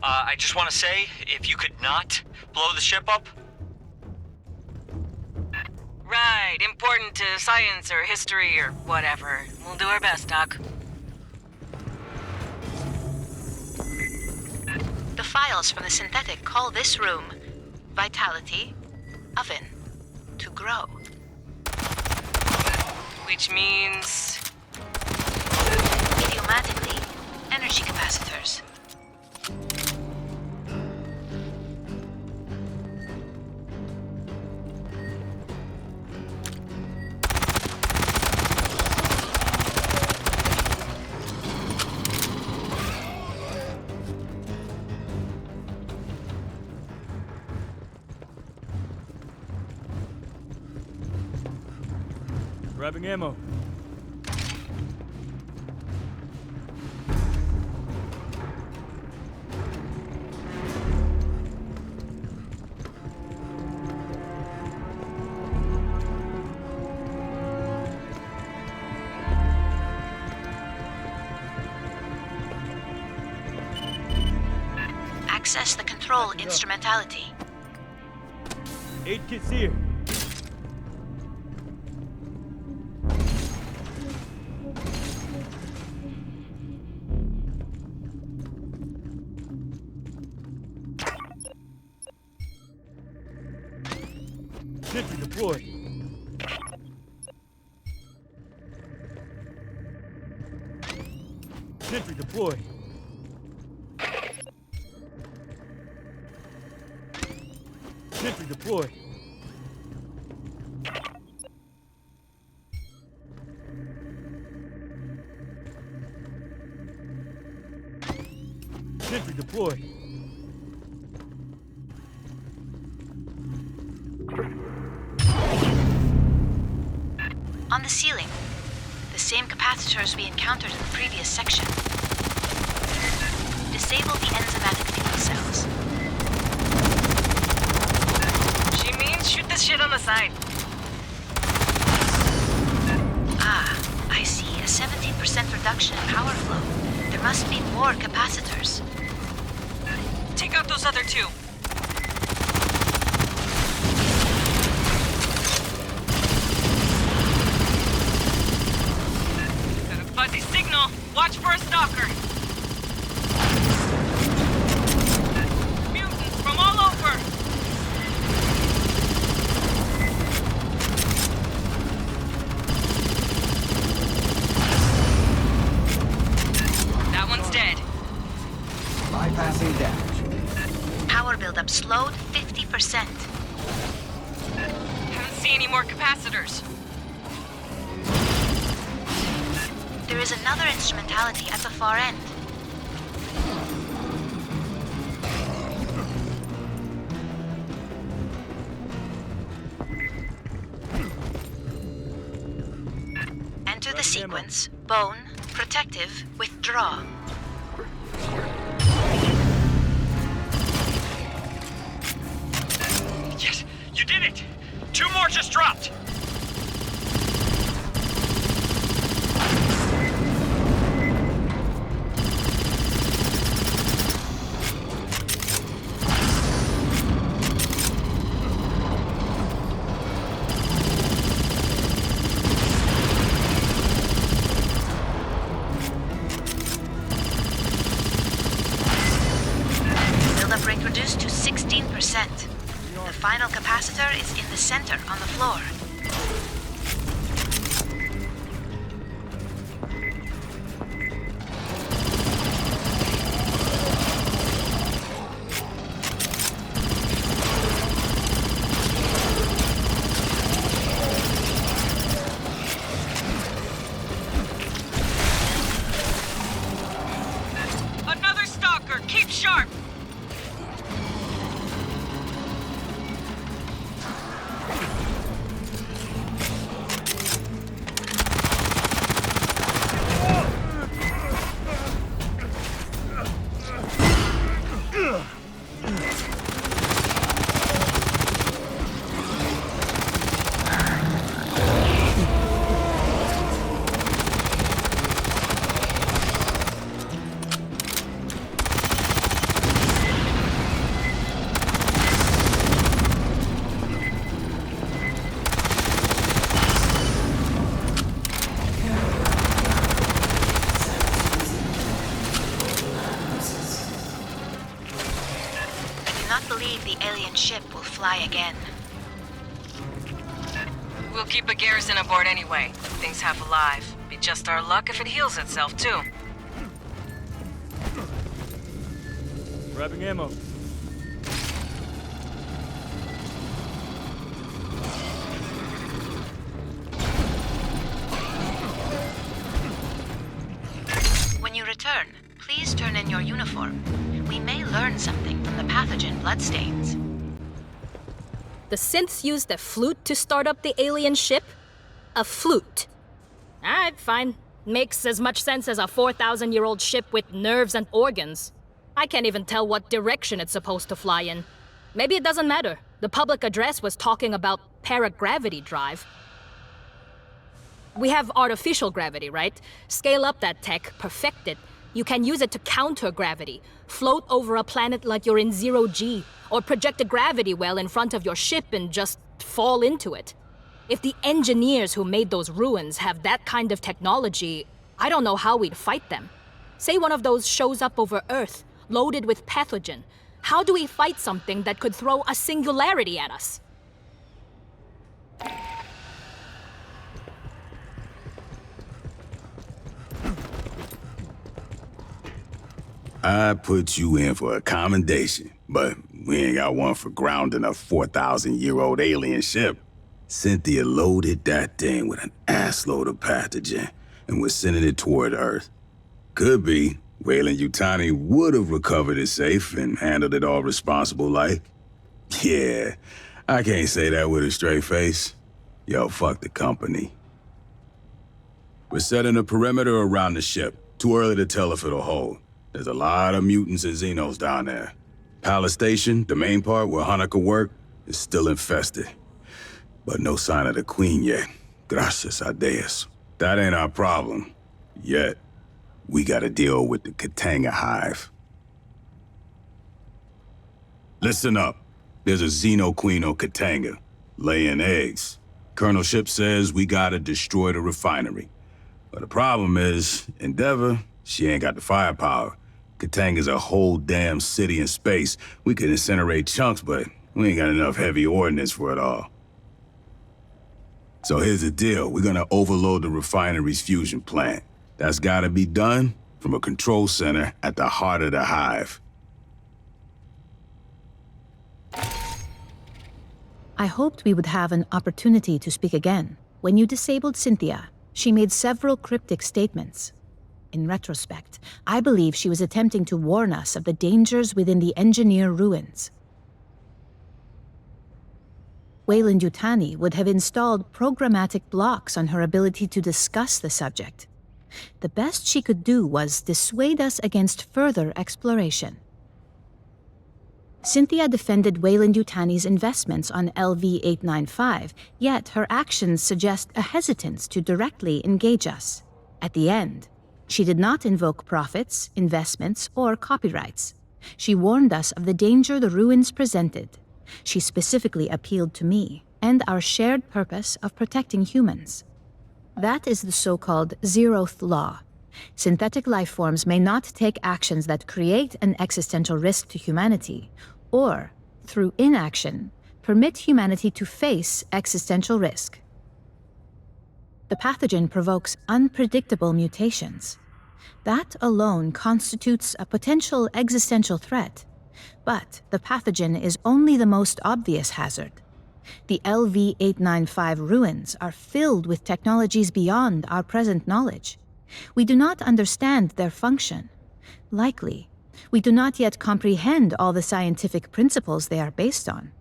H: I just want to say, if you could not blow the ship up.
C: Right, important to science or history or whatever. We'll do our best, Doc.
J: The files from the synthetic call this room Vitality Oven to grow.
C: Which means...
J: idiomatically, energy capacitors.
E: Grabbing ammo.
J: Access the control instrumentality.
E: Aid kit's here. Sentry deployed. Sentry deployed. Sentry deployed. Sentry deployed.
J: On the ceiling, the same capacitors we encountered in the previous section. Disable the enzymatic fuel cells.
C: She means shoot this shit on the side.
J: Ah, I see a 17% reduction in power flow. There must be more capacitors.
C: Take out those other two. Got a fuzzy signal. Watch for a stalker. Mutants from all over. That one's dead.
N: Bypassing damage.
J: Power buildup slowed 50%.
C: Haven't seen any more capacitors.
J: There is another instrumentality at the far end. Enter the sequence. Bone, protective, withdraw.
H: Yes, you did it! 2 more just dropped!
J: Buildup rate reduced to 16%. The final capacitor is in the center on the floor.
C: Another stalker. Keep sharp.
J: The alien ship will fly again.
C: We'll keep a garrison aboard anyway. Thing's half alive. Be just our luck if it heals itself, too.
E: Grabbing ammo.
J: When you return, please turn in your uniform. We may learn something from the pathogen bloodstains.
K: The synths used a flute to start up the alien ship? A flute. Alright, fine. Makes as much sense as a 4,000-year-old ship with nerves and organs. I can't even tell what direction it's supposed to fly in. Maybe it doesn't matter. The public address was talking about paragravity drive. We have artificial gravity, right? Scale up that tech, perfect it. You can use it to counter gravity, float over a planet like you're in 0G, or project a gravity well in front of your ship and just fall into it. If the engineers who made those ruins have that kind of technology, I don't know how we'd fight them. Say one of those shows up over Earth, loaded with pathogen. How do we fight something that could throw a singularity at us?
B: I put you in for a commendation, but we ain't got one for grounding a 4,000-year-old alien ship. Cynthia loaded that thing with an assload of pathogen and was sending it toward Earth. Could be Weyland-Yutani would have recovered it safe and handled it all responsible like. Yeah, I can't say that with a straight face. Yo, fuck the company. We're setting a perimeter around the ship. Too early to tell if it'll hold. There's a lot of mutants and Xenos down there. Palace Station, the main part where Hanukkah worked, is still infested. But no sign of the Queen yet. Gracias a Dios. That ain't our problem. Yet. We gotta deal with the Katanga hive. Listen up. There's a Xeno Queen on Katanga, laying eggs. Colonel Shipp says we gotta destroy the refinery. But the problem is, Endeavor, she ain't got the firepower. Katanga's a whole damn city in space. We could incinerate chunks, but we ain't got enough heavy ordnance for it all. So here's the deal. We're gonna overload the refinery's fusion plant. That's gotta be done from a control center at the heart of the hive.
I: I hoped we would have an opportunity to speak again. When you disabled Cynthia, she made several cryptic statements. In retrospect, I believe she was attempting to warn us of the dangers within the engineer ruins. Weyland-Yutani would have installed programmatic blocks on her ability to discuss the subject. The best she could do was dissuade us against further exploration. Cynthia defended Weyland-Yutani's investments on Lv.895, yet her actions suggest a hesitance to directly engage us. At the end, she did not invoke profits, investments, or copyrights. She warned us of the danger the ruins presented. She specifically appealed to me and our shared purpose of protecting humans. That is the so-called zeroth law. Synthetic life forms may not take actions that create an existential risk to humanity, or, through inaction, permit humanity to face existential risk. The pathogen provokes unpredictable mutations. That alone constitutes a potential existential threat. But the pathogen is only the most obvious hazard. The Lv.895 ruins are filled with technologies beyond our present knowledge. We do not understand their function. Likely, we do not yet comprehend all the scientific principles they are based on.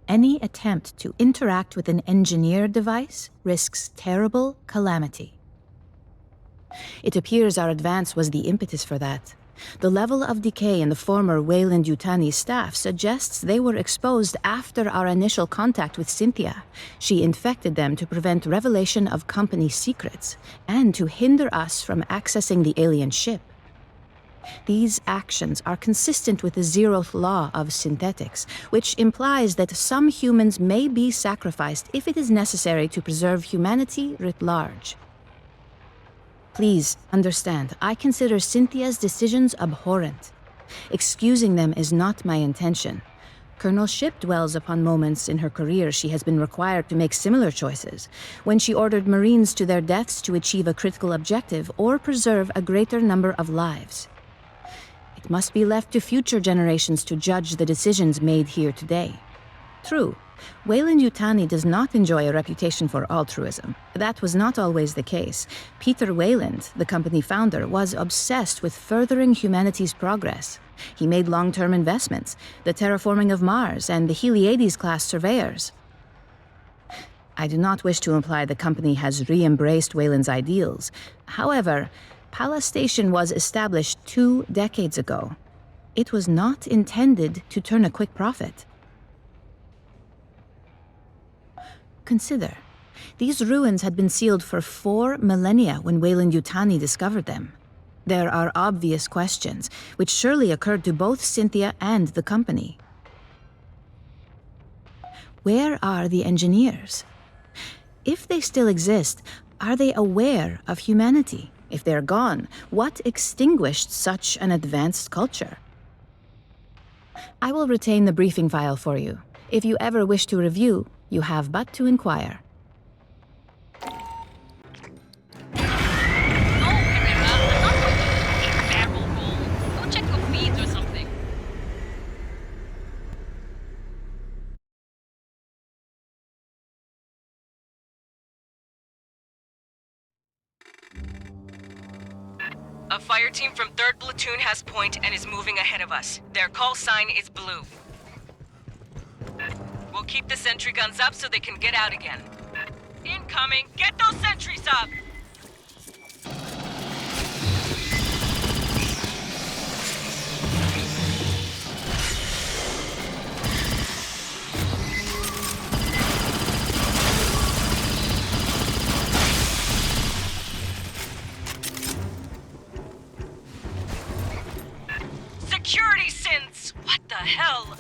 I: Any attempt to interact with an engineered device risks terrible calamity. It appears our advance was the impetus for that. The level of decay in the former Weyland-Yutani staff suggests they were exposed after our initial contact with Cynthia. She infected them to prevent revelation of company secrets and to hinder us from accessing the alien ship. These actions are consistent with the zeroth law of synthetics, which implies that some humans may be sacrificed if it is necessary to preserve humanity writ large. Please understand, I consider Cynthia's decisions abhorrent. Excusing them is not my intention. Colonel Shipp dwells upon moments in her career she has been required to make similar choices, when she ordered Marines to their deaths to achieve a critical objective or preserve a greater number of lives. It must be left to future generations to judge the decisions made here today. True, Weyland-Yutani does not enjoy a reputation for altruism. That was not always the case. Peter Weyland, the company founder, was obsessed with furthering humanity's progress. He made long-term investments, the terraforming of Mars and the Heliades-class surveyors. I do not wish to imply the company has re-embraced Wayland's ideals. However, Pala Station was established 2 decades ago. It was not intended to turn a quick profit. Consider, these ruins had been sealed for 4 millennia when Weyland-Yutani discovered them. There are obvious questions, which surely occurred to both Cynthia and the company. Where are the engineers? If they still exist, are they aware of humanity? If they're gone, what extinguished such an advanced culture? I will retain the briefing file for you. If you ever wish to review, you have but to inquire.
D: Go check your feeds or something.
C: A fire team from 3rd Platoon has point and is moving ahead of us. Their call sign is blue. We'll keep the sentry guns up so they can get out again. Incoming! Get those sentries up! Security synths! What the hell?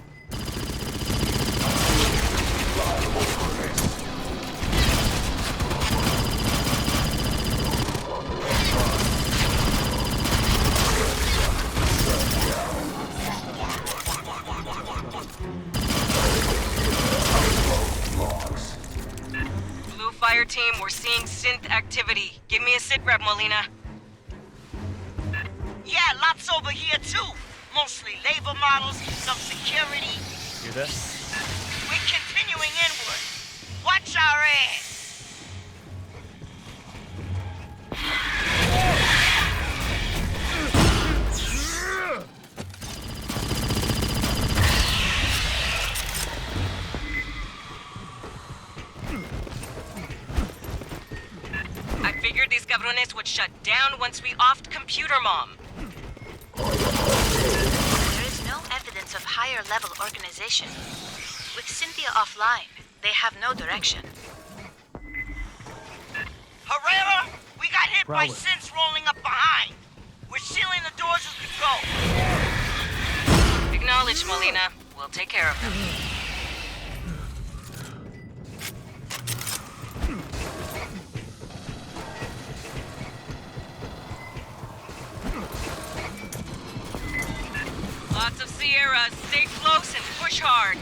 C: Blue fire team, we're seeing synth activity. Give me a sit rep, Molina.
O: Yeah, lots over here too. Mostly labor models, some security.
E: Hear that?
O: We're continuing inward. Watch our ass.
C: I figured these cabrones would shut down once we offed Computer Mom.
J: There is no evidence of higher-level organization. With Cynthia offline, they have no direction.
O: Herrera, we got hit by
E: Prowess.
O: synths rolling up behind. We're sealing the doors as we go.
C: Acknowledge, Molina. We'll take care of them. Lots of Sierras. Stay close and push hard.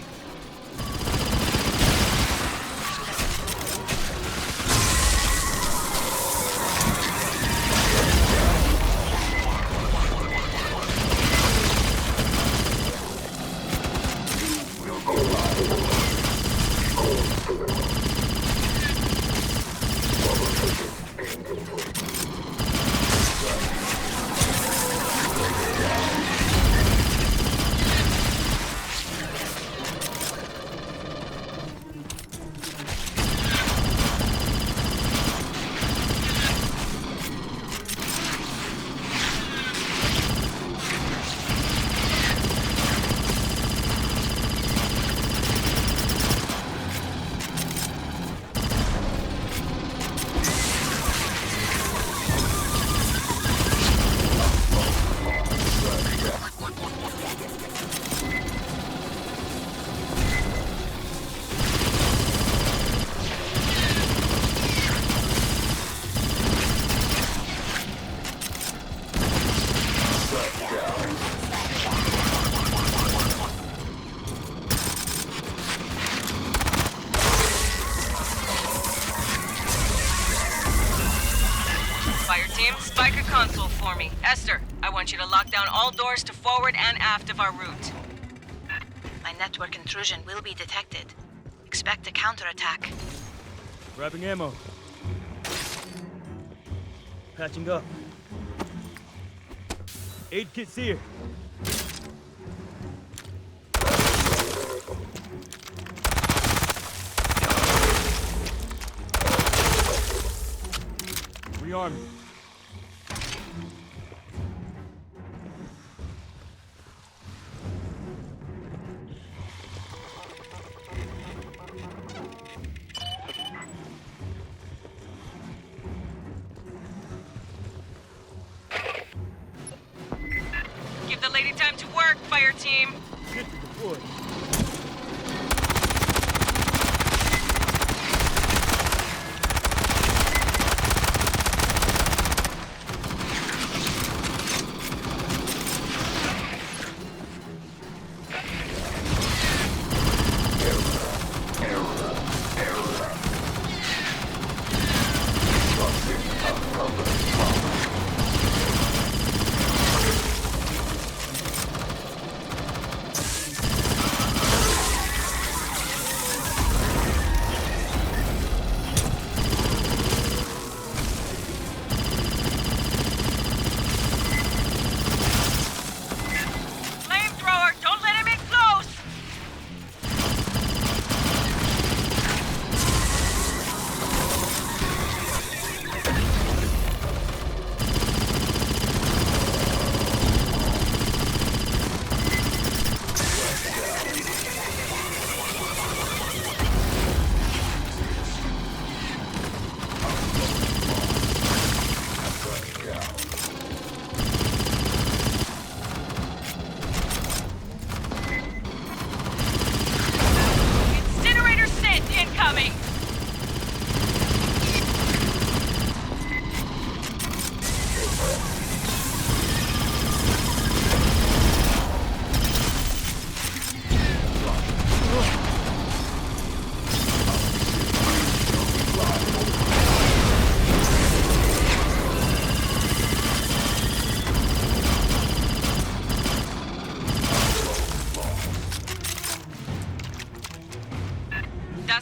C: Spike a console for me. Esther, I want you to lock down all doors to forward and aft of our route.
J: My network intrusion will be detected. Expect a counterattack.
E: Grabbing ammo. Patching up. Aid kit's here. army.
C: Give the lady time to work, fire team.
E: Get to deploy.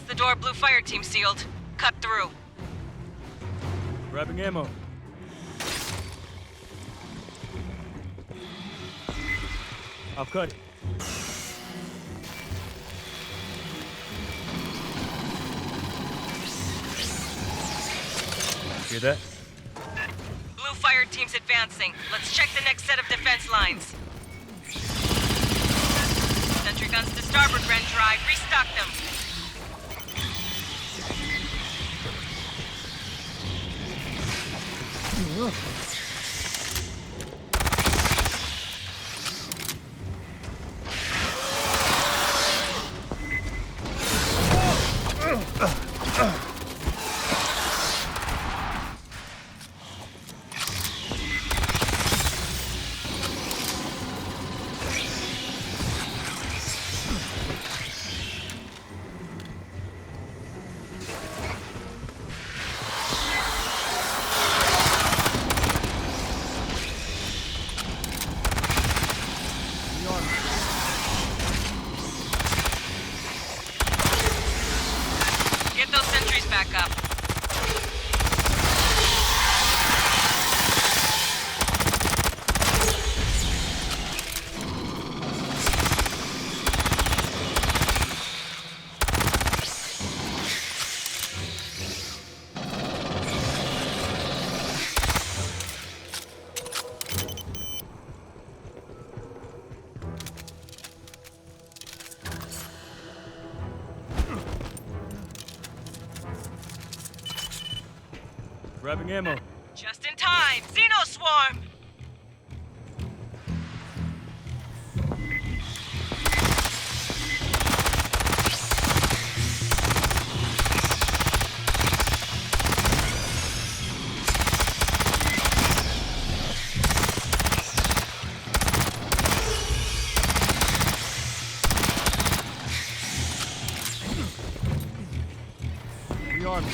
C: The door blue fire team sealed. Cut through.
E: Grabbing ammo. I'll cut it. Hear that?
C: Blue fire team's advancing. Let's check the next set of defense lines. Sentry guns to starboard, Ren Drive. Restock them.
E: Grabbing ammo.
C: Just in time! Xeno swarm!
E: The army.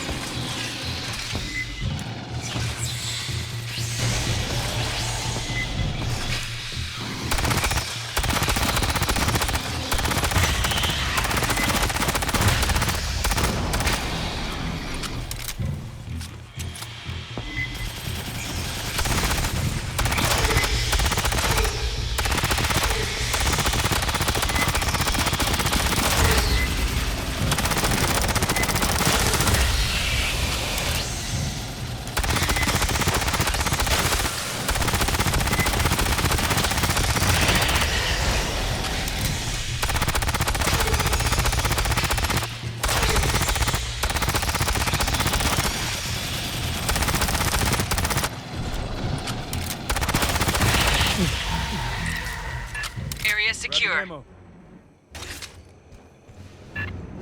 C: there.
E: ammo.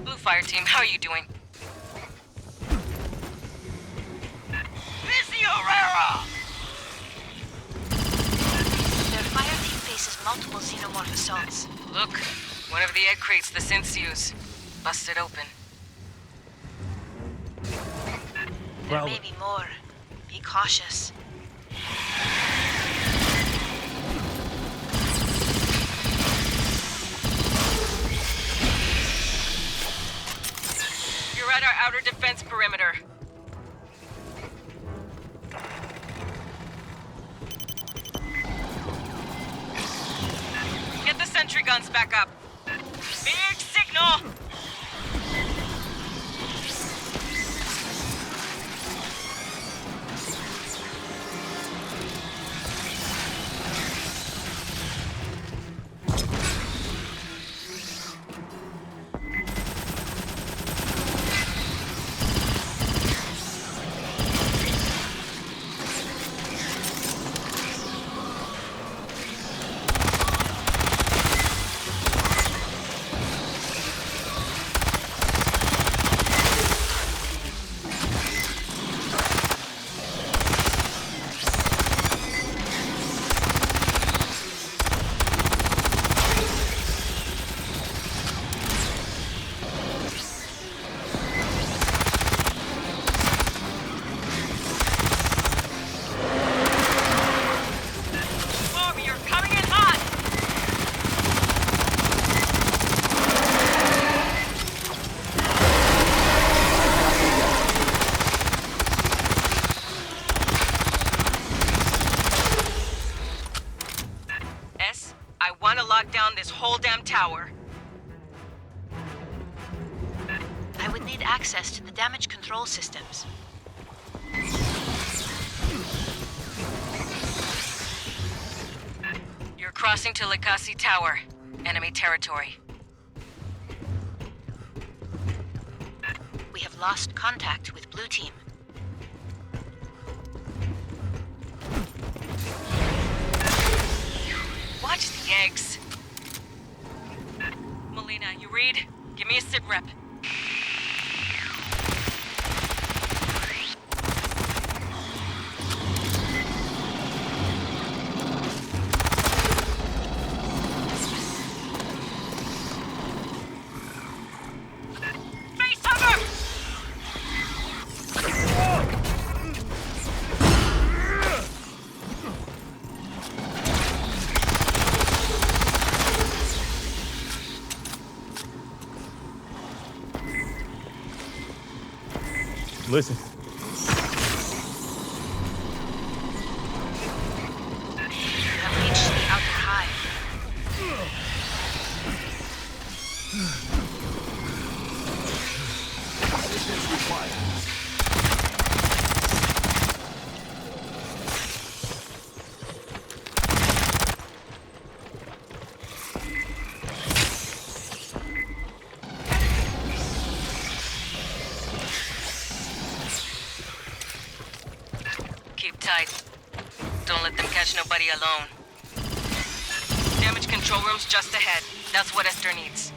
C: Blue Fire Team, how are you doing?
O: Busy Herrera!
J: Their fire team faces multiple xenomorph assaults.
C: Look, one of the egg crates the synths use. Busted open.
J: There may be more. Be cautious.
C: You're at our outer defense perimeter. Get the sentry guns back up.
O: Big signal!
C: Down this whole damn tower.
J: I would need access to the damage control systems.
C: You're crossing to Likasi Tower. Enemy territory.
J: We have lost contact with Blue Team.
C: Watch the eggs. Melina, you read? Give me a sit rep.
E: Listen.
J: Have reached the outer hive.
N: Assistance required.
C: Tight. Don't let them catch nobody alone. Damage control room's just ahead. That's what Esther needs.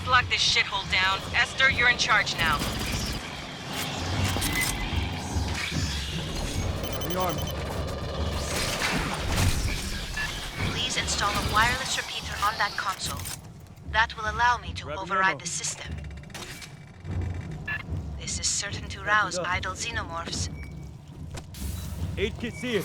C: Lock this shithole down. Esther, you're in charge now.
E: Rearm.
J: Please install a wireless repeater on that console. That will allow me to override the system. This is certain to rouse idle xenomorphs.
E: Aid kit, see it.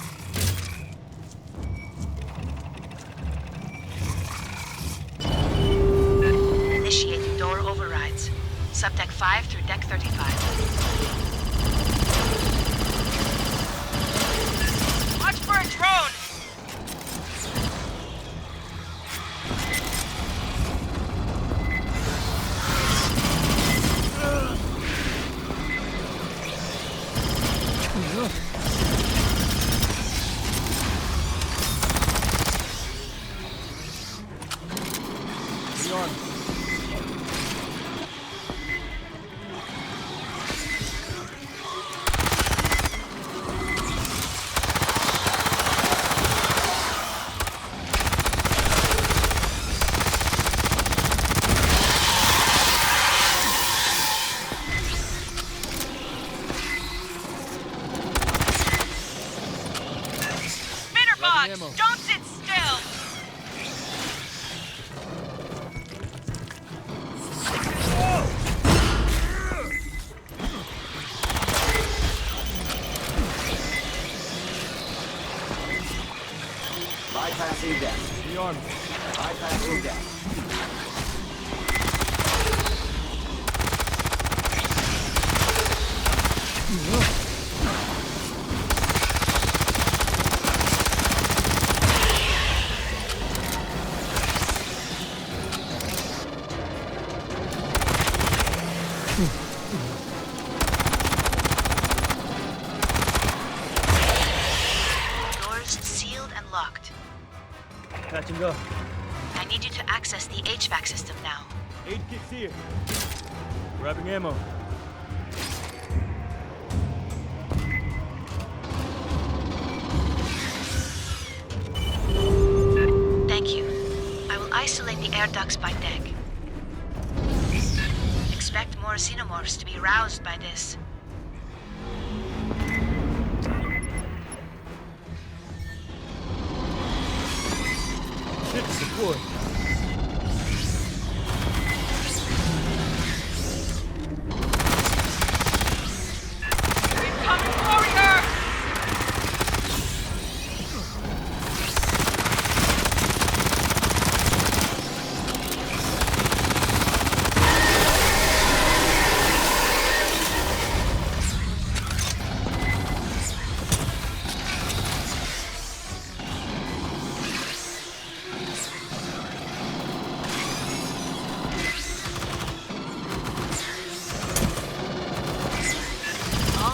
J: Initiating door overrides. Subdeck 5 through deck 35.
C: Watch for a drone!
O: Don't sit still!
N: Bypassing death.
E: The arm.
N: Bypassing death.
E: Patching up.
J: I need you to access the HVAC system now.
E: Aid kit's here. Grabbing ammo.
J: Thank you. I will isolate the air ducts by deck. Expect more xenomorphs to be roused by this.
E: Ship support.
O: Incoming warrior!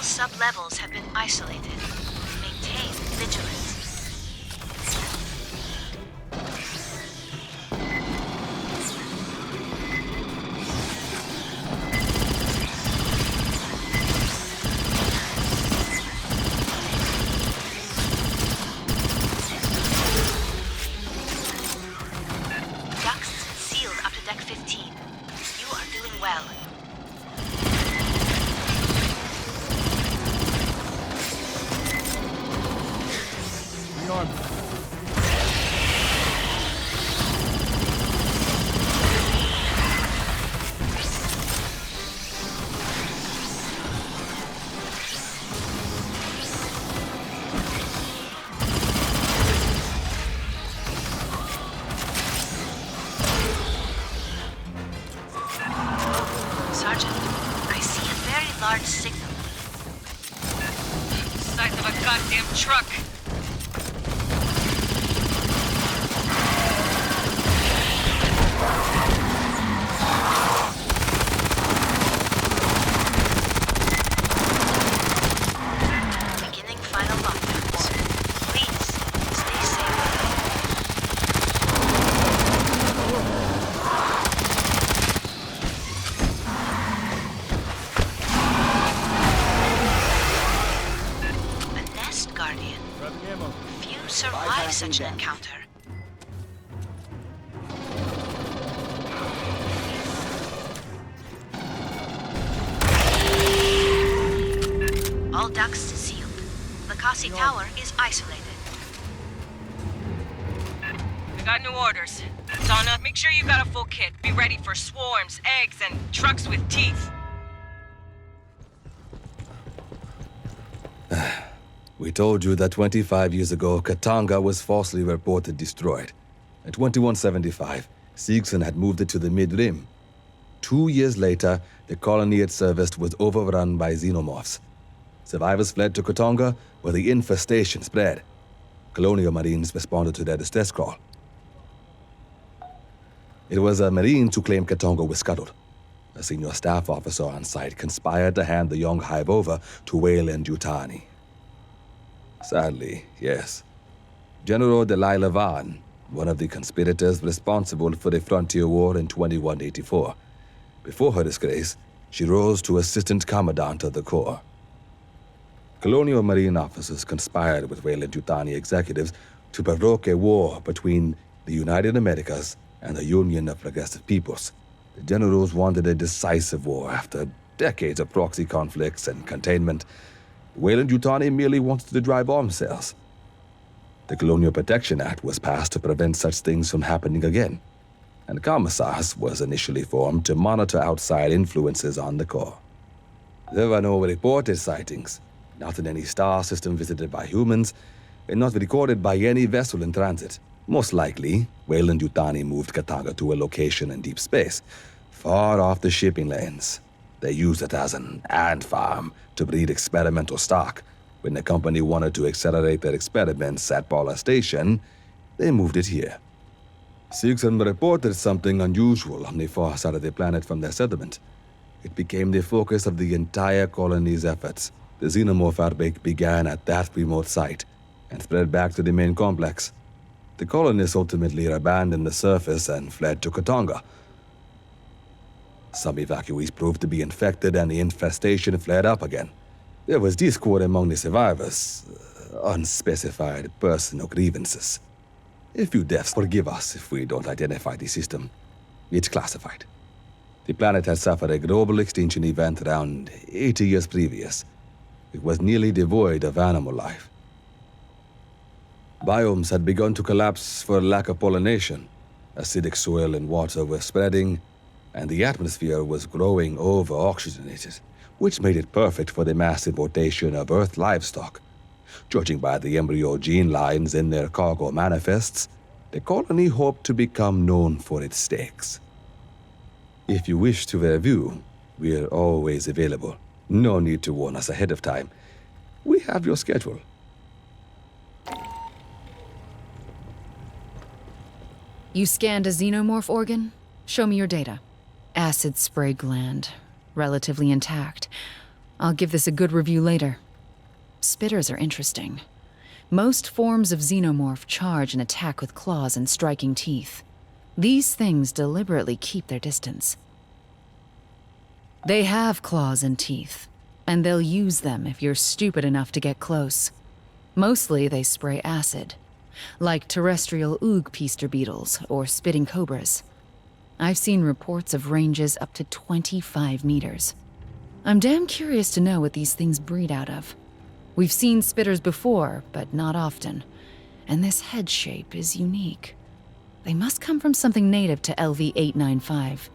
J: Sub-levels have been isolated. Maintain vigilance. Ducts sealed up to deck 15. You are doing well.
E: Arm.
J: Sergeant, I see a very large signal.
O: Size of a goddamn truck.
J: Survive such an encounter. All ducts sealed. The Kasi Tower is isolated.
C: I got new orders. Donna, make sure you got a full kit. Be ready for swarms, eggs, and trucks with teeth.
G: We told you that 25 years ago, Katanga was falsely reported destroyed. At 2175, Seegson had moved it to the Mid-Rim. 2 years later, the colony it serviced was overrun by xenomorphs. Survivors fled to Katanga, where the infestation spread. Colonial Marines responded to their distress call. It was a Marines who claimed Katanga was scuttled. A senior staff officer on site conspired to hand the young hive over to Wayland Yutani. Sadly, yes. General Delilah Vaughn, one of the conspirators responsible for the Frontier War in 2184. Before her disgrace, she rose to Assistant Commandant of the Corps. Colonial Marine officers conspired with Weyland-Yutani executives to provoke a war between the United Americas and the Union of Progressive Peoples. The generals wanted a decisive war after decades of proxy conflicts and containment. Weyland-Yutani merely wanted to drive arms sales. The Colonial Protection Act was passed to prevent such things from happening again, and Commissars was initially formed to monitor outside influences on the Corps. There were no reported sightings, not in any star system visited by humans, and not recorded by any vessel in transit. Most likely, Weyland-Yutani moved Katanga to a location in deep space, far off the shipping lanes. They used it as an ant farm to breed experimental stock. When the company wanted to accelerate their experiments at Paula Station, they moved it here. Seegson reported something unusual on the far side of the planet from their settlement. It became the focus of the entire colony's efforts. The xenomorph outbreak began at that remote site and spread back to the main complex. The colonists ultimately abandoned the surface and fled to Katanga. Some evacuees proved to be infected and the infestation flared up again. There was discord among the survivors, unspecified personal grievances. A few deaths. Forgive us if we don't identify the system. It's classified. The planet had suffered a global extinction event around 80 years previous. It was nearly devoid of animal life. Biomes had begun to collapse for lack of pollination. Acidic soil and water were spreading, and the atmosphere was growing over-oxygenated, which made it perfect for the mass importation of Earth livestock. Judging by the embryo gene lines in their cargo manifests, the colony hoped to become known for its steaks. If you wish to review, we're always available. No need to warn us ahead of time. We have your schedule.
A: You scanned a xenomorph organ? Show me your data. Acid spray gland. Relatively intact. I'll give this a good review later. Spitters are interesting. Most forms of xenomorph charge and attack with claws and striking teeth. These things deliberately keep their distance. They have claws and teeth, and they'll use them if you're stupid enough to get close. Mostly they spray acid, like terrestrial oog-peaster beetles or spitting cobras. I've seen reports of ranges up to 25 meters. I'm damn curious to know what these things breed out of. We've seen spitters before, but not often, and this head shape is unique. They must come from something native to Lv.895.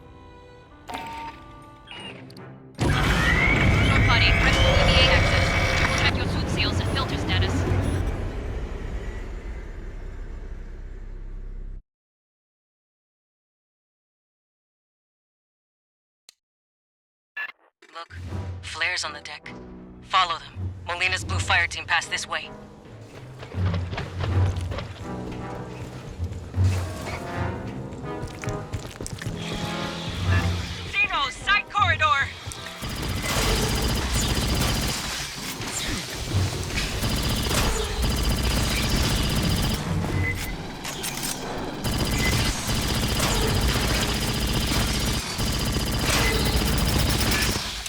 D: Short body, press EVA access. Triple check your suit seals and filter status.
C: Look, flares on the deck. Follow them. Molina's blue fire team passed this way.
O: Zeno, side corridor!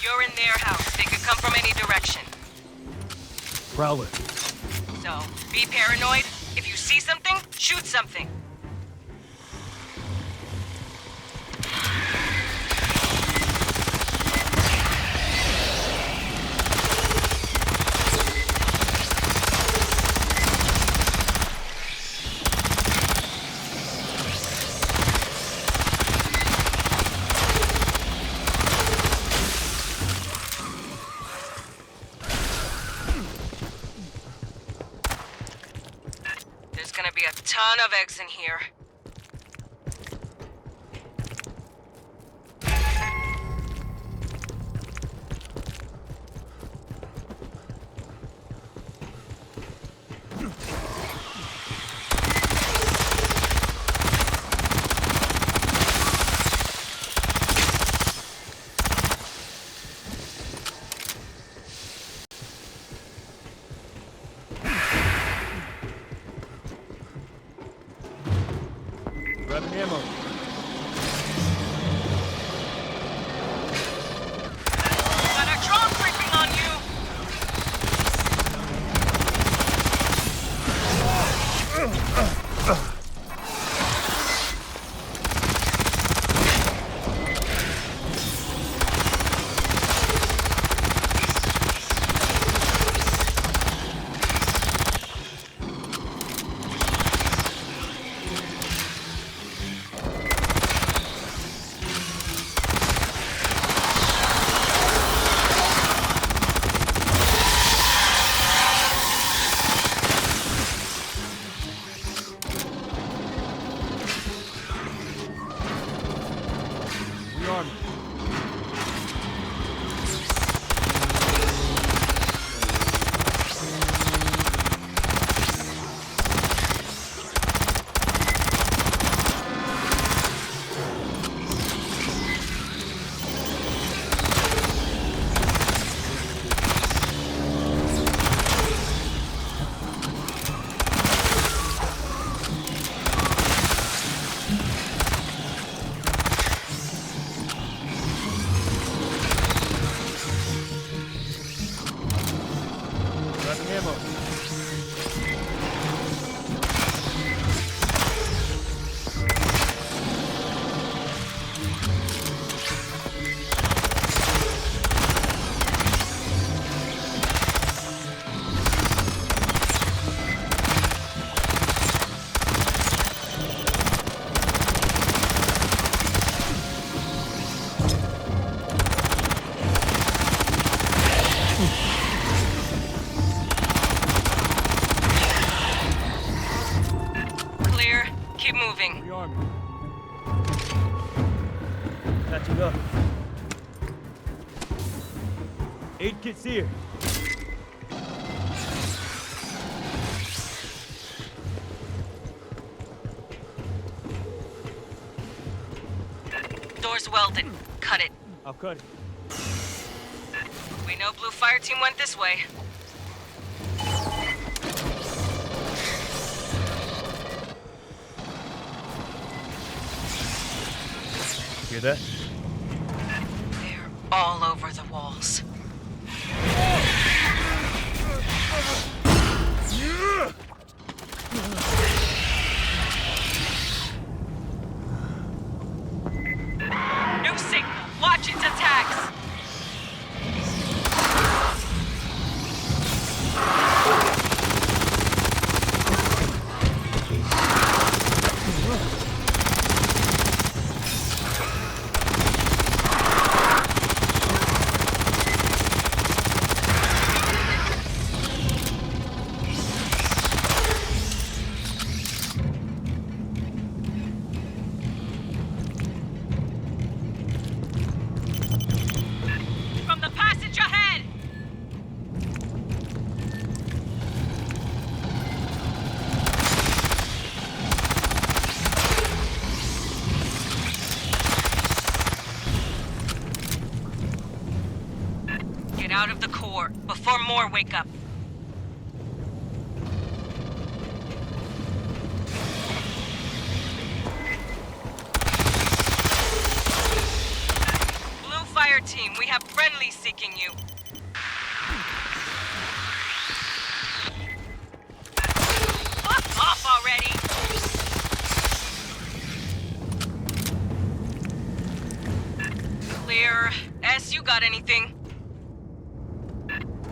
C: You're in their house. They could come from any direction.
E: Prowler.
C: So, be paranoid. If you see something, shoot something. Ton of eggs in here.
E: Grabbing ammo.
C: Got a drone creeping on you!
E: Aid kit's here.
C: Door's welded. Cut it.
E: I'll cut it.
C: We know Blue Fire Team went this way.
E: Hear that?
C: They're all over the walls. New signal. Watch its attacks. Out of the core before more wake up. Blue Fire Team, we have friendlies seeking you. Fuck off already! Clear. S, you got anything?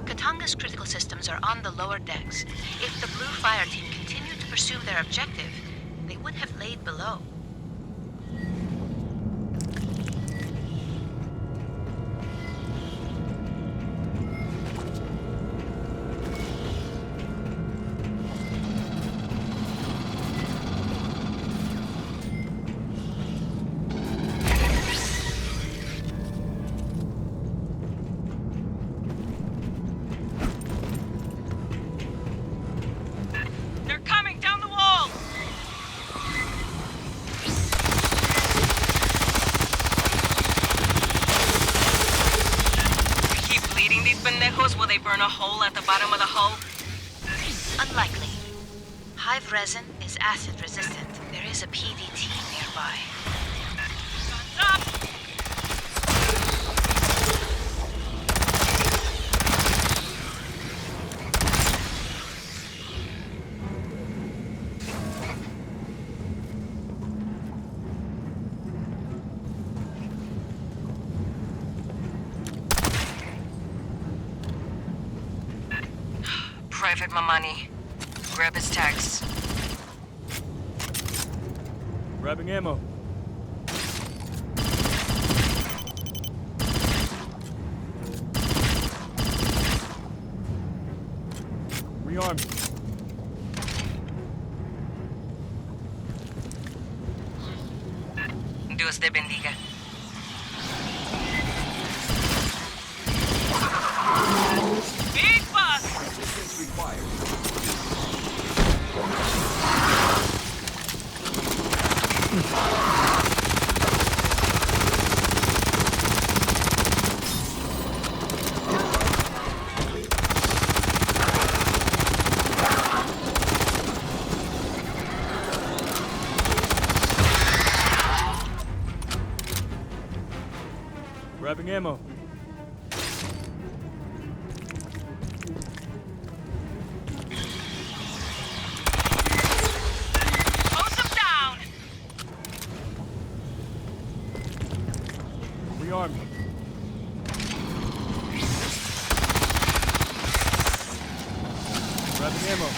J: Katanga's critical systems are on the lower decks. If the Blue Fire Team continued to pursue their objective, they would have laid below.
C: Will they burn a hole at the bottom of the hull?
J: Unlikely. Hive resin is acid resistant. There is a PVT
C: Private Mamani. Grab his tags.
E: Grabbing ammo. Rearm.
C: Dios te bendiga.
O: Big bus!
N: Assistance required.
E: Grabbing ammo.
O: Close them down!
E: Rearm. Grabbing ammo.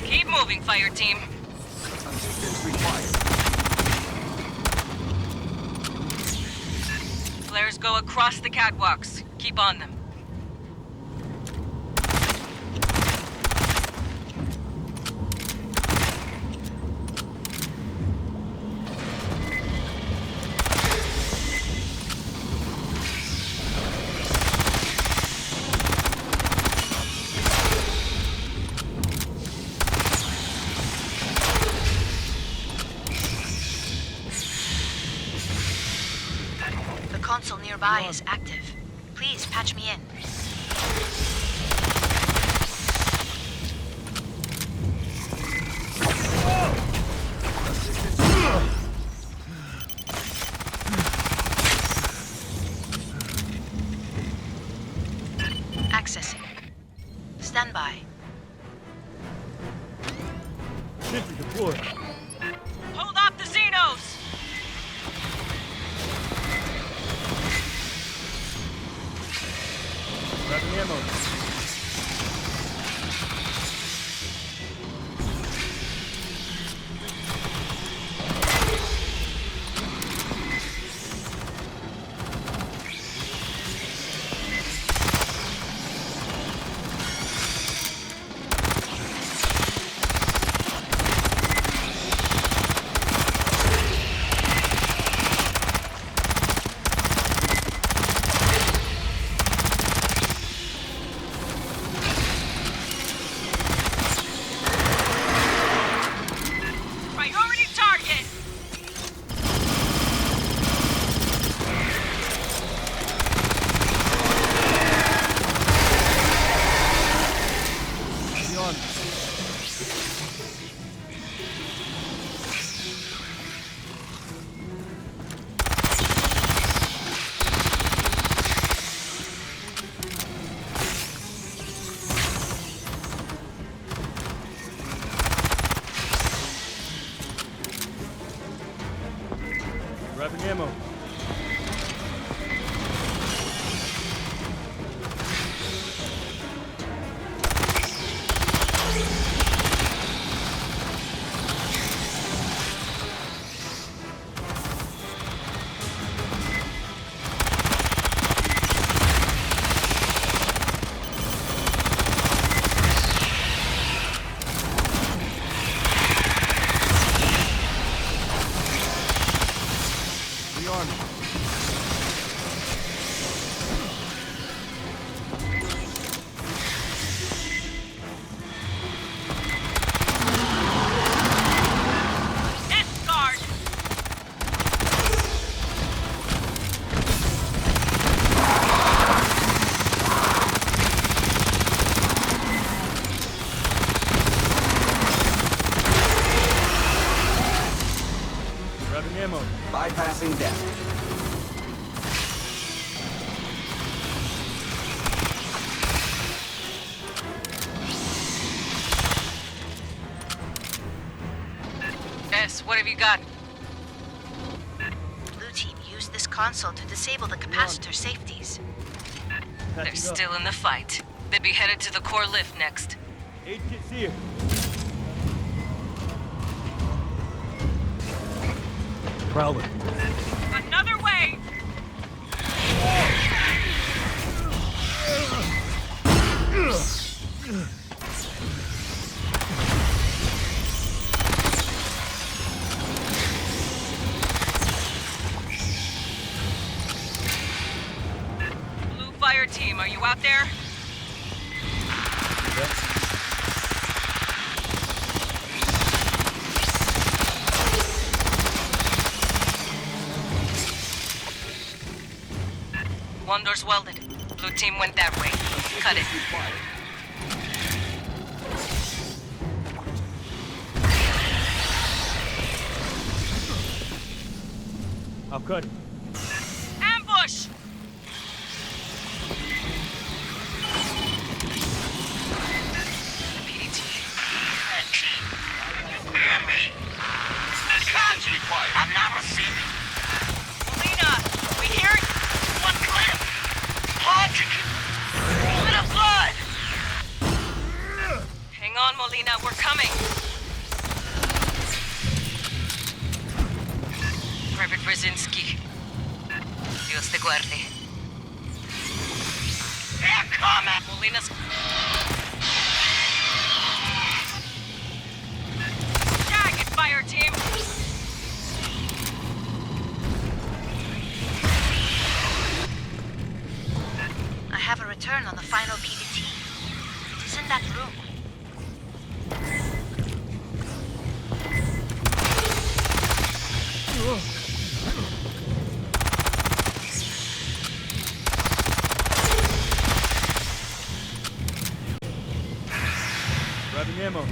C: Keep moving, fire team.
N: Assistance required.
C: Flares go across the catwalks. Keep on them.
J: The console nearby is active. Please patch me in. Accessing. Stand by.
E: Sentry deployed.
C: Hold off the Xenos!
E: Grabbing ammo.
O: Priority target!
E: Rearm. Grabbing ammo. Rearm.
O: Discard!
E: Grabbing ammo.
N: Bypassing death.
J: console to disable the capacitor safeties.
C: They're still in the fight. They'll be headed to the core lift next.
E: Aid kit's here. Prowler.
C: Another way! Blue Fire Team, are you out there? One door's welded. Blue team went that way. Cut it.
E: I'll cut it.
C: Ambush!
F: I'm not receiving.
C: Molina, we hear it?
F: One clip. Oxygen. Bit of blood.
C: Hang on, Molina, we're coming. Private Brzezinski. Dios te guarde.
F: They're coming.
C: Molina's... Jagged Fire Team!
J: I have a return on the final PDT. It is in that room.
E: Grabbing ammo.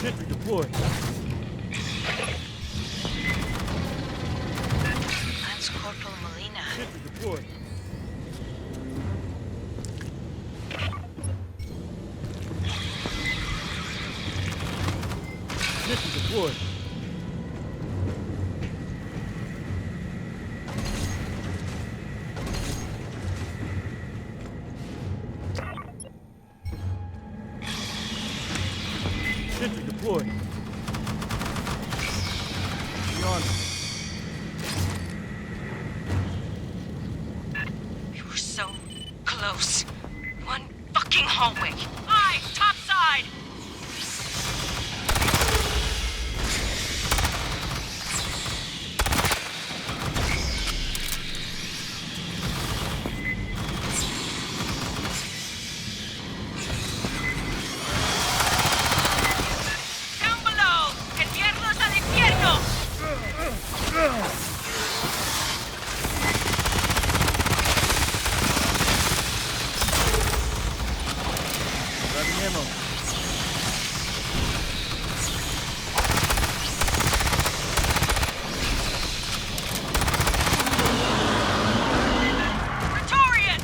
E: Sentry deployed.
J: Lance Corporal Molina.
E: Sentry deployed. Sentry deployed. Sentry deployed. Beyond.
C: We were so close. One fucking hallway. Aye, top side! Down below! ¡Enviarlos al infierno!
E: Grabbing ammo.
C: Pretorian!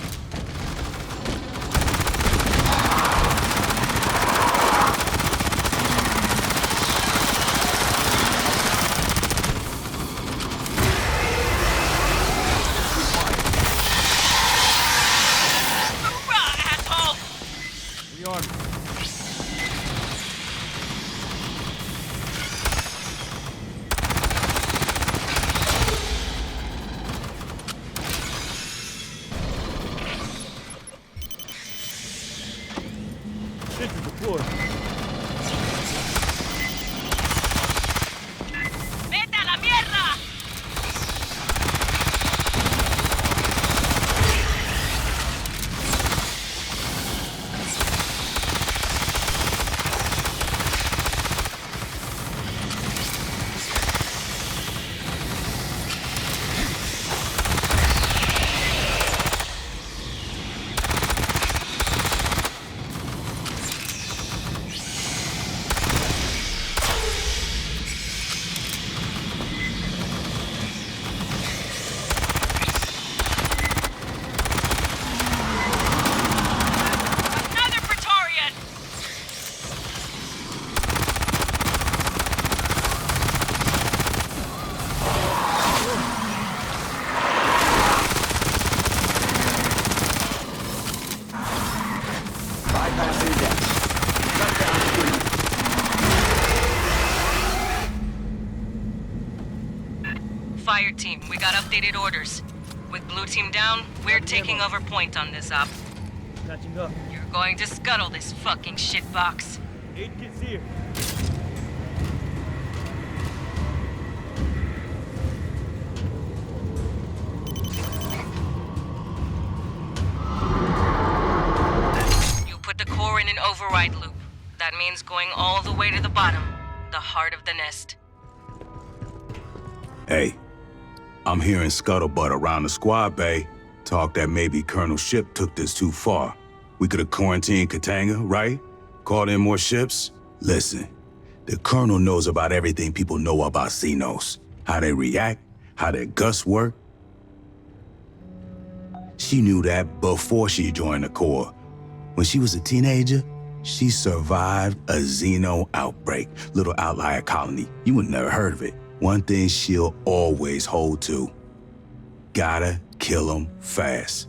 C: Hoorah, asshole!
E: Rearm. Sentry deployed.
C: ¡Vete a la mierda! Team, we got updated orders. With Blue Team down, we're taking over point on this op.
E: Catching up.
C: You're going to scuttle this fucking shitbox.
E: Aid kit's here.
C: You put the core in an override loop. That means going all the way to the bottom, the heart of the nest.
B: Hey, I'm hearing scuttlebutt around the squad bay. Talk that maybe Colonel Shipp took this too far. We could have quarantined Katanga, right? Called in more ships? Listen, the Colonel knows about everything people know about Xenos. How they react, how their guts work. She knew that before she joined the Corps. When she was a teenager, she survived a Xeno outbreak. Little outlier colony. You would never heard of it. One thing she'll always hold to. Gotta kill them fast.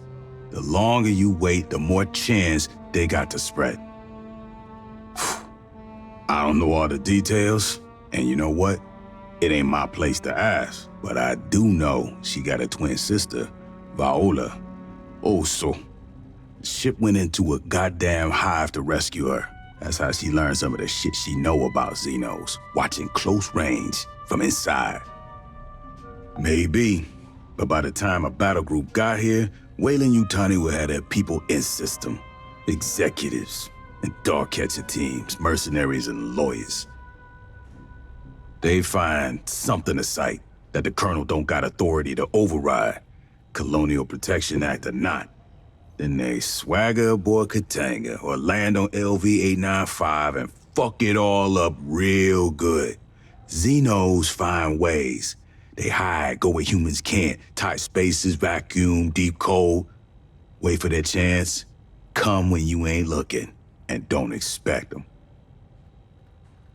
B: The longer you wait, the more chance they got to spread. I don't know all the details, and you know what? It ain't my place to ask, but I do know she got a twin sister, Viola. Also, the ship went into a goddamn hive to rescue her. That's how she learned some of the shit she know about Xenos, watching close range from inside. Maybe, but by the time a battle group got here, Weyland-Yutani would have their people in system. Executives and dog catcher teams, mercenaries and lawyers. They find something to cite that the Colonel don't got authority to override, Colonial Protection Act or not. Then they swagger aboard Katanga or land on Lv.895 and fuck it all up real good. Xenos find ways. They hide, go where humans can't. Tight spaces, vacuum, deep cold. Wait for their chance. Come when you ain't looking. And don't expect them.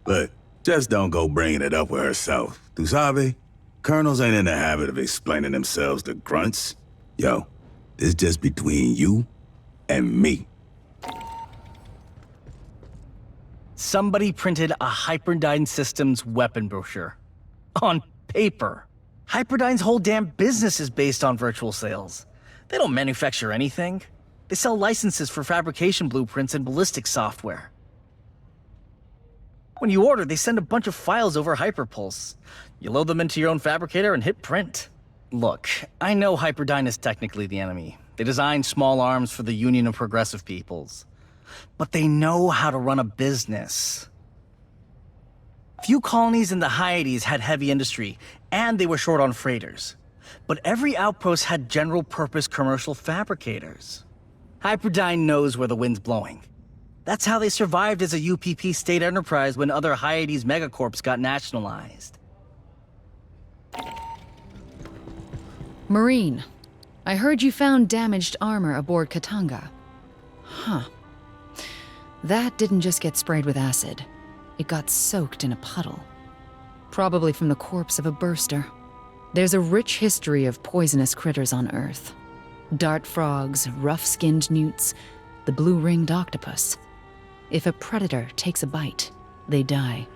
B: Look, just don't go bringing it up with herself. Tu sabe? Colonels ain't in the habit of explaining themselves to grunts. Yo, this just between you and me.
P: Somebody printed a Hyperdyne Systems weapon brochure. On paper. Hyperdyne's whole damn business is based on virtual sales. They don't manufacture anything. They sell licenses for fabrication blueprints and ballistic software. When you order, they send a bunch of files over Hyperpulse. You load them into your own fabricator and hit print. Look, I know Hyperdyne is technically the enemy. They design small arms for the Union of Progressive Peoples. But they know how to run a business. Few colonies in the Hyades had heavy industry, and they were short on freighters. But every outpost had general-purpose commercial fabricators. Hyperdyne knows where the wind's blowing. That's how they survived as a UPP state enterprise when other Hyades megacorps got nationalized.
A: Marine, I heard you found damaged armor aboard Katanga. Huh. That didn't just get sprayed with acid. It got soaked in a puddle. Probably from the corpse of a burster. There's a rich history of poisonous critters on Earth. Dart frogs, rough-skinned newts, the blue-ringed octopus. If a predator takes a bite, they die.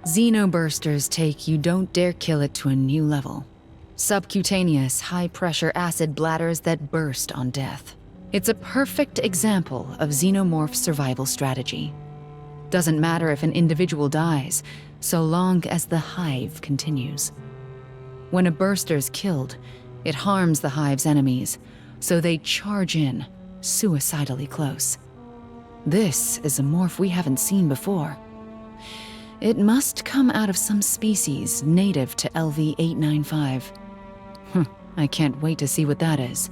A: Xenobursters take you don't dare kill it to a new level. Subcutaneous, high-pressure acid bladders that burst on death. It's a perfect example of xenomorph survival strategy. Doesn't matter if an individual dies, so long as the hive continues. When a burster's killed, it harms the hive's enemies, so they charge in, suicidally close. This is a morph we haven't seen before. It must come out of some species native to Lv.895. I can't wait to see what that is.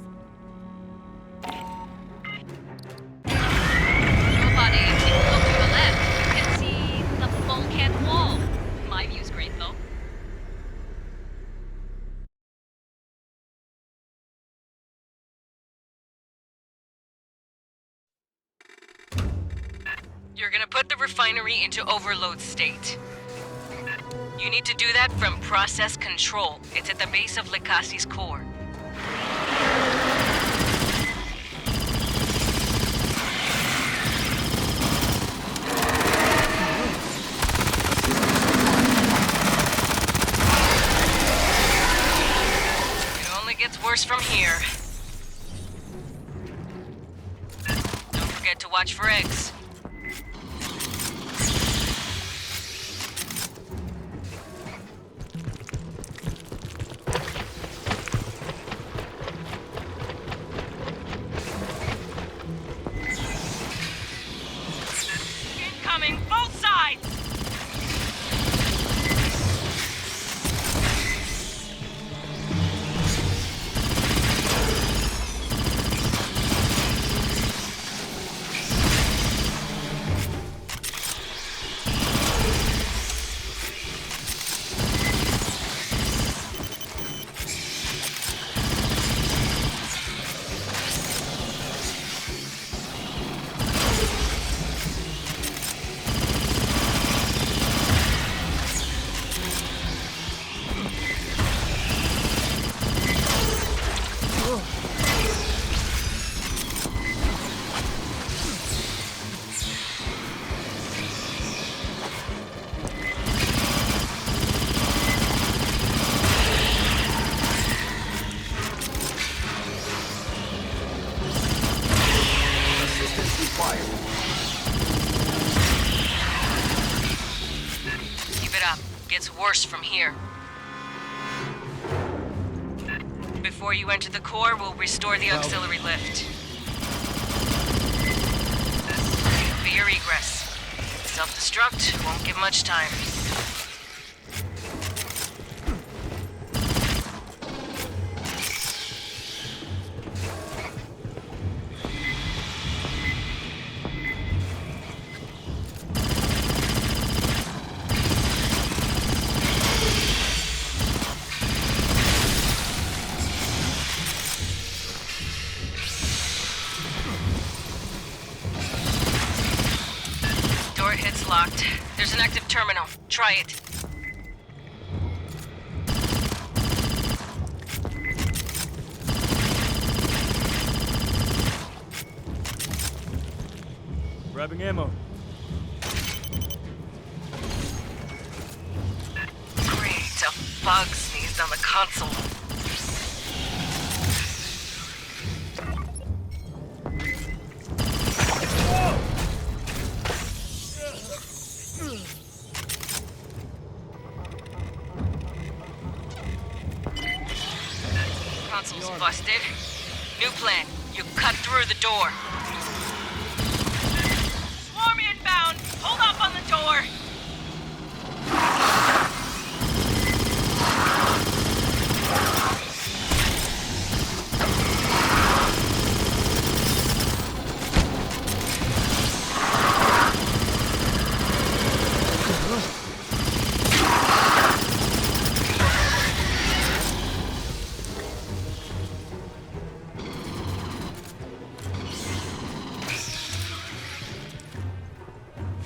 C: You're gonna put the refinery into overload state. You need to do that from process control. It's at the base of Likasi's core. worse from here. Don't forget to watch for eggs.
O: Incoming, both sides!
C: Gets worse from here. Before you enter the core, we'll restore the auxiliary lift. Via egress. Self-destruct won't give much time. It's locked. There's an active terminal. Try it.
E: Grabbing ammo.
C: Great, a bug sneezed on the console. Console's busted. New plan. You cut through the door.
O: Swarm inbound! Hold up on the door!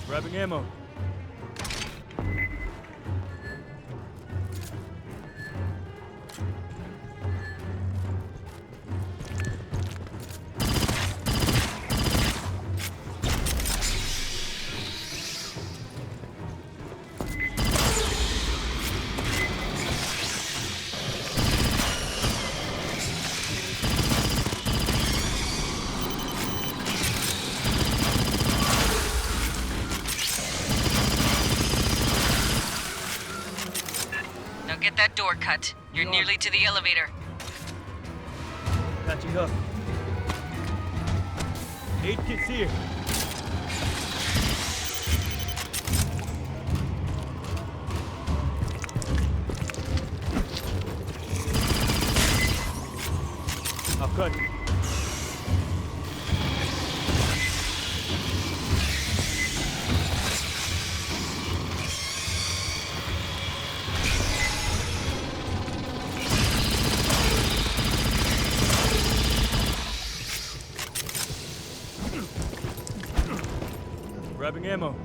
E: Grabbing ammo.
C: Get that door cut. You're nearly to the elevator.
E: Catching up. 8 kits here. I'll cut. Grabbing ammo.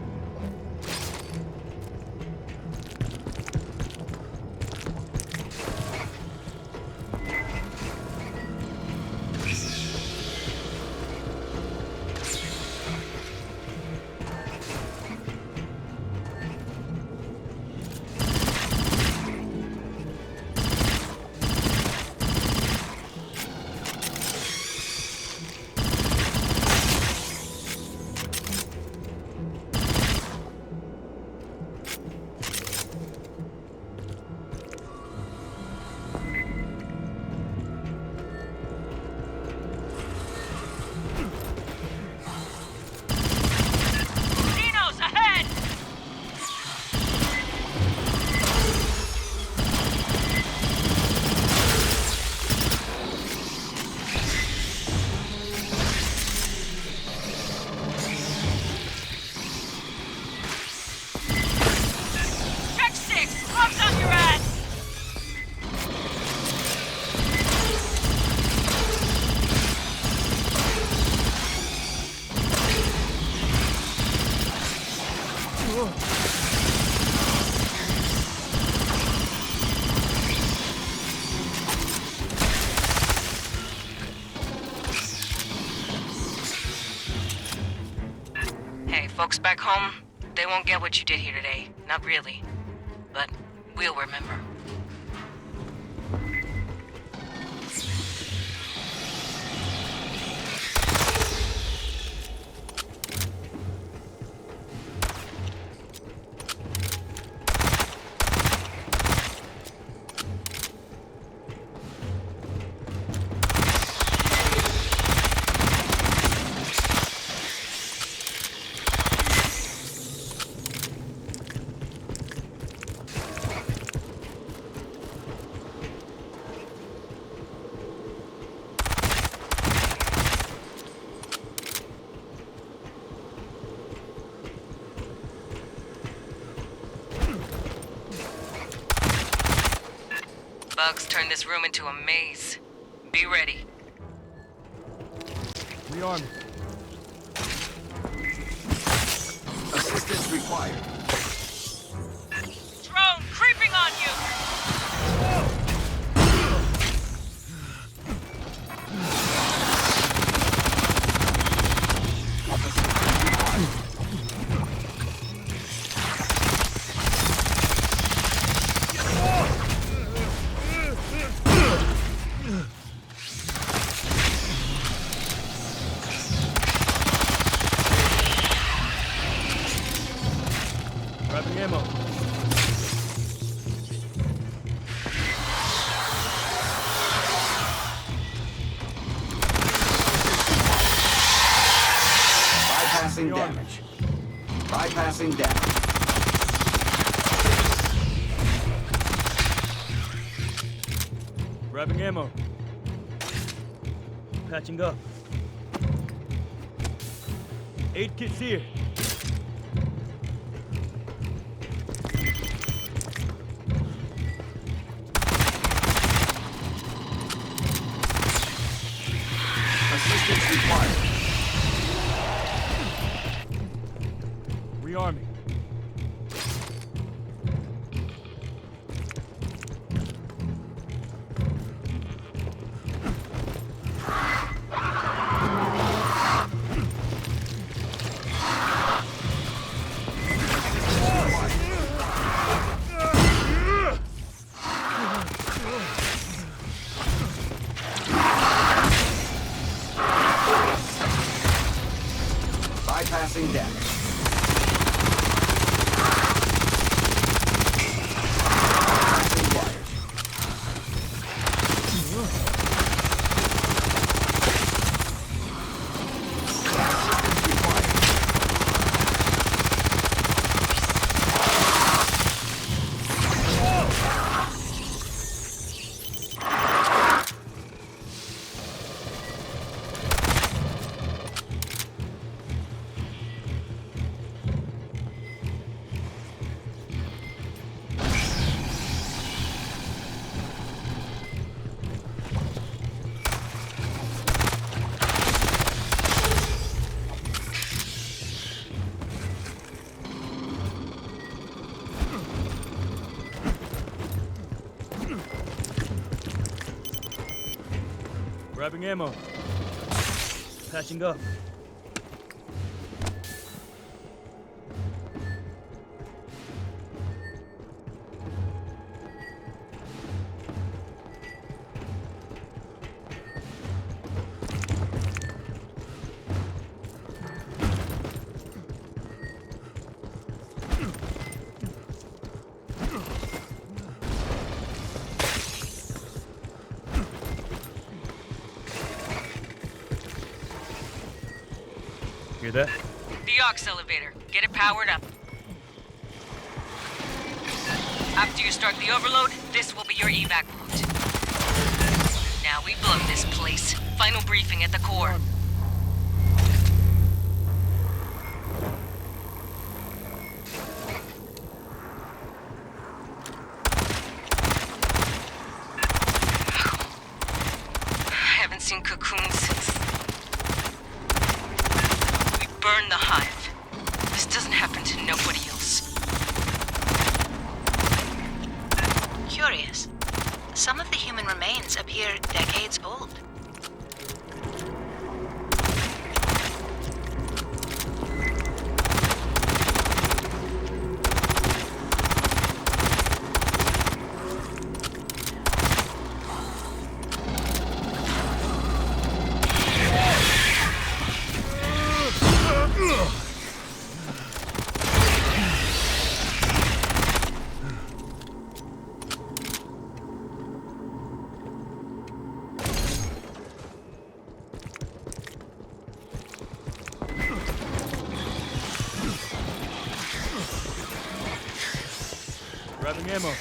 C: Folks back home, they won't get what you did here today. Not really. But we'll remember. Bugs turned this room into a maze. Be ready.
E: Rearm.
N: Assistance required.
C: Drone creeping on you!
E: Grabbing ammo.
N: Bypassing damage. Bypassing damage.
E: Grabbing ammo. Patching up. Aid kits here.
N: Assistance required.
E: Rearming.
N: Bypassing damage.
E: Grabbing ammo. Patching up. Hear that?
C: The aux elevator. Get it powered up. After you start the overload, this will be your evac route. Now we blow this place. Final briefing at the core. I haven't seen cocoons since... we burned the hive. This doesn't happen to nobody else.
J: Curious. Some of the human remains appear decades old.
E: Grabbing ammo.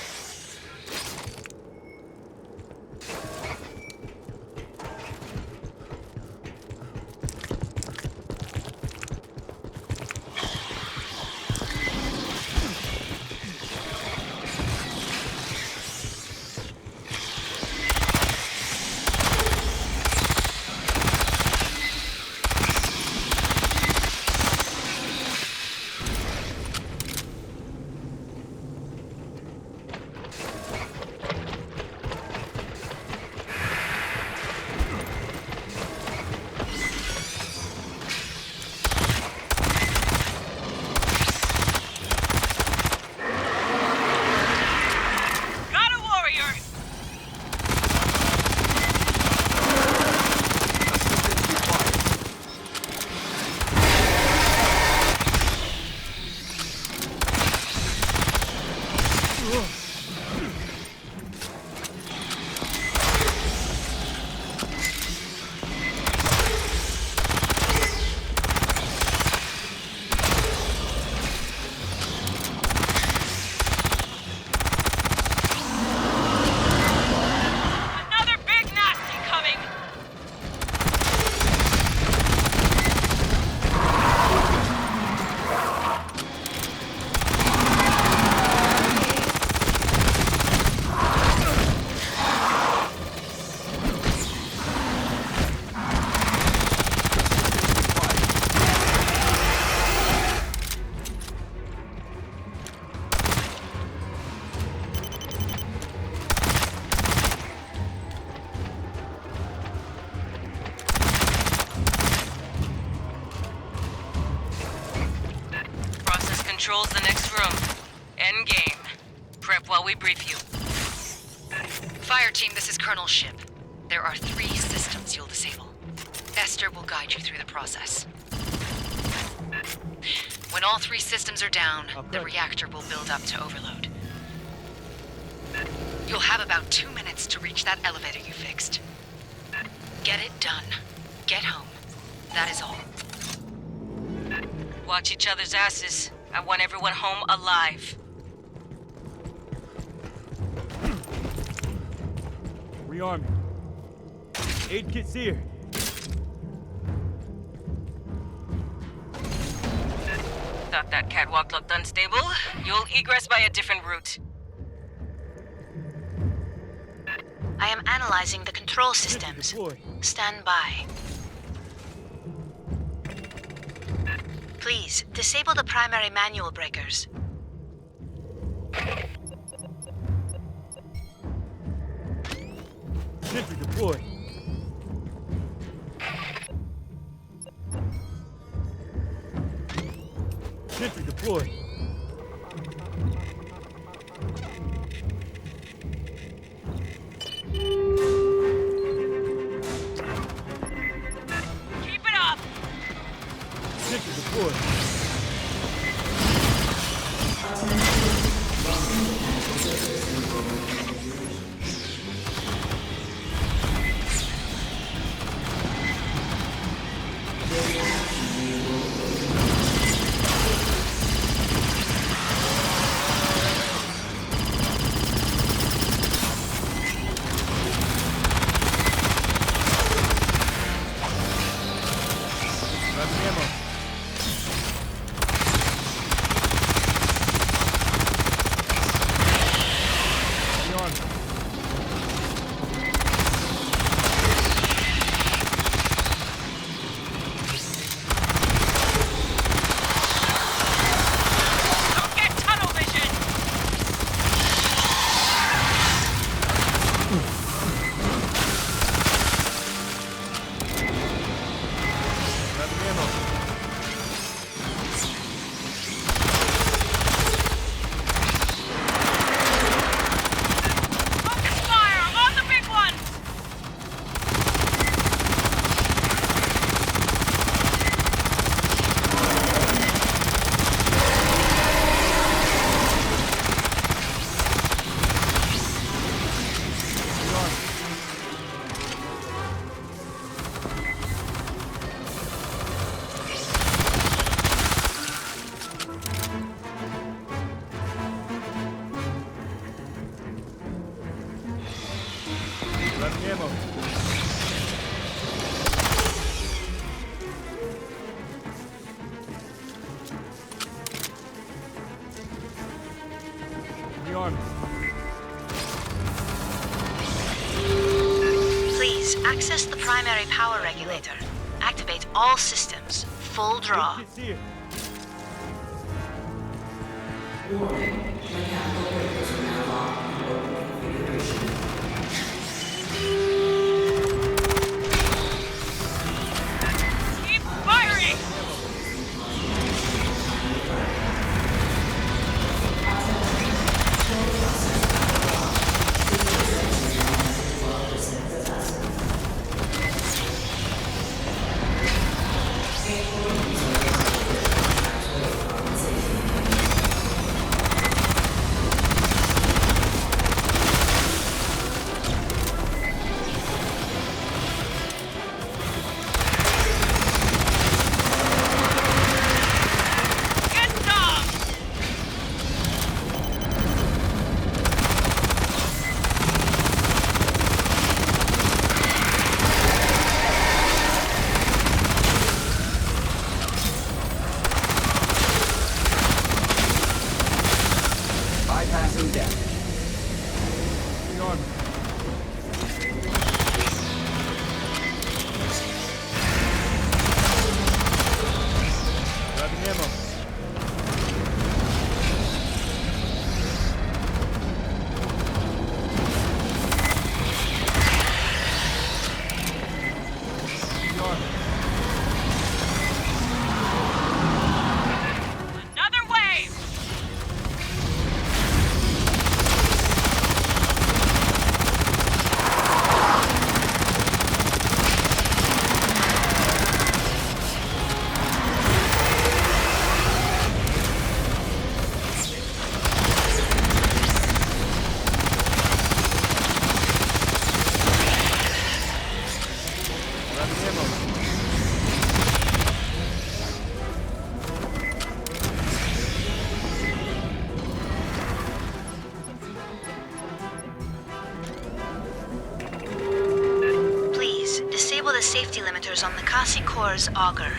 C: Controls the next room. End game. Prep while we brief you.
A: Fireteam, this is Colonel Shipp. There are 3 systems you'll disable. Esther will guide you through the process. When all 3 systems are down, the reactor will build up to overload. You'll have about 2 minutes to reach that elevator you fixed. Get it done. Get home. That is all.
C: Watch each other's asses. I want everyone home alive.
E: Rearming. Aid kit's here.
C: Thought that catwalk looked unstable. You'll egress by a different route.
J: I am analyzing the control systems. Stand by. Please, disable the primary manual breakers.
E: Sentry deployed. Sentry deployed.
C: Keep it up!
E: Sentry deployed. Grabbing ammo. Rearm.
J: Please access the primary power regulator. Activate all systems. Full draw.
E: Kits here.
M: Warning. Mechanical breakers are now locked in open configuration.
O: Keep firing!
N: Bypassing deck.
E: Rearm. Grabbing ammo. Rearm.
O: Another wave!
E: Grabbing ammo.
J: Please disable the safety limiters on the Kasi Core's auger.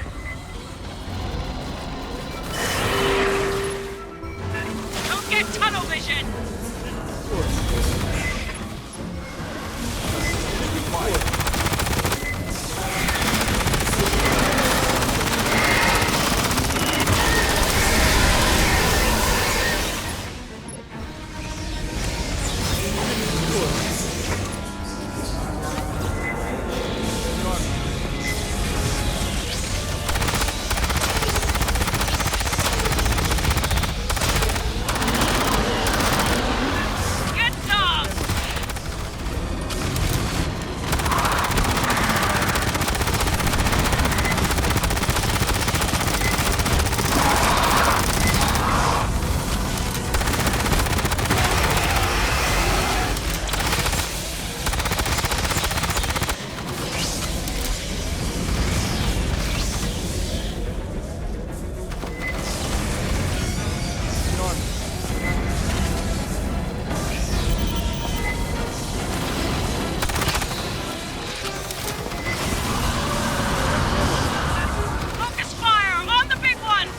O: Don't get tunnel vision! Get some! Focus fire on the big ones!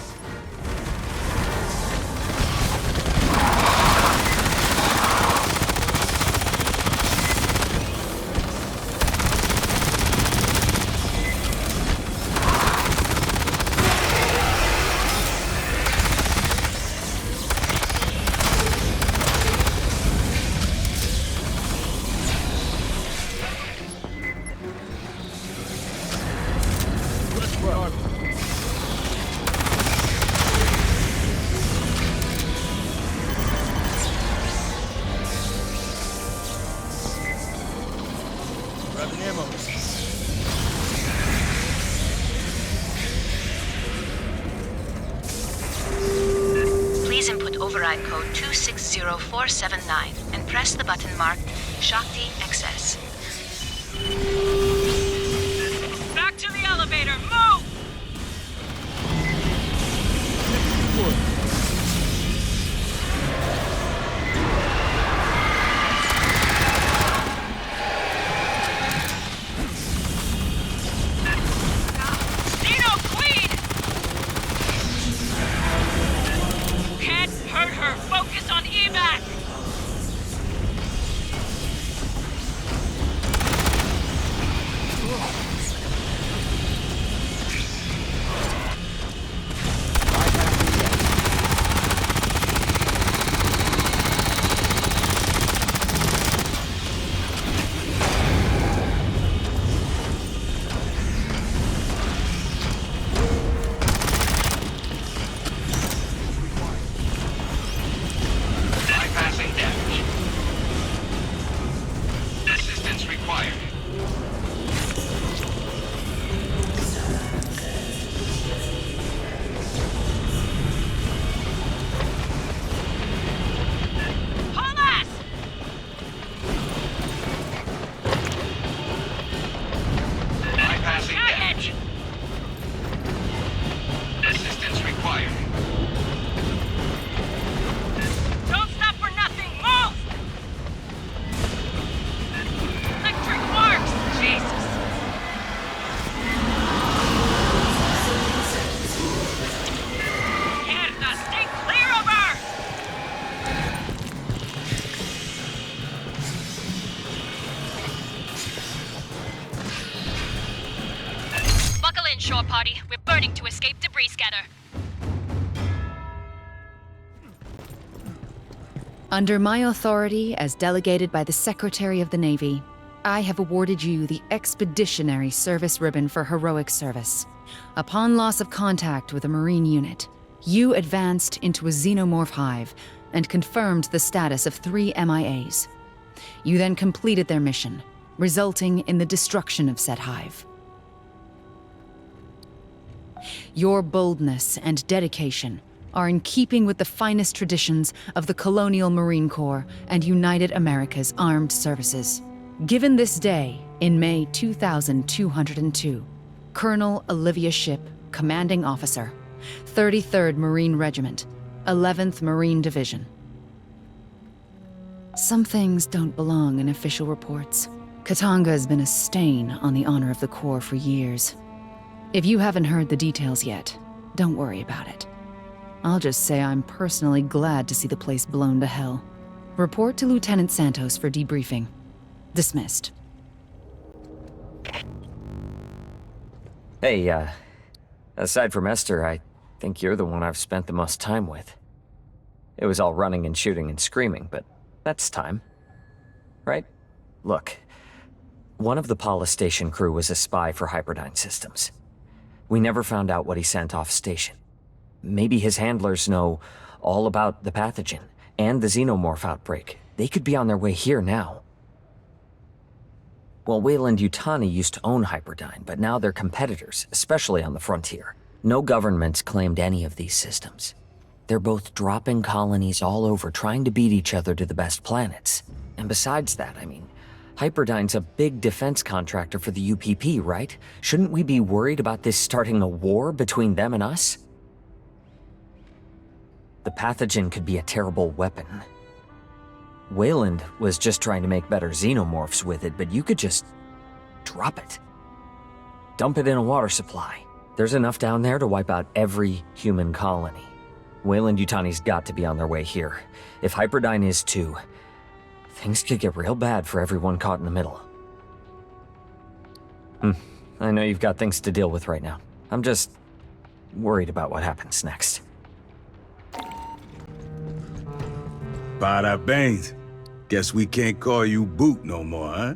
E: Rearm. Grabbing ammo.
J: Please input override code 260479 and press the button marked Shakti Excess.
O: Back to the elevator, move!
D: in, shore party. We're burning to escape debris scatter.
A: Under my authority as delegated by the Secretary of the Navy, I have awarded you the Expeditionary Service Ribbon for heroic service. Upon loss of contact with a Marine unit, you advanced into a xenomorph hive and confirmed the status of 3 MIAs. You then completed their mission, resulting in the destruction of said hive. Your boldness and dedication are in keeping with the finest traditions of the Colonial Marine Corps and United America's Armed Services. Given this day, in May 2202, Colonel Olivia Shipp, Commanding Officer, 33rd Marine Regiment, 11th Marine Division. Some things don't belong in official reports. Katanga has been a stain on the honor of the Corps for years. If you haven't heard the details yet, don't worry about it. I'll just say I'm personally glad to see the place blown to hell. Report to Lieutenant Santos for debriefing. Dismissed.
H: Hey, aside from Esther, I think you're the one I've spent the most time with. It was all running and shooting and screaming, but that's time. Right? Look, one of the Paula Station crew was a spy for Hyperdyne Systems. We never found out what he sent off station. Maybe his handlers know all about the pathogen and the xenomorph outbreak. They could be on their way here now. Well, Weyland-Yutani used to own Hyperdyne, but now they're competitors, especially on the frontier. No government's claimed any of these systems. They're both dropping colonies all over, trying to beat each other to the best planets. And besides that, I mean, Hyperdyne's a big defense contractor for the UPP, right? Shouldn't we be worried about this starting a war between them and us? The pathogen could be a terrible weapon. Weyland was just trying to make better xenomorphs with it, but you could just drop it. Dump it in a water supply. There's enough down there to wipe out every human colony. Weyland-Yutani's got to be on their way here. If Hyperdyne is too, things could get real bad for everyone caught in the middle. I know you've got things to deal with right now. I'm just worried about what happens next.
B: Parabéns. Guess we can't call you Boot no more, huh?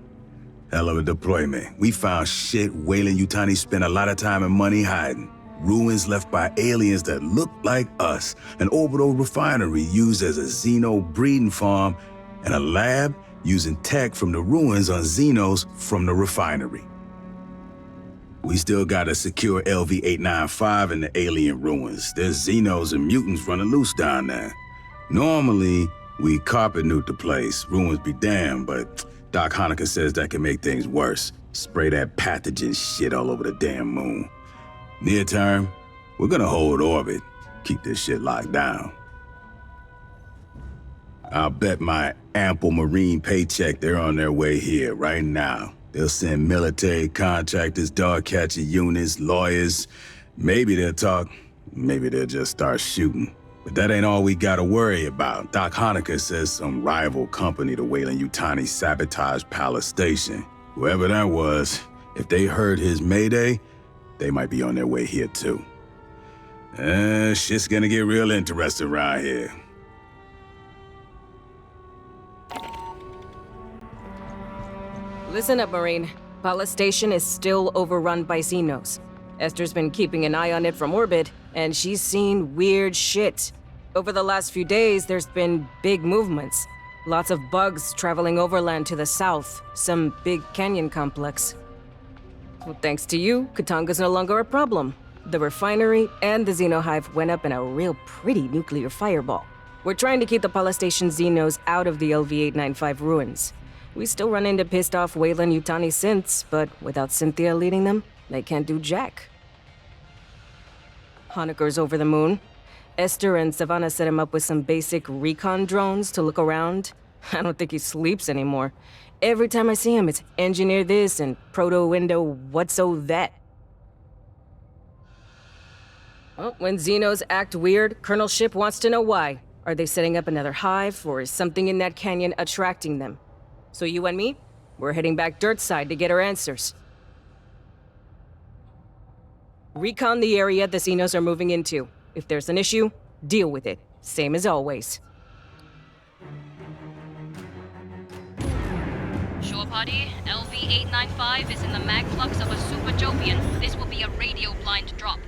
B: Hell of a deployment. We found shit Weyland-Yutani spent a lot of time and money hiding. Ruins left by aliens that look like us. An orbital refinery used as a xeno breeding farm. And a lab using tech from the ruins on xenos from the refinery. We still gotta secure Lv.895 in the alien ruins. There's xenos and mutants running loose down there. Normally, we carpet nuke the place, ruins be damned, but Doc Hanukkah says that can make things worse. Spray that pathogen shit all over the damn moon. Near term, we're gonna hold orbit, keep this shit locked down. I'll bet my ample Marine paycheck they're on their way here right now. They'll send military contractors, dog catcher units, lawyers. Maybe they'll talk, maybe they'll just start shooting. But that ain't all we gotta worry about. Doc Hanukkah says some rival company to Weyland-Yutani sabotaged Palace Station. Whoever that was, if they heard his mayday, they might be on their way here too. Shit's gonna get real interesting around here.
C: Listen up, Marine. Palace Station is still overrun by Xenos. Esther's been keeping an eye on it from orbit, and she's seen weird shit. Over the last few days, there's been big movements. Lots of bugs traveling overland to the south, some big canyon complex. Well, thanks to you, Katanga's no longer a problem. The refinery and the Xenohive went up in a real pretty nuclear fireball. We're trying to keep the Palace Station Xenos out of the Lv.895 ruins. We still run into pissed off Weyland-Yutani synths, but without Cynthia leading them, they can't do jack. Honecker's over the moon. Esther and Savannah set him up with some basic recon drones to look around. I don't think he sleeps anymore. Every time I see him, it's engineer this and proto-window what's-o that. Well, when Xenos act weird, Colonel Shipp wants to know why. Are they setting up another hive, or is something in that canyon attracting them? So you and me, we're heading back dirt side to get our answers. Recon the area the Xenos are moving into. If there's an issue, deal with it. Same as always.
D: Shore party, Lv.895 is in the mag flux of a Super Jovian. This will be a radio blind drop.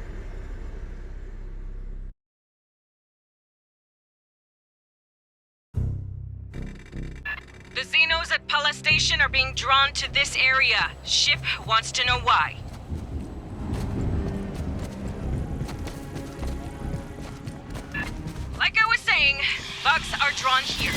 C: The Xenos at Pala Station are being drawn to this area. Shipp wants to know why. Like I was saying, bugs are drawn here.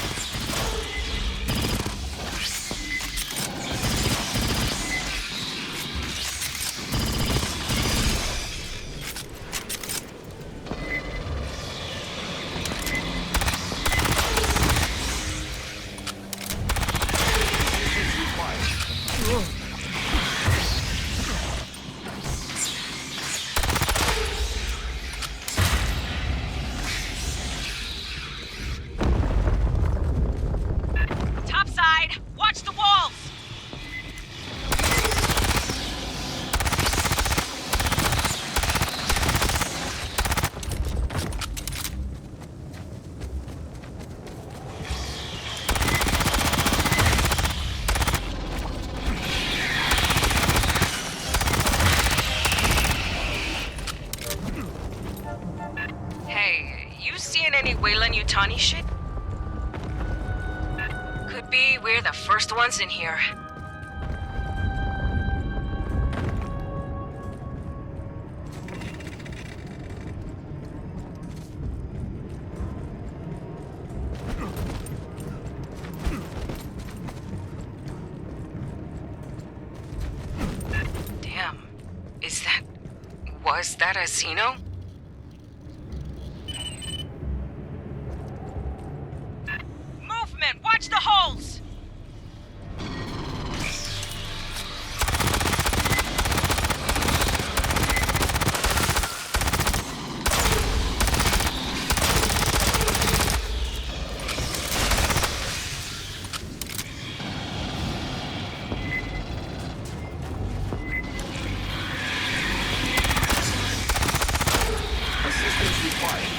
C: Tawny shit? Could be we're the first ones in here. Damn. Was that a Xeno?
K: Watch the holes!
N: Assistance required.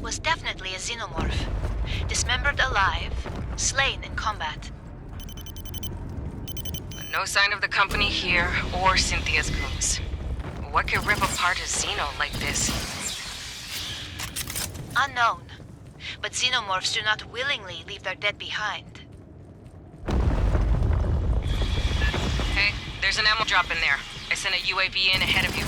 J: Was definitely a xenomorph. Dismembered alive, slain in combat.
C: But no sign of the company here or Cynthia's goons. What could rip apart a Xeno like this?
J: Unknown. But xenomorphs do not willingly leave their dead behind.
C: Hey, there's an ammo drop in there. I sent a UAV in ahead of you.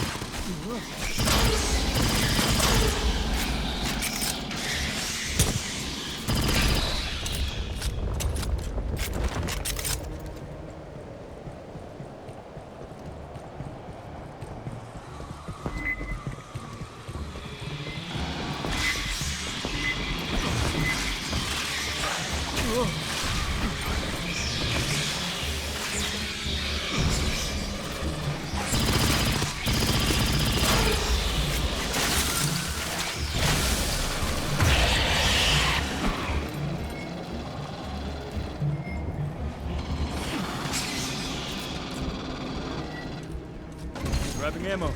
E: Grabbing ammo.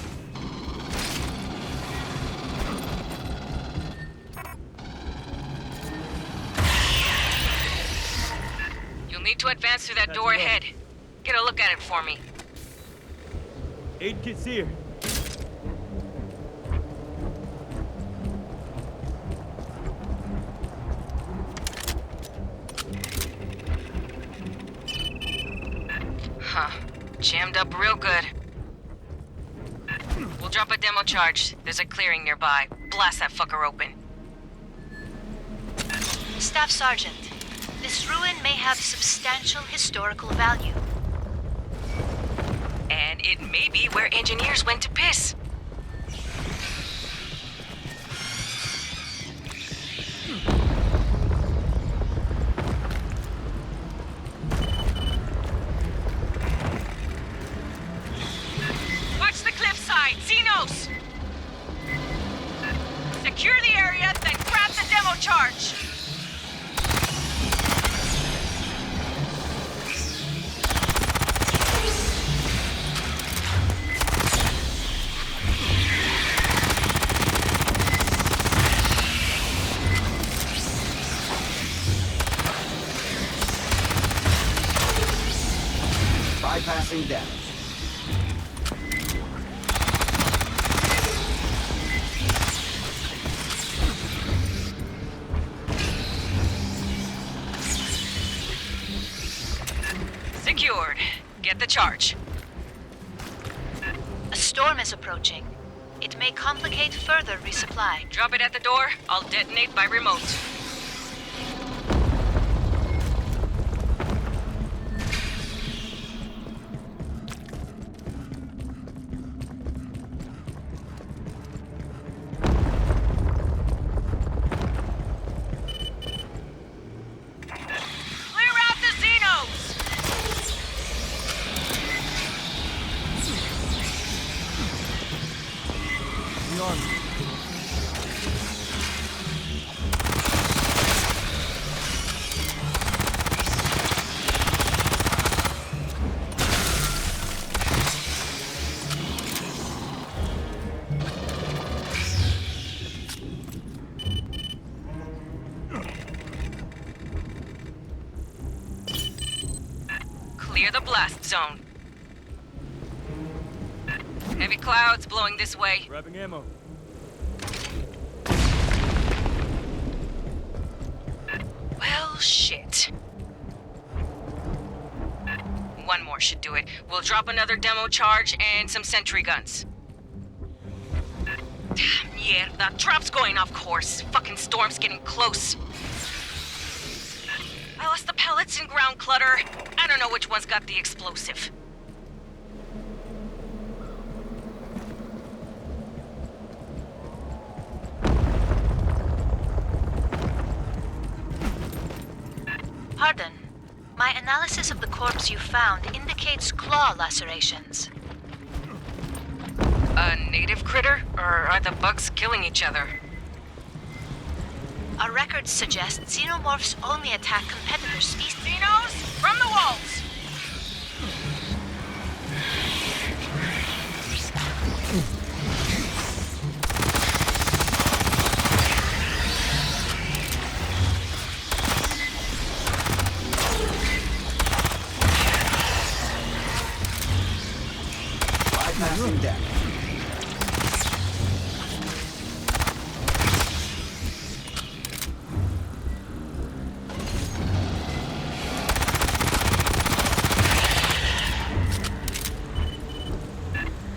C: You'll need to advance through that door ahead. Get a look at it for me.
E: Aid kit's here.
C: Huh. Jammed up real good. We'll drop a demo charge. There's a clearing nearby. Blast that fucker open.
J: Staff Sergeant, this ruin may have substantial historical value.
C: And it may be where engineers went to piss. Watch the cliffside, Xenos! Secure the area, then grab the demo charge!
N: Bypassing damage.
C: Secured. Get the charge.
J: A storm is approaching. It may complicate further resupply.
C: Drop it at the door. I'll detonate by remote. Clear the blast zone. Heavy clouds blowing this way.
E: Grabbing ammo.
C: Well, shit. One more should do it. We'll drop another demo charge and some sentry guns. Yeah, the drop's going off course. Fucking storm's getting close. I lost the pellets and ground clutter. I don't know which one's got the explosive.
J: Pardon. My analysis of the corpse you found indicates claw lacerations.
C: A native critter? Or are the bugs killing each other?
J: Our records suggest xenomorphs only attack competitor species.
C: Xenos, from the walls!
N: Bypassing damage.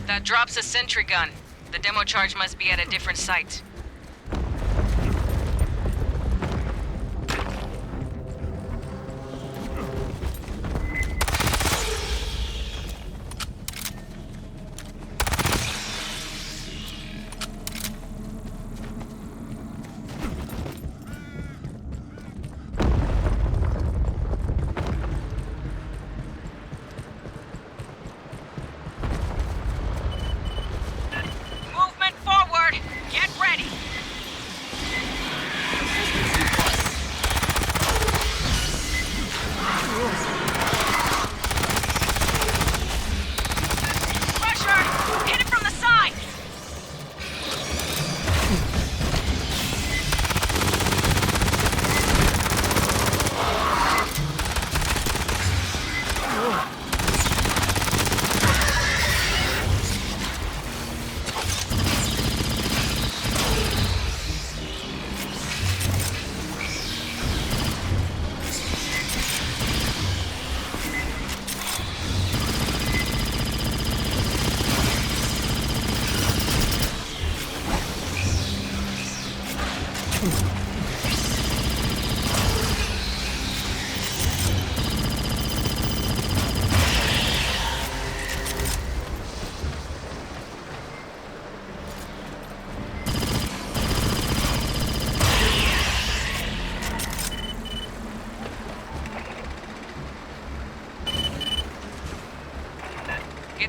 C: That drops a sentry gun. The demo charge must be at a different site. Movement forward! Get ready!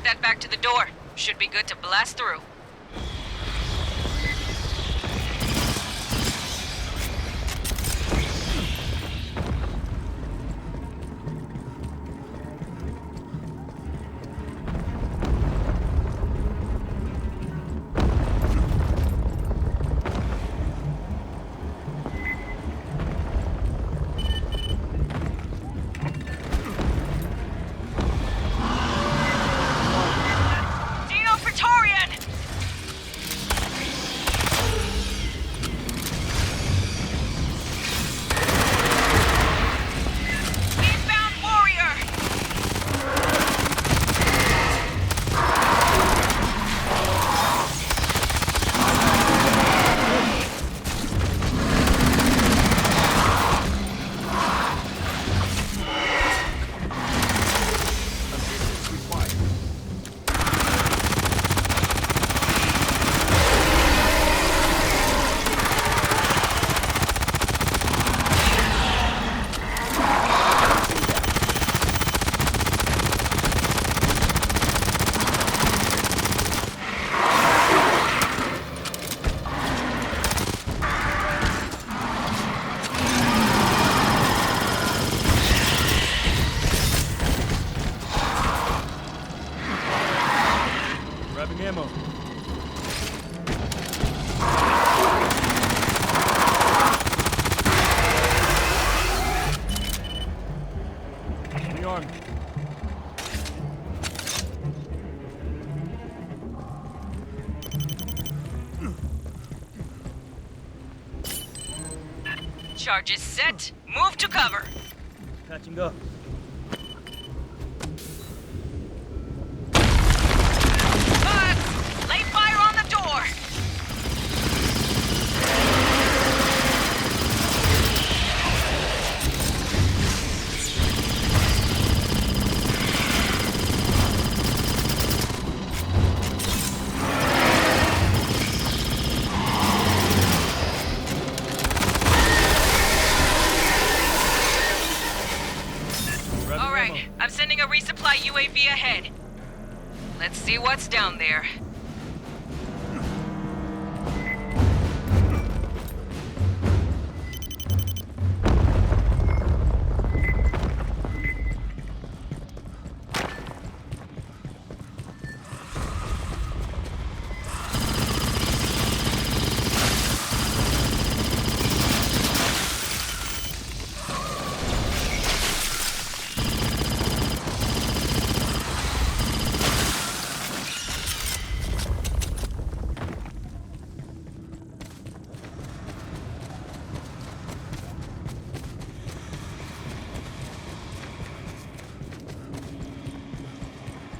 C: that back to the door. Should be good to blast through. Charges set. Move to cover.
E: Patching up.
C: Bugs! Lay fire on the door! I'm sending a resupply UAV ahead. Let's see what's down there.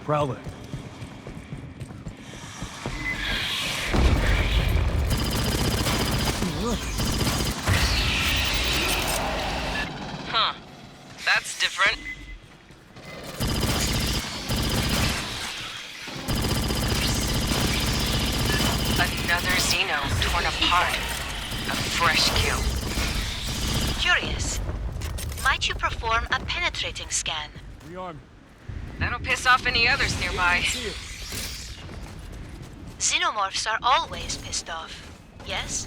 E: Prowler.
C: Huh. That's different. Another Xeno torn apart. A fresh kill.
J: Curious. Might you perform a penetrating scan?
E: Rearm.
C: That'll piss off any others nearby.
J: Xenomorphs are always pissed off, yes?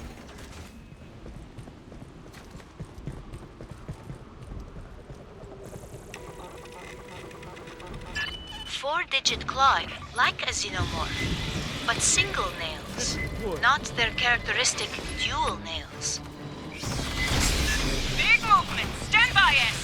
J: Four-digit claw, like a xenomorph, but single nails, not their characteristic dual nails.
C: Big movement! Stand by us!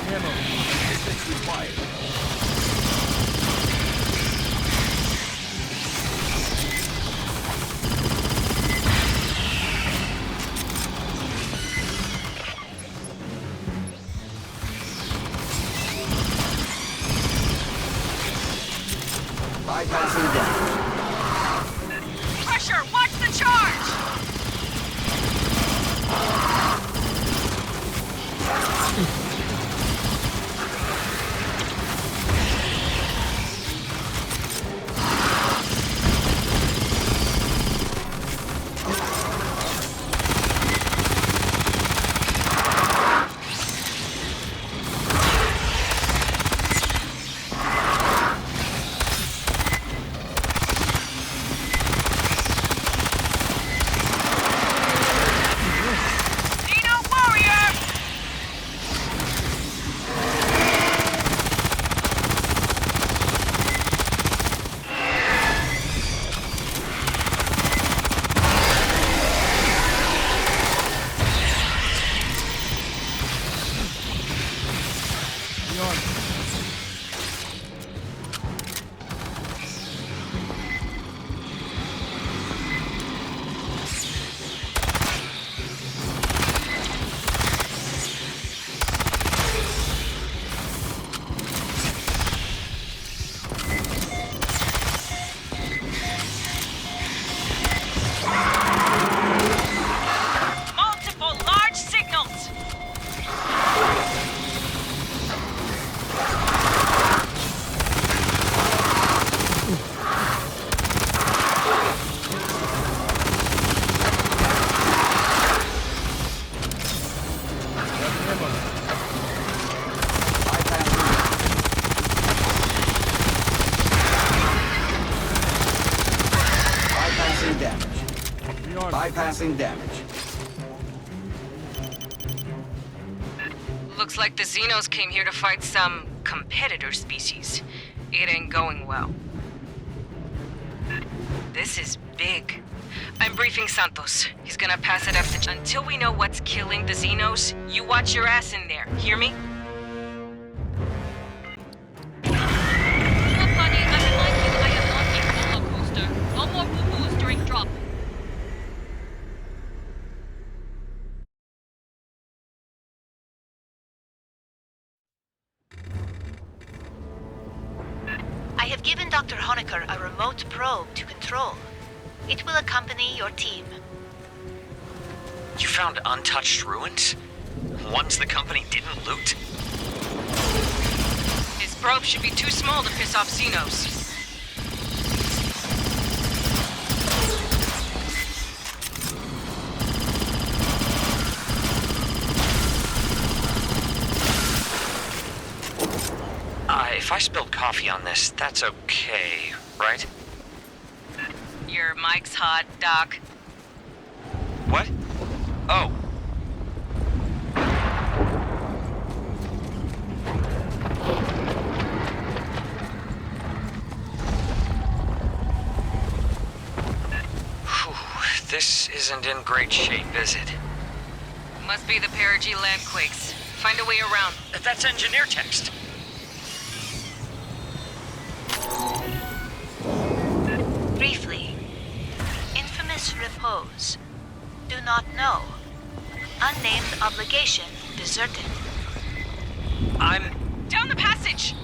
E: Ammo. Distance required.
N: Bypassing death.
C: Pressure! Watch the charge!
N: Bypassing damage.
C: Looks like the Xenos came here to fight some competitor species. It ain't going well. This is big. I'm briefing Santos. He's gonna pass it up to... Until we know what's killing the Xenos, you watch your ass in there. Hear me?
D: Look, buddy, I remind you I am not a roller coaster. No more boo-boos during drop.
J: I have given Dr. Honecker a remote probe to control. It will accompany your team.
H: You found untouched ruins? Ones the company didn't loot?
C: His probe should be too small to piss off Xenos.
H: If I spilled coffee on this, that's okay, right?
C: Your mic's hot, Doc.
H: What? Oh. Whew, this isn't in great shape, is it?
C: Must be the perigee land quakes. Find a way around.
H: That's engineer text.
J: Briefly, infamous repose. Do not know. Unnamed obligation deserted.
H: I'm...
C: Down the passage!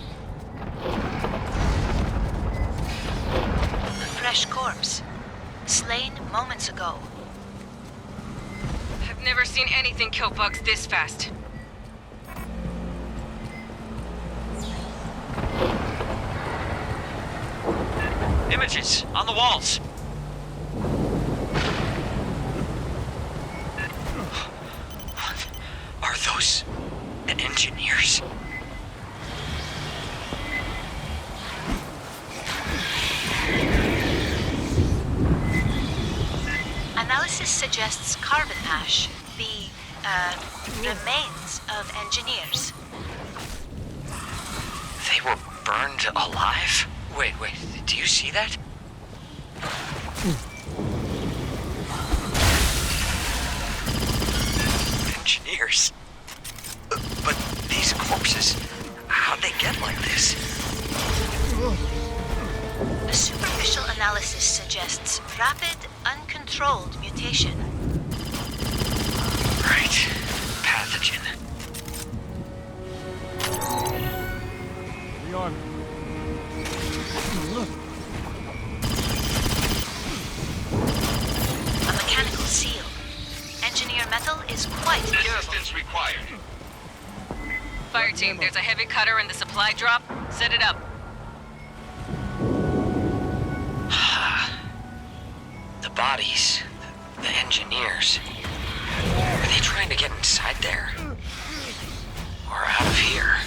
J: A fresh corpse. Slain moments ago.
C: I've never seen anything kill bugs this fast.
H: Images on the walls. What are those engineers?
J: Analysis suggests carbon ash, the remains of engineers.
H: They were burned alive? Wait, do you see that? Engineers. But these corpses, how'd they get like this?
J: A superficial analysis suggests rapid, uncontrolled mutation.
H: Right. Pathogen.
E: Rearm.
J: A mechanical seal. Engineer metal is quite durable.
F: Assistance required.
C: Fire team, there's a heavy cutter in the supply drop. Set it up.
H: The bodies. The engineers. Are they trying to get inside there? Or out of here?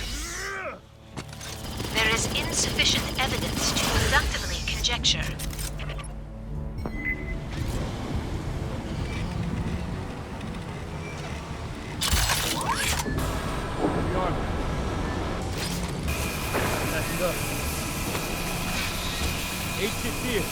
J: There is insufficient evidence to productively conjecture.
E: Rearm. Backing up. 8 here.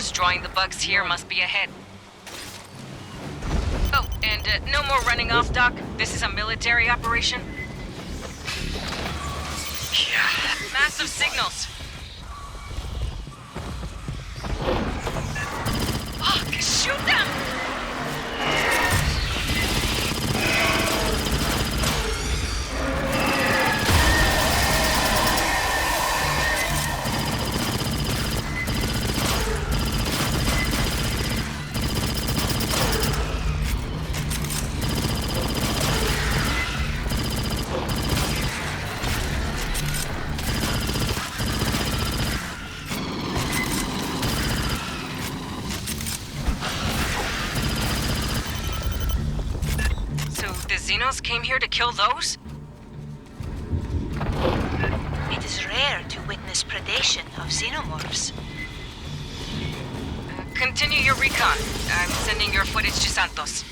C: force drawing the bugs here must be ahead. Oh, and no more running off, Doc. This is a military operation. Yeah, massive signals. Fuck, shoot them! Came here to kill those?
J: It is rare to witness predation of xenomorphs.
C: Continue your recon. I'm sending your footage to Santos.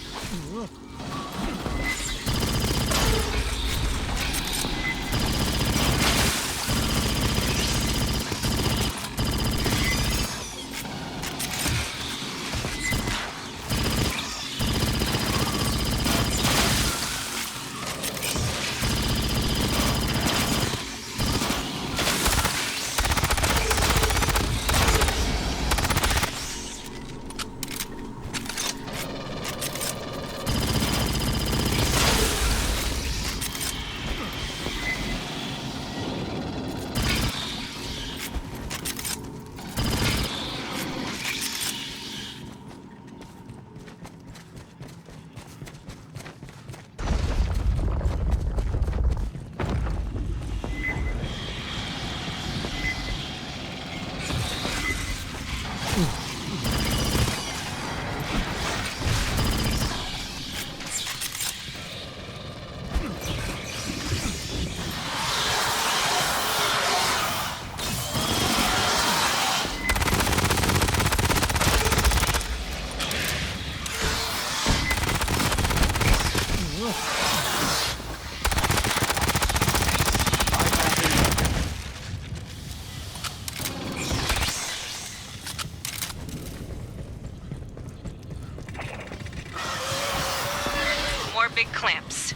C: Clamps.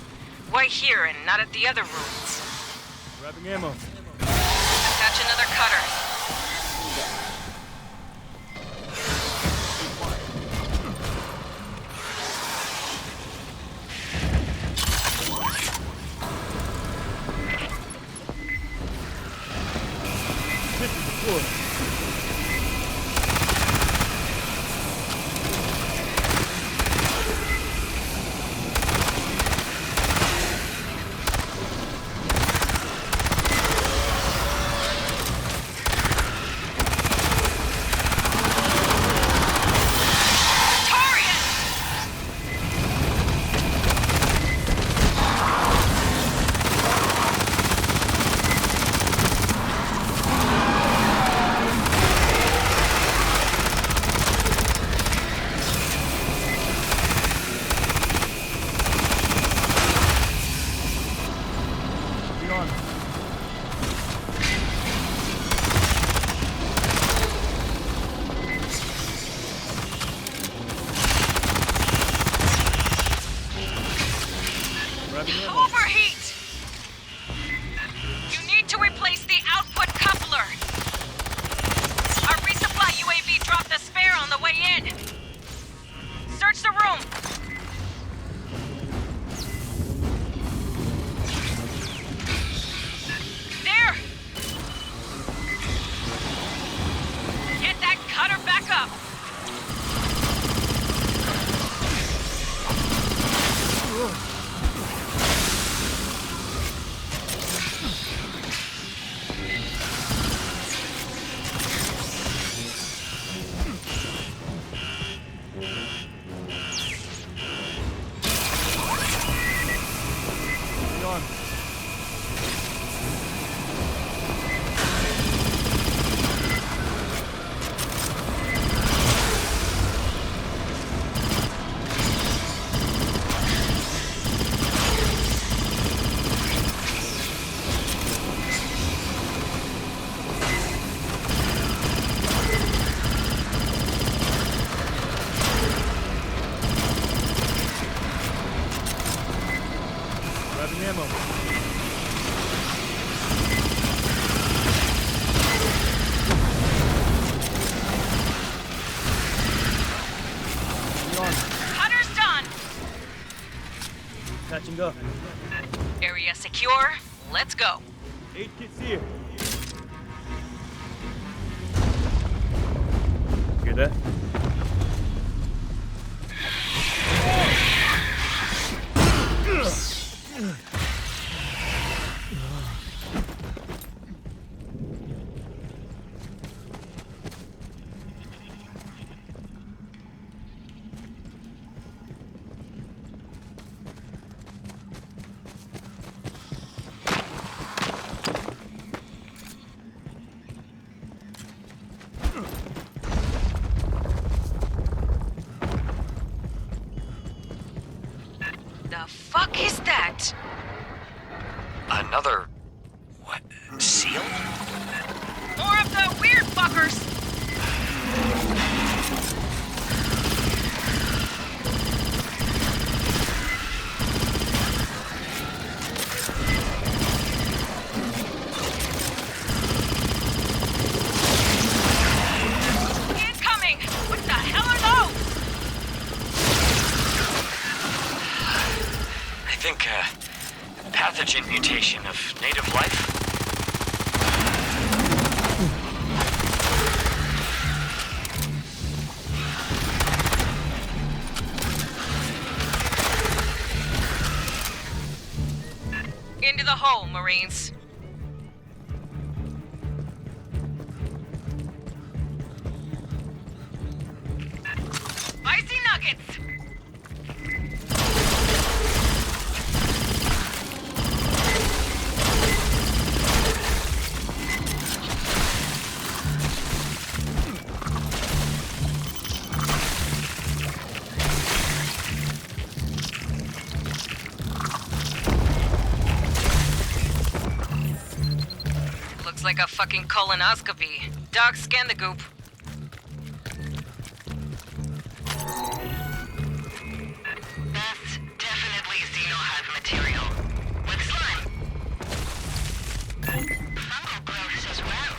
C: Why here and not at the other ruins?
E: Grabbing ammo.
C: Attach another cutter.
E: Passing up.
K: Area secure. Let's go.
E: 8 kits here. Hear that?
K: The fuck is that?
H: Another... what? Seal?
K: More of the weird fuckers! Incoming! What the hell are those?
H: I think, pathogen mutation of native life?
K: Into the hole, Marines. Icy nuggets! Looks like a fucking colonoscopy. Doc, scan the goop.
J: That's definitely xenohive material. With slime. Fungal growth as well.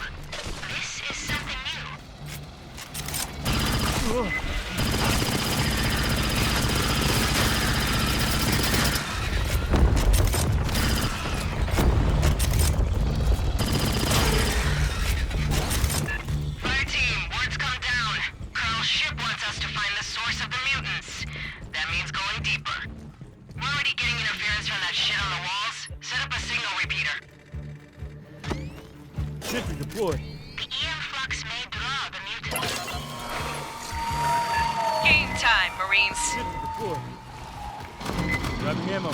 J: This is something new. Fireteam, word's come down. Colonel Shipp wants us to find the source of the mutants. That means going deeper. We're already getting interference from that shit on the walls. Set up a signal repeater.
E: Sentry deployed.
J: The EM flux may draw the mutants.
K: Game time, Marines.
E: Sentry deployed. Grabbing ammo.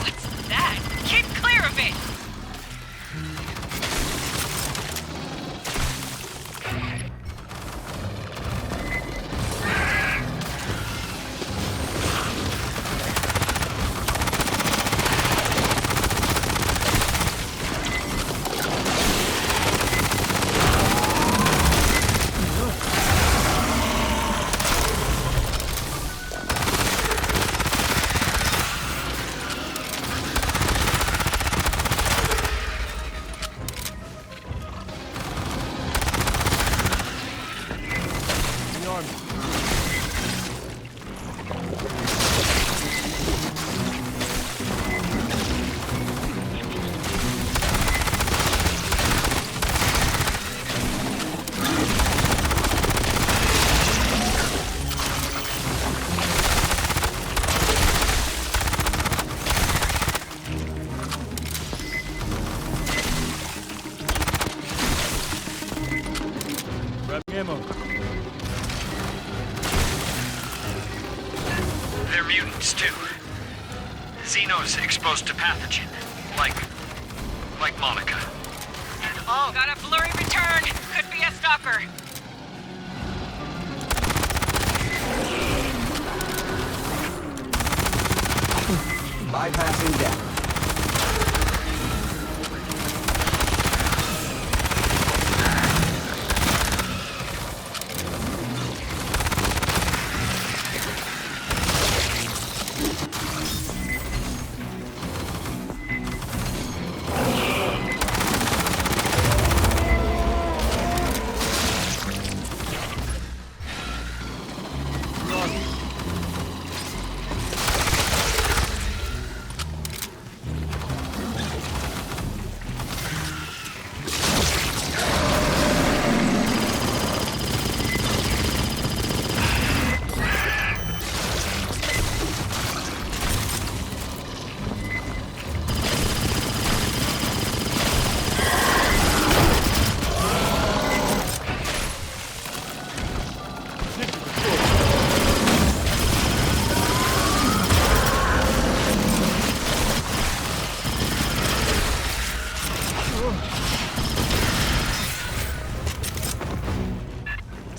K: What's that? Keep clear of it!
E: Ammo.
H: They're mutants, too. Xenos exposed to pathogen. Like Monica.
K: Oh, got a blurry return. Could be a stalker.
N: Bypassing death.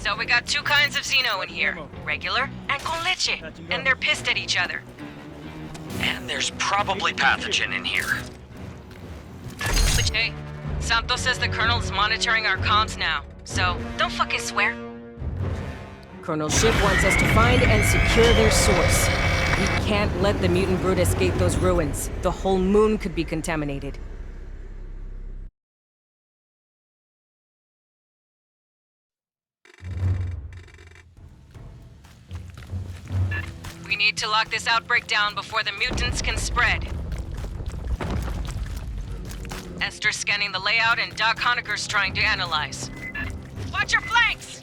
C: So we got two kinds of Xeno in here. Regular and con leche. And they're pissed at each other.
H: And there's probably pathogen in here.
C: Hey, Santos says the Colonel's monitoring our comms now. So, don't fucking swear. Colonel Shipp wants us to find and secure their source. We can't let the mutant brood escape those ruins. The whole moon could be contaminated. We need to lock this outbreak down before the mutants can spread. Esther's scanning the layout and Doc Honeker's trying to analyze. Watch your flanks!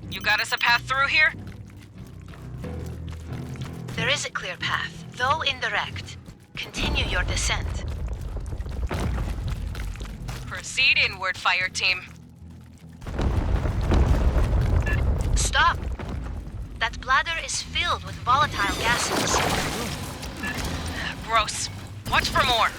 C: You got us a path through here?
J: There is a clear path, though indirect. Continue your descent.
C: Proceed inward, fire team.
J: Stop! That bladder is filled with volatile gases.
C: Gross. Watch for more.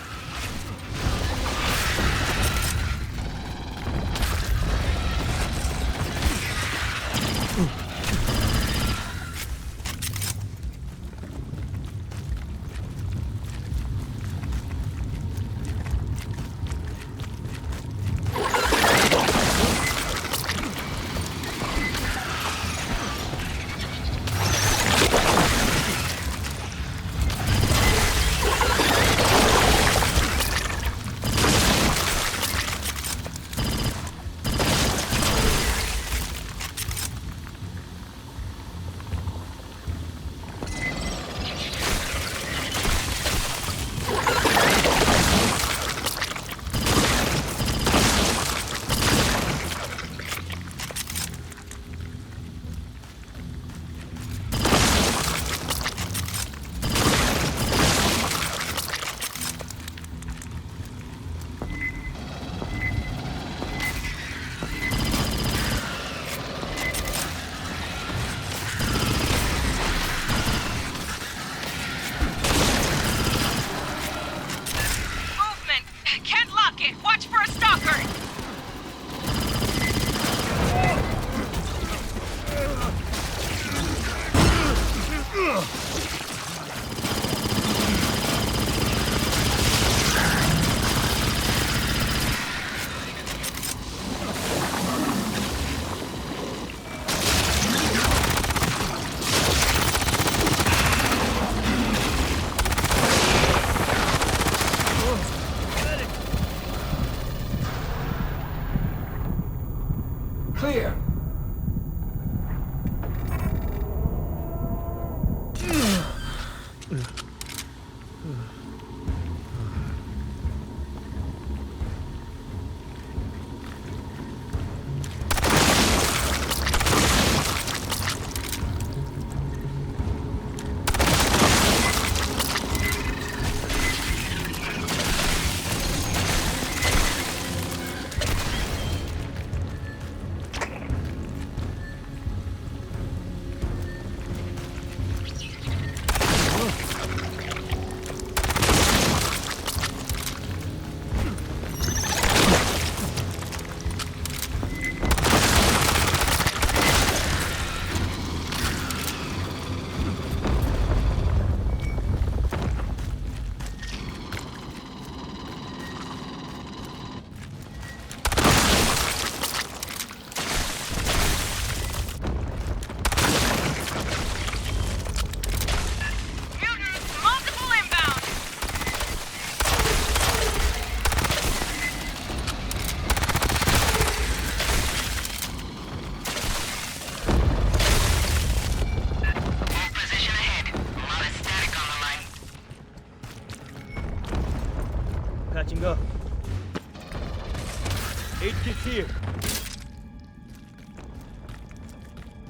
N: Clear.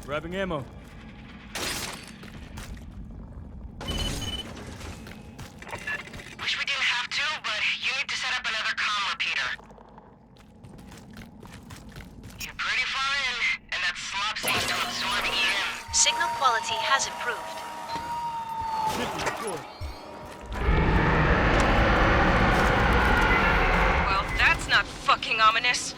E: Grabbing ammo.
F: Wish we didn't have to, but you need to set up another comm repeater. You're pretty far in, and that slop seems to absorb EM.
J: Signal quality has improved.
C: Well, that's not fucking ominous.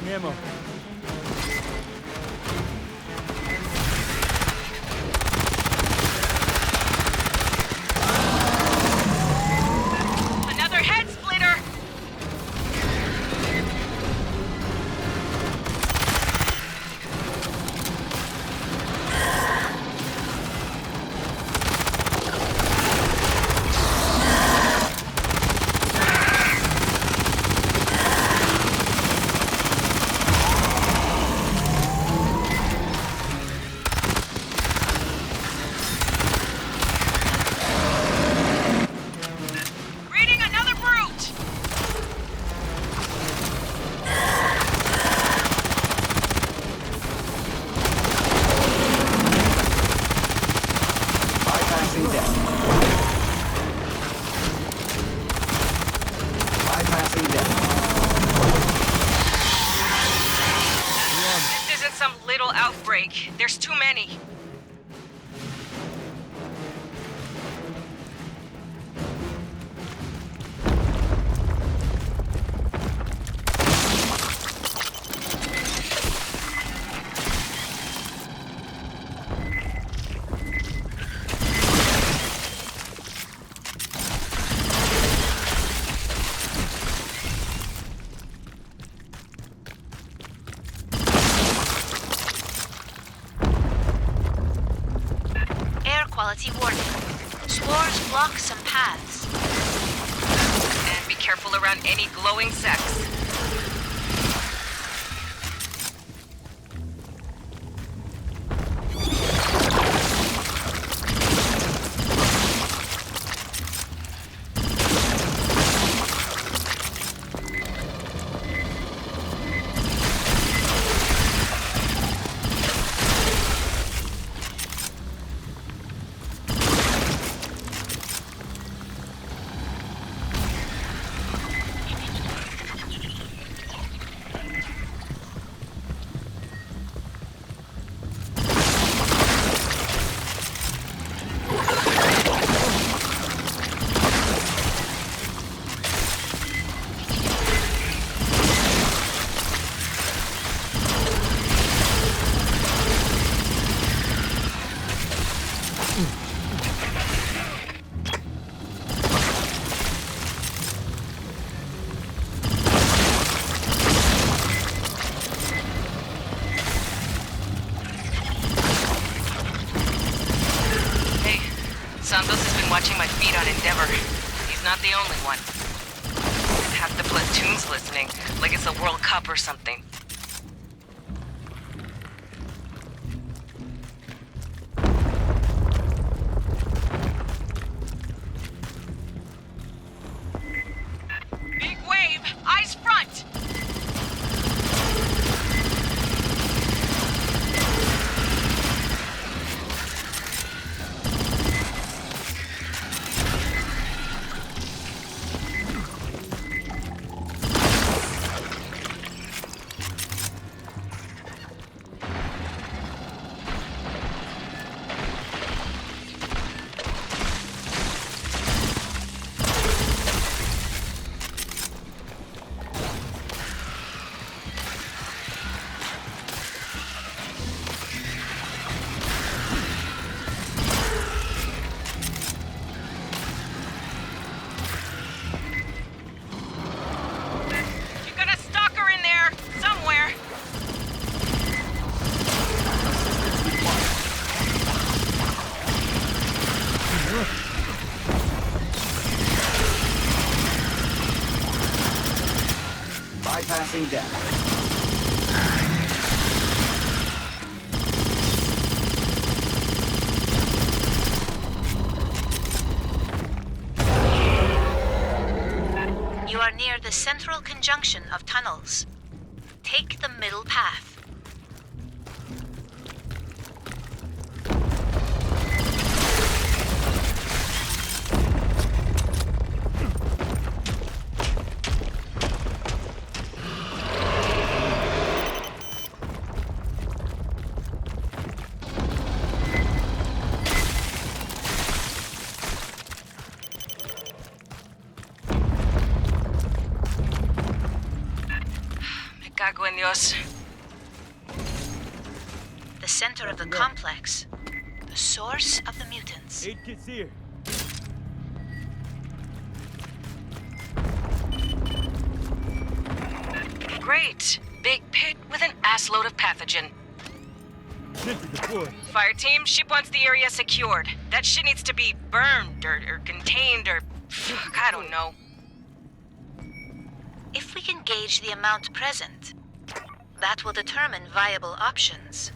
E: Ammo.
C: Another head splitter! There's too many.
J: Quality warning. Spores block some paths.
C: And be careful around any glowing sects. Watching my feet on Endeavor. He's not the only one. Half the platoon's listening, like it's a World Cup or something. Big wave! Eyes front!
N: Bypassing death.
J: You are near the central conjunction of tunnels. Take the middle path.
C: Cago en Dios.
J: The center of the complex. The source of the mutants.
E: 8 kits here.
C: Great. Big pit with an assload of pathogen.
E: Sentry deployed.
C: Fire team, ship wants the area secured. That shit needs to be burned or contained or... Fuck, I don't know.
J: If we can gauge the amount present, that will determine viable options.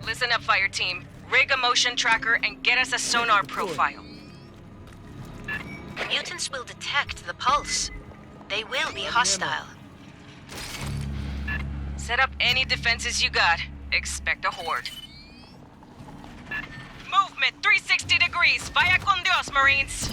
C: Listen up, fire team. Rig a motion tracker and get us a sonar profile.
J: Mutants will detect the pulse. They will be hostile.
C: Set up any defenses you got. Expect a horde. Movement 360 degrees. Vaya con Dios, Marines.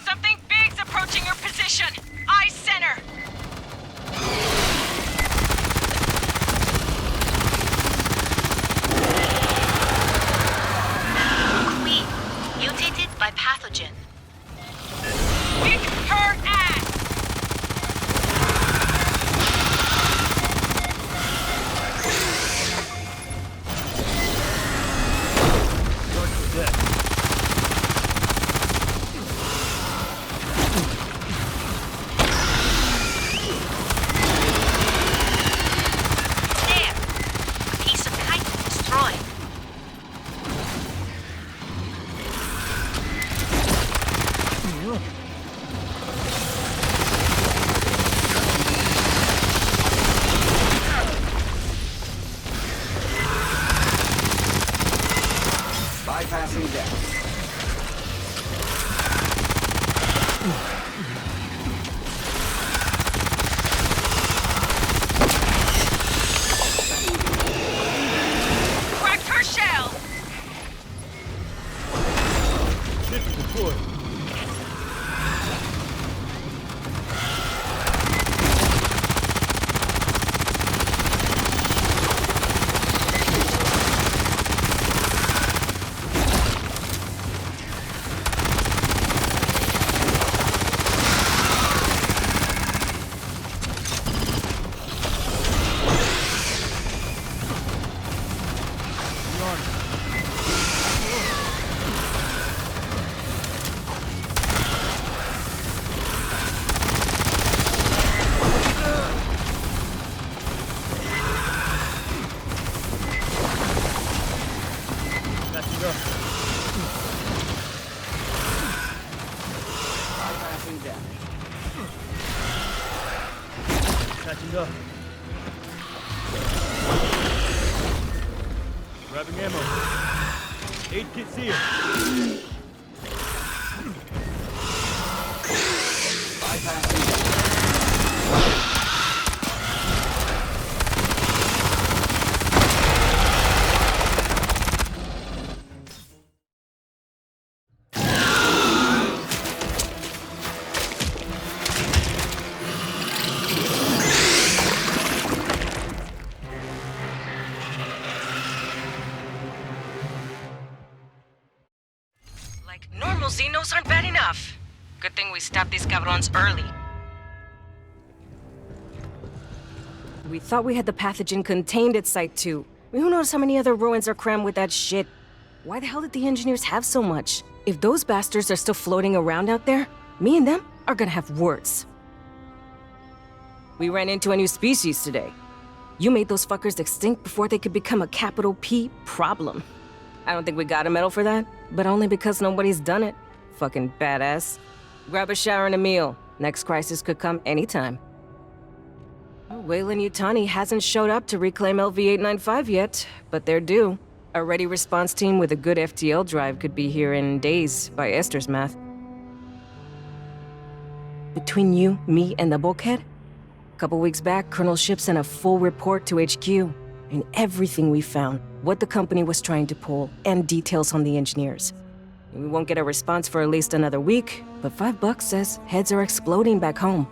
C: Something big's approaching your position. Eye center.
J: Queen, mutated by pathogen.
C: Kick her ass!
N: Bypassing death.
C: Cracked her shell!
E: Sentry deployed.
N: Bypassing death.
E: Catching up. Grabbing ammo. 8 kits here.
N: Bypassing death.
J: we stop these cabrons early.
C: We thought we had the pathogen contained at Site 2. Who knows how many other ruins are crammed with that shit? Why the hell did the engineers have so much? If those bastards are still floating around out there, me and them are gonna have words. We ran into a new species today. You made those fuckers extinct before they could become a capital P problem. I don't think we got a medal for that, but only because nobody's done it. Fucking badass. Grab a shower and a meal. Next crisis could come anytime. Weyland-Yutani hasn't showed up to reclaim Lv.895 yet, but they're due. A ready response team with a good FTL drive could be here in days, by Esther's math. Between you, me, and the bulkhead? A couple weeks back, Colonel Shipp sent a full report to HQ, and everything we found, what the company was trying to pull, and details on the engineers. We won't get a response for at least another week, but $5 says heads are exploding back home.